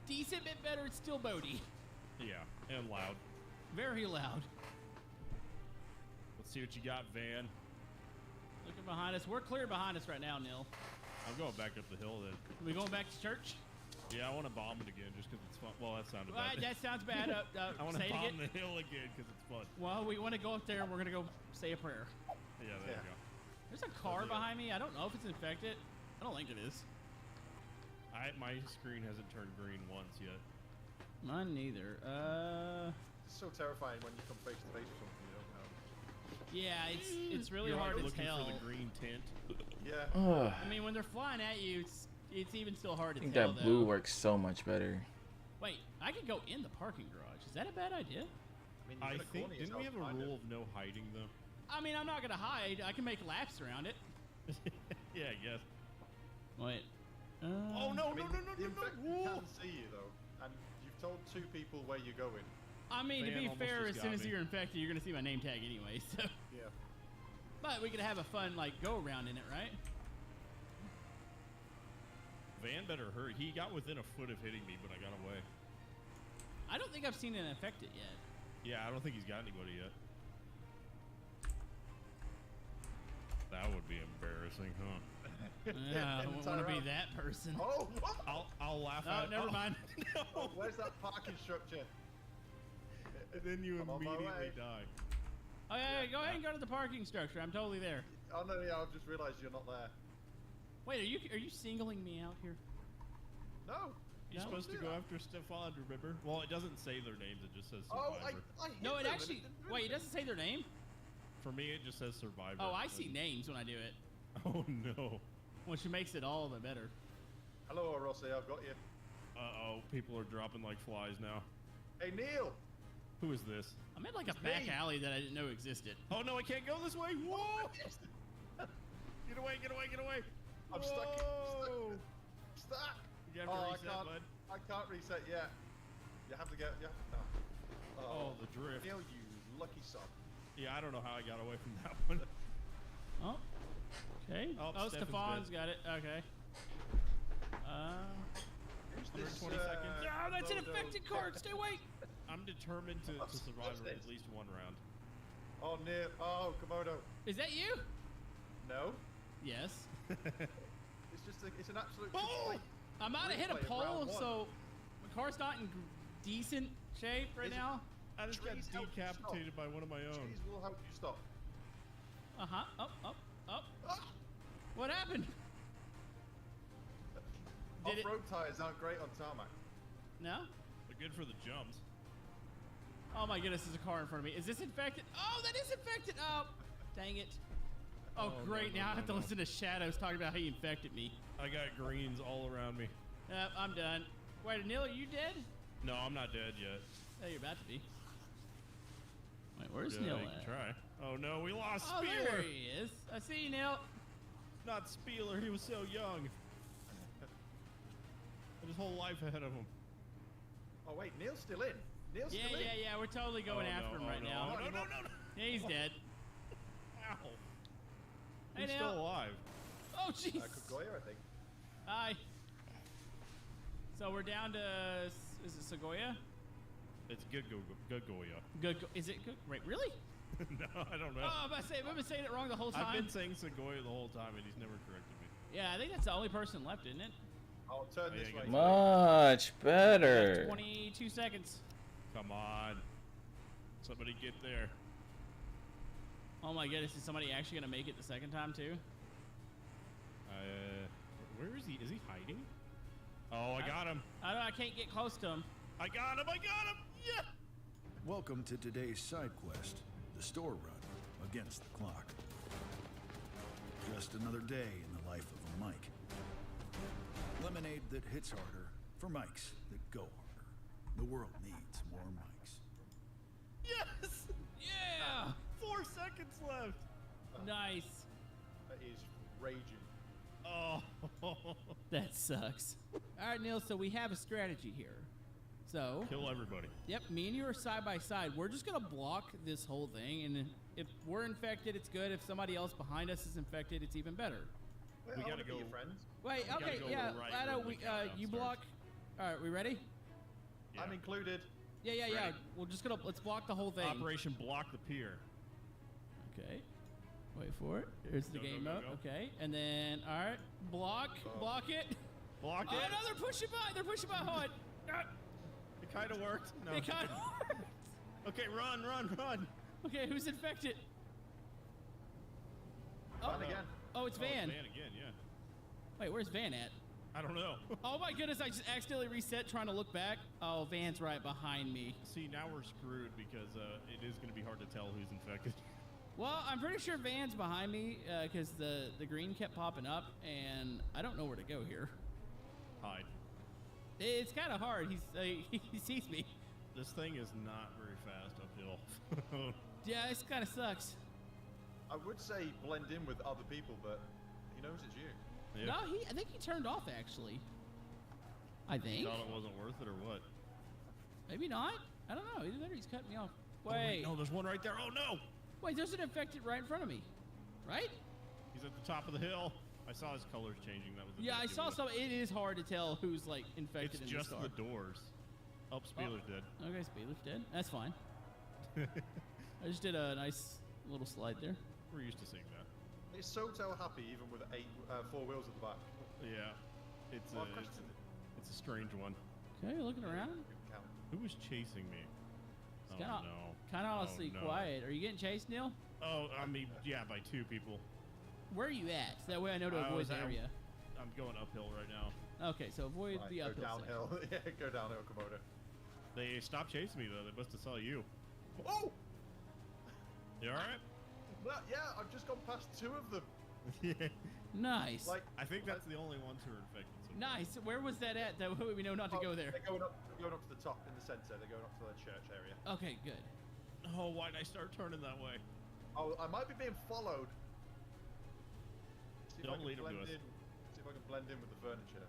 decent bit better. It's still boaty. Yeah, and loud. Very loud. Let's see what you got, Van. Looking behind us. We're clear behind us right now, Neil. I'm going back up the hill then. We going back to church? Yeah, I want to bomb it again just because it's fun. Well, that sounded Right, bad. that sounds bad. I want to say it bomb again. the hill again because it's fun. Well, we want to go up there and we're going to go say a prayer. Yeah, there you go. There's a car behind me. I don't know if it's infected. I don't think it is. My screen hasn't turned green once yet. Mine neither. It's so terrifying when you come face to face with something you don't know. Yeah, it's really You're hard like as looking hell. for the green tint. Yeah. I mean, when they're flying at you, it's even still hard I to think tell. that blue works so much better. Wait, I could go in the parking garage. Is that a bad idea? I think didn't we have a rule of no hiding though? I mean, I'm not gonna hide. I can make laps around it. Yeah, I guess. Wait. Oh no, I mean, no! The infected can see you though, and you've told 2 people where you're going. I mean, to Van be almost fair, just as soon got as me. you're infected, you're gonna see my name tag anyway. So. Yeah. But we could have a fun go around in it, right? Van better hurry. He got within a foot of hitting me, but I got away. I don't think I've seen an infected yet. Yeah, I don't think he's got anybody yet. That would be embarrassing, huh? Yeah, I wouldn't want to be that person. Oh, what? I'll laugh Oh, at. never mind. Oh, where's that parking structure? And then you I'm on my immediately way. die. Oh yeah, go ahead and go to the parking structure. I'm totally there. Oh no, yeah, I've just realised you're not there. Wait, are you singling me out here? No. You're No? supposed to go after Stefan, remember? Well, it doesn't say their names. It just says Oh, Survivor. I hit No, it them and actually. didn't Wait, it hit doesn't say their name. For me, it just says Survivor. Oh, I see names when I do it, Oh no. which makes it all the better. Hello, Rossi, I've got you. Uh-oh, people are dropping like flies now. Hey, Neil. Who is this? I'm in like a It's back me. alley that I didn't know existed. Oh no, I can't go this way. Whoa! Get away, get away, get away. I'm stuck. Whoa! Stuck. You have to Oh, reset, bud. I can't reset yet. You have to get. Yeah. Oh, the drift. Neil, you lucky son. Yeah, I don't know how I got away from that one. Oh. Okay. Oh, Oh, Stefan's Stefan's dead. got it. Okay. Who's 120 seconds. Oh, that's an No, infected card. Stay away. I'm determined to survive this? at least one round. Oh, Neil. Oh, Komodo. Is that you? No. Yes. It's just. It's an absolute. I'm out to hit a replay of pole, round one. so my car's not in decent shape right now. I just got Trees help you decapitated by one of my own. Trees will help you stop. Up. What happened? Off-road tires aren't great on tarmac. No? They're good for the jumps. Oh my goodness, there's a car in front of me. Is this infected? Oh, that is infected. Oh, dang it. Oh, great. Now I have to listen to Shadows talking about how he infected me. I got greens all around me. Yep, I'm done. Wait, Neil, are you dead? No, I'm not dead yet. Oh, you're about to be. Wait, where's Yeah, Neil you at? can try. Oh no, we lost Oh, Spieler. there he is. I see you, Neil. Not Spieler, he was so young. Had his whole life ahead of him. Oh wait, Neil's still in. Neil's still in. Yeah. We're totally going after him right now. No. Yeah, he's dead. Ow. Hey, He's Neil. still alive. Oh, jeez. Kugoya, I think. Hi. So we're down to, is it Segoya? It's Goya. Good. Is it good? Wait, really? No, I don't know. Oh, I'm about to say, I've been saying it wrong the whole time. I've been saying Segoya the whole time, and he's never corrected me. Yeah, I think that's the only person left, isn't it? I'll turn this way. Much better. 22 seconds. Come on. Somebody get there. Oh my goodness, is somebody actually gonna make it the second time too? Where is he? Is he hiding? Oh, I got him. I can't get close to him. I got him. Yeah. Welcome to today's side quest, the store run against the clock. Just another day in the life of a Mike. Lemonade that hits harder for Mikes that go harder. The world needs more Mikes. Yes. Yeah. 4 seconds left. Nice. That is raging. Oh. That sucks. All right, Neil, so we have a strategy here. So Kill everybody. Yep, me and you are side by side. We're just gonna block this whole thing, and if we're infected, it's good. If somebody else behind us is infected, it's even better. Wait, We I gotta wanna be go- your friends. Wait, We gotta okay, go yeah, right Lado, where the countdown you starts. block. All right, we ready? Yeah. I'm included. Yeah. Ready. Let's block the whole thing. Operation Block the Pier. Okay. Wait for it. Here's the Go, game go, mode. go. Okay, and then all right, block it. Block Oh it. no, they're pushing by. They're pushing by. Hold on. It kind of worked. No. It kind of worked. Okay, run. Okay, who's infected? Van again. Oh, it's Van. Van again, yeah. Wait, where's Van at? I don't know. Oh my goodness, I just accidentally reset trying to look back. Oh, Van's right behind me. See, now we're screwed because it is going to be hard to tell who's infected. Well, I'm pretty sure Van's behind me because the green kept popping up, and I don't know where to go here. Hide. It's kind of hard. He sees me. This thing is not very fast uphill. Yeah, this kind of sucks. I would say blend in with other people, but he knows it's you. Yeah. No, I think he turned off actually. I think. Thought it wasn't worth it or what? Maybe not. I don't know. Either he's cutting me off. Oh, Wait. no, there's one right there. Oh no! Wait, there's an infected right in front of me. Right? He's at the top of the hill. I saw his colors changing. That was the Yeah, I big saw deal. some. It is hard to tell who's like infected It's in just the store. the doors. Oh, Spieler's dead. Okay, Spieler's dead. That's fine. I just did a nice little slide there. We're used to seeing that. It's so happy even with 4 wheels at the back. Yeah, it's a strange one. Okay, looking around. Who was chasing me? It's kind of honestly no. quiet. Are you getting chased, Neil? Oh, I mean, yeah, by 2 people. Where are you at? That way I know to avoid the area. I'm going uphill right now. Okay, so avoid the Go uphill downhill. Yeah, go downhill, Komodo. They stopped chasing me though. They must have saw you. Oh! You all right? Well, yeah, I've just gone past 2 of them. Yeah. Nice. Like, I think that's the only ones who are infected. So Nice. Where was that at? That way we know not to go there. They're going up to the top in the center. They're going up to the church area. Okay, good. Oh, why'd I start turning that way? Oh, I might be being followed. See if I Don't can lead 'em to blend us. in. See if I can blend in with the furniture.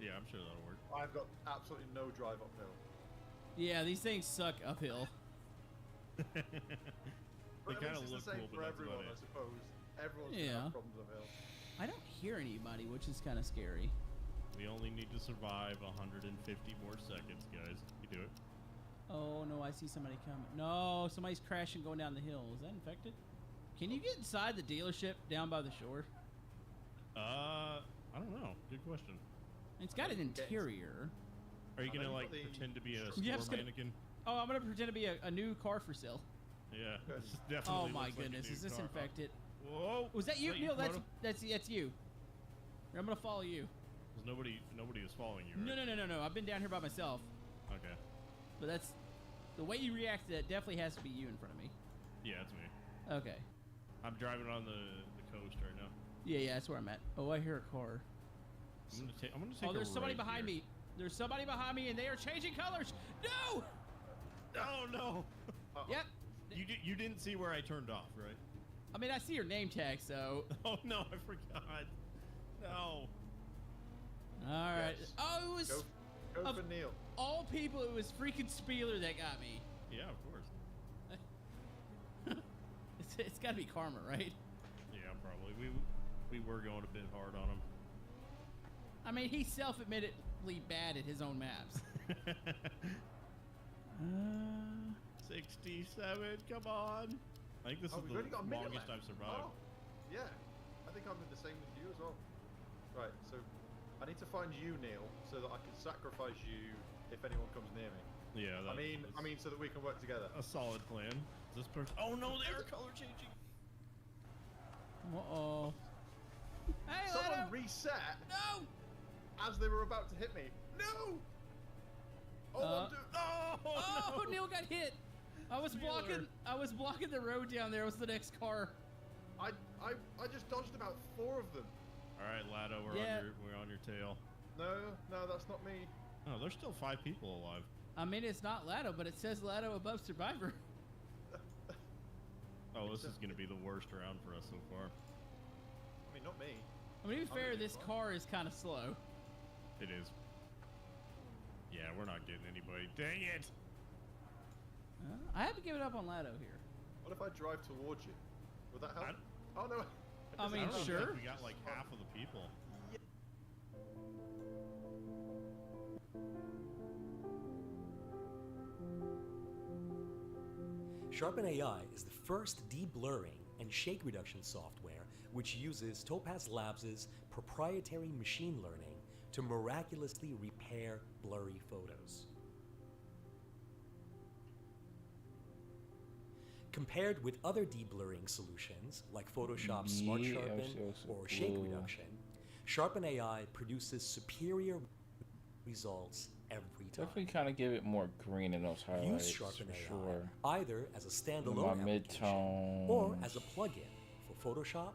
Yeah, I'm sure that'll work. I've got absolutely no drive uphill. Yeah, these things suck uphill. They But at kind of least look it's the same cool, for but that's everyone, about I it. suppose. Everyone's gonna Yeah. have problems uphill. I don't hear anybody, which is kind of scary. We only need to survive 150 more seconds, guys. You do it. Oh no, I see somebody coming. No, somebody's crashing going down the hill. Is that infected? Can you get inside the dealership down by the shore? I don't know. Good question. It's got an interior. Are you I know gonna you've like got the pretend to be a Yeah, I'm store just gonna- mannequin? Oh, I'm gonna pretend to be a new car for sale. Yeah. Good. This definitely Oh my looks like a goodness, new is this car. infected? Whoa! Was that you, Is Neil? Komodo? That's you. I'm gonna follow you. 'Cause nobody is following you, right? No. I've been down here by myself. Okay. But that's the way you react to that. Definitely has to be you in front of me. Yeah, it's me. Okay. I'm driving on the coast right now. Yeah, that's where I'm at. Oh, I hear a car. I'm gonna take. Oh, there's somebody right behind here. me. There's somebody behind me, and they are changing colors. No! Oh no! Yep. You didn't see where I turned off, right? I mean, I see your name tag, so. Oh no, I forgot. No. All right. Yes. Oh, it was. Go of for Neil. all people, it was freaking Spieler that got me. Yeah, of course. It's got to be karma, right? Yeah, probably. We were going a bit hard on him. I mean, he's self-admittedly bad at his own maps. 67. Come on. I think this is We've only got a the minute longest left. I've survived. Oh, yeah. I think I'm in the same with you as well. Right, so I need to find you, Neil, so that I can sacrifice you if anyone comes near me. Yeah. I mean, so that we can work together. A solid plan. Is this person? Oh no, they are color changing. Uh-oh. Hey, Someone Leto! reset. No! As they were about to hit me. No! Oh, Oh, Neil got hit. I was blocking the road down there. It was the next car. I just dodged about 4 of them. All right, Lado, we're on your tail. No, that's not me. Oh, there's still 5 people alive. I mean, it's not Lado, but it says Lado above Survivor. Oh, this is gonna be the worst round for us so far. I mean, not me. I mean, to be fair, this car is kind of slow. It is. Yeah, we're not getting anybody. Dang it! I haven't given up on Lado here. What if I drive towards you? Would that help? Oh no. I mean, don't sure. think we got like half of the people. Sharpen AI is the first deblurring and shake reduction software which uses Topaz Labs' proprietary machine learning to miraculously repair blurry photos. Compared with other deblurring solutions like Photoshop's Smart Sharpen or Shake Reduction, Sharpen AI produces superior results every time. Definitely kind of give it more green in those highlights. Use Sharpen for AI sure. either as a standalone My application midtones. or as a plugin for Photoshop,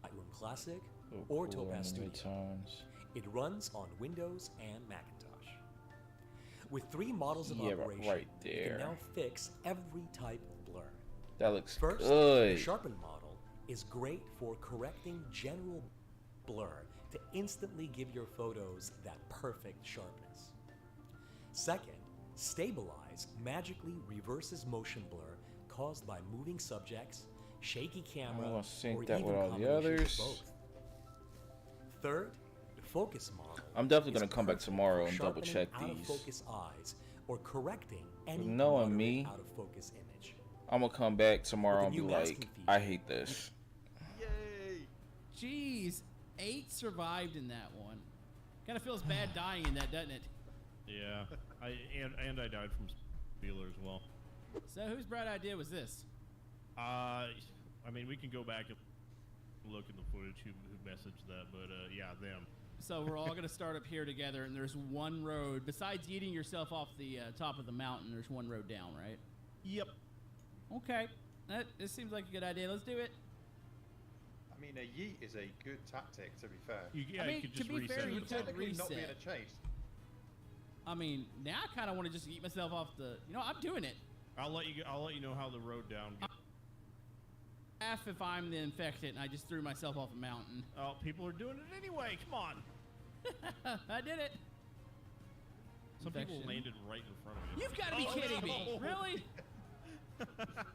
Lightroom Classic, or cool Topaz on the Studio. midtones. It runs on Windows and Macintosh. With 3 models of Yeah, operation, right you there. can now fix every type of blur. That looks First, good. the Sharpen model is great for correcting general blur to instantly give your photos that perfect sharpness. Second, Stabilize magically reverses motion blur caused by moving subjects, shaky camera, I'm gonna sync or that even with all the combinations of others. both. Third, the focus model. I'm definitely is gonna come back perfect tomorrow for and double sharpening check out of these. focus eyes or correcting any Knowing moderate me, out of focus image. I'm gonna come back tomorrow With the and be new masking like, feature, I hate this. Yay! Jeez, 8 survived in that one. Kind of feels bad dying in that, doesn't it? Yeah, and I died from Spieler as well. So whose bright idea was this? I mean, we can go back and look at the footage who messaged that, but yeah, them. So we're all gonna start up here together, and there's one road. Besides eating yourself off the top of the mountain, there's one road down, right? Yep. Okay, this seems like a good idea. Let's do it. I mean, a yeet is a good tactic, to be fair. Yeah, I mean, you could to just be reset fair, it you with could the- Technically not being reset. a chase. I mean, now I kind of want to just eat myself off the. You know, I'm doing it. I'll let you know how the road down goes. Half if I'm the infected, and I just threw myself off a mountain. Oh, people are doing it anyway. Come on. I did it. Some people Infection. landed right in front of you. You've got to be Oh, kidding no. me. Really?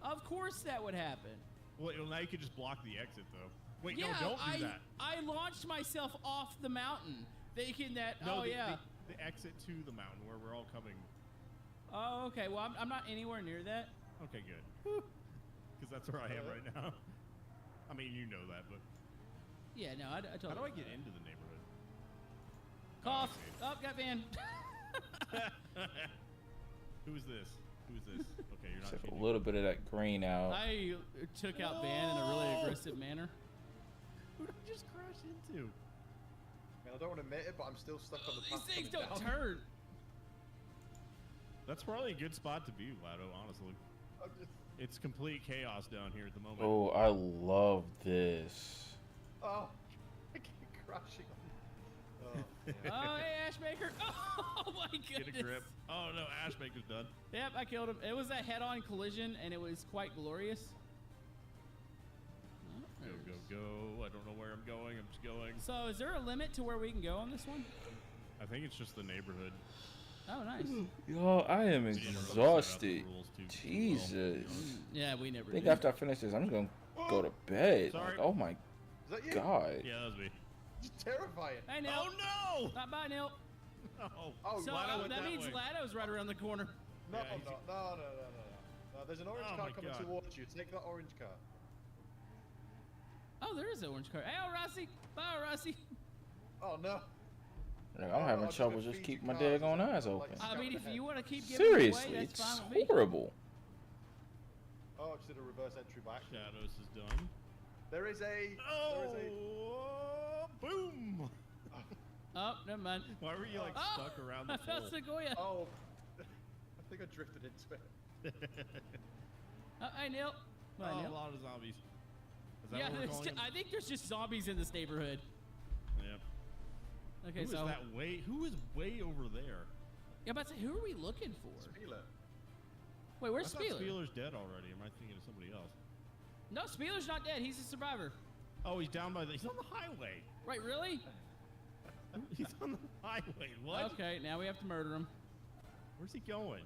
Of course that would happen. Well, now you could just block the exit, though. Wait, Yeah, no, don't do that. I launched myself off the mountain, thinking that. No, yeah. the exit to the mountain where we're all coming. Oh, okay. Well, I'm not anywhere near that. Okay, good. Because that's where I am right now. I mean, you know that, but Yeah, no, I totally. how do I get into the neighborhood? Cough. Oh, got banned. Who's this? Who's this? Okay, you're not Took a cheating. little bit of that green out. I took out Van in a really aggressive manner. Who did I just crash into? Man, I don't want to admit it, but I'm still stuck on the These path things coming don't down. turn. That's probably a good spot to be, Lado, honestly. I'm just... It's complete chaos down here at the moment. Oh, I love this. Oh, I keep crashing on. Oh, hey, Ashmaker. Oh, my goodness. Get a grip. Oh, no, Ashmaker's done. Yep, I killed him. It was a head-on collision, and it was quite glorious. Go, go, go. I don't know where I'm going. I'm just going. So, is there a limit to where we can go on this one? I think it's just the neighborhood. Oh, nice. Yo, I am exhausted. Jesus. Yeah, we never I think did. after I finish this, I'm just going to go to bed. Sorry. Like, oh, my Is that you? God. Yeah, that was me. It's terrifying. Hey, Neil. Oh, no! Not bye, Neil. No. Oh, So, Lado went that that means way. Lado's right around the corner. No, Yeah, I'm not. No. There's an orange Oh car my coming God. towards you. Take that orange car. Oh, there is an orange car. Hey, Rossi. Bye, Rossi. Oh, no. Like, I'm having trouble just keeping my daggone eyes open. I mean, if you want to keep giving Seriously, away, that's it's fine with me. horrible. Oh, I just did a reverse entry back. Shadows is done. There is a... Oh, boom! Oh, never mind. Why were you like stuck around the I felt pole? Sequoia. Oh, I think I drifted into it. Hey, Neil. Bye, Oh, Neil. a lot of zombies. Is that Yeah, what we're calling them? I think there's just zombies in this neighborhood. Yeah. Okay, Who so is that way? Who is way over there? yeah, but who are we looking for? Spieler. Wait, where's I thought Spieler? Spieler's dead already. Am I thinking of somebody else? No, Spieler's not dead. He's a survivor. Oh, he's down by the. He's on the highway. Right? Really? He's on the highway. What? Okay, now we have to murder him. Where's he going?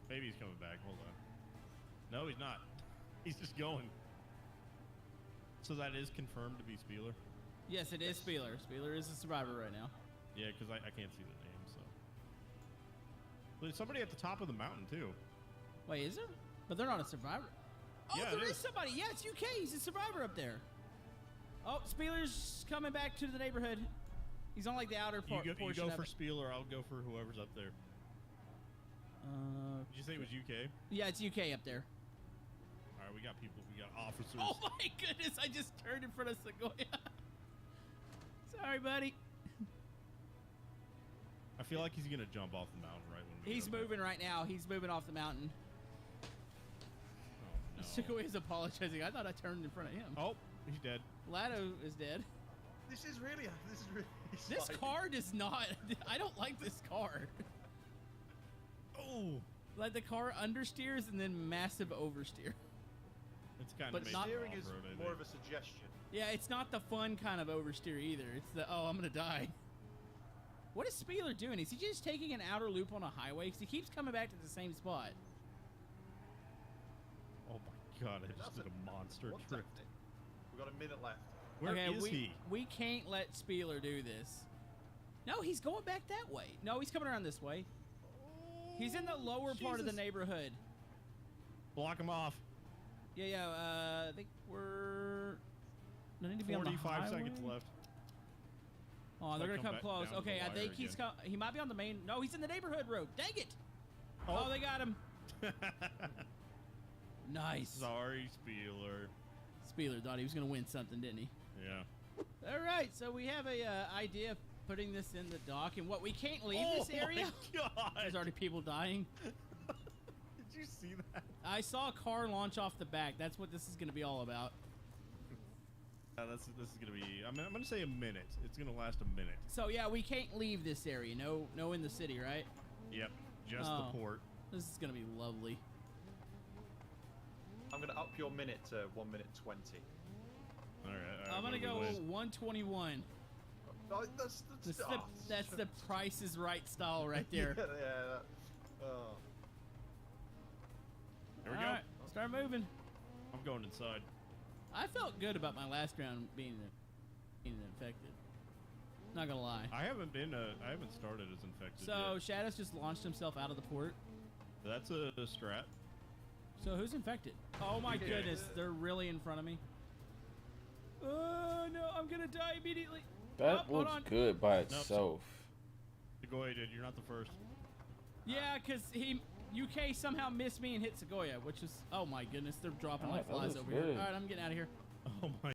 Maybe he's coming back. Hold on. No, he's not. He's just going. So that is confirmed to be Spieler? Yes, it is Spieler. Spieler is a survivor right now. Yeah, because I can't see the name, so. But there's somebody at the top of the mountain, too. Wait, is there? But they're not a survivor. Oh, Yeah, there it is is. somebody. Yeah, it's UK. He's a survivor up there. Oh, Spieler's coming back to the neighborhood. He's on like the outer You portion go of for it. Spieler, I'll go for whoever's up there. Did you say it was UK? Yeah, it's UK up there. All right, we got people. We got officers. Oh my goodness! I just turned in front of Sequoia. Sorry, buddy. I feel like he's gonna jump off the mountain right when we He's get up moving right now. He's moving off the mountain. there. Oh, no. Sequoia's apologizing. I thought I turned in front of him. Oh, he's dead. Lado is dead. This is really This slimy. car does not. I don't like this car. Oh, Like the car understeers and then massive oversteer. it's kind But of not- Steering is more of a suggestion. Yeah, it's not the fun kind of oversteer either. It's the, oh, I'm going to die. What is Spieler doing? Is he just taking an outer loop on a highway? Because he keeps coming back to the same spot. Oh my god, I just did a monster What's trip. happening? We've got a minute left. Where is he? We can't let Spieler do this. No, he's going back that way. No, he's coming around this way. He's in the lower part of the Jesus. neighborhood. Block him off. Yeah, I think we're... I need to be on the 45 seconds highway. left. Oh, they're Might gonna come back close. down to Okay, the I wire think he's again. he might be on the main. No, he's in the neighborhood road. Dang it! Oh, they got him. Nice. Sorry, Spieler. Spieler thought he was gonna win something, didn't he? Yeah. All right, so we have a idea of putting this in the dock, and what we can't leave this area. Oh my god! There's already people dying. Did you see that? I saw a car launch off the back. That's what this is gonna be all about. This is gonna be. I'm gonna say a minute. It's gonna last a minute. So yeah, we can't leave this area. No in the city, right? Yep. Just Oh. the port. This is gonna be lovely. I'm going to up your minute to 1 minute 20. All right. I'm gonna go 121. Oh, That's the Price is Right style right there. Yeah, oh. There we go. Alright, start moving. I'm going inside. I felt good about my last round being infected. Not gonna lie. I haven't started as infected So yet. Shadows just launched himself out of the port. That's a strat. So who's infected? Oh my goodness, they're really in front of me. Oh no, I'm gonna die immediately. That Hold looks on. good by Nope. itself. Go ahead, dude. You're not the first. Yeah, because UK somehow missed me and hit Segoya, which is, oh my goodness, they're dropping like flies over here. All right, I'm getting out of here. Oh my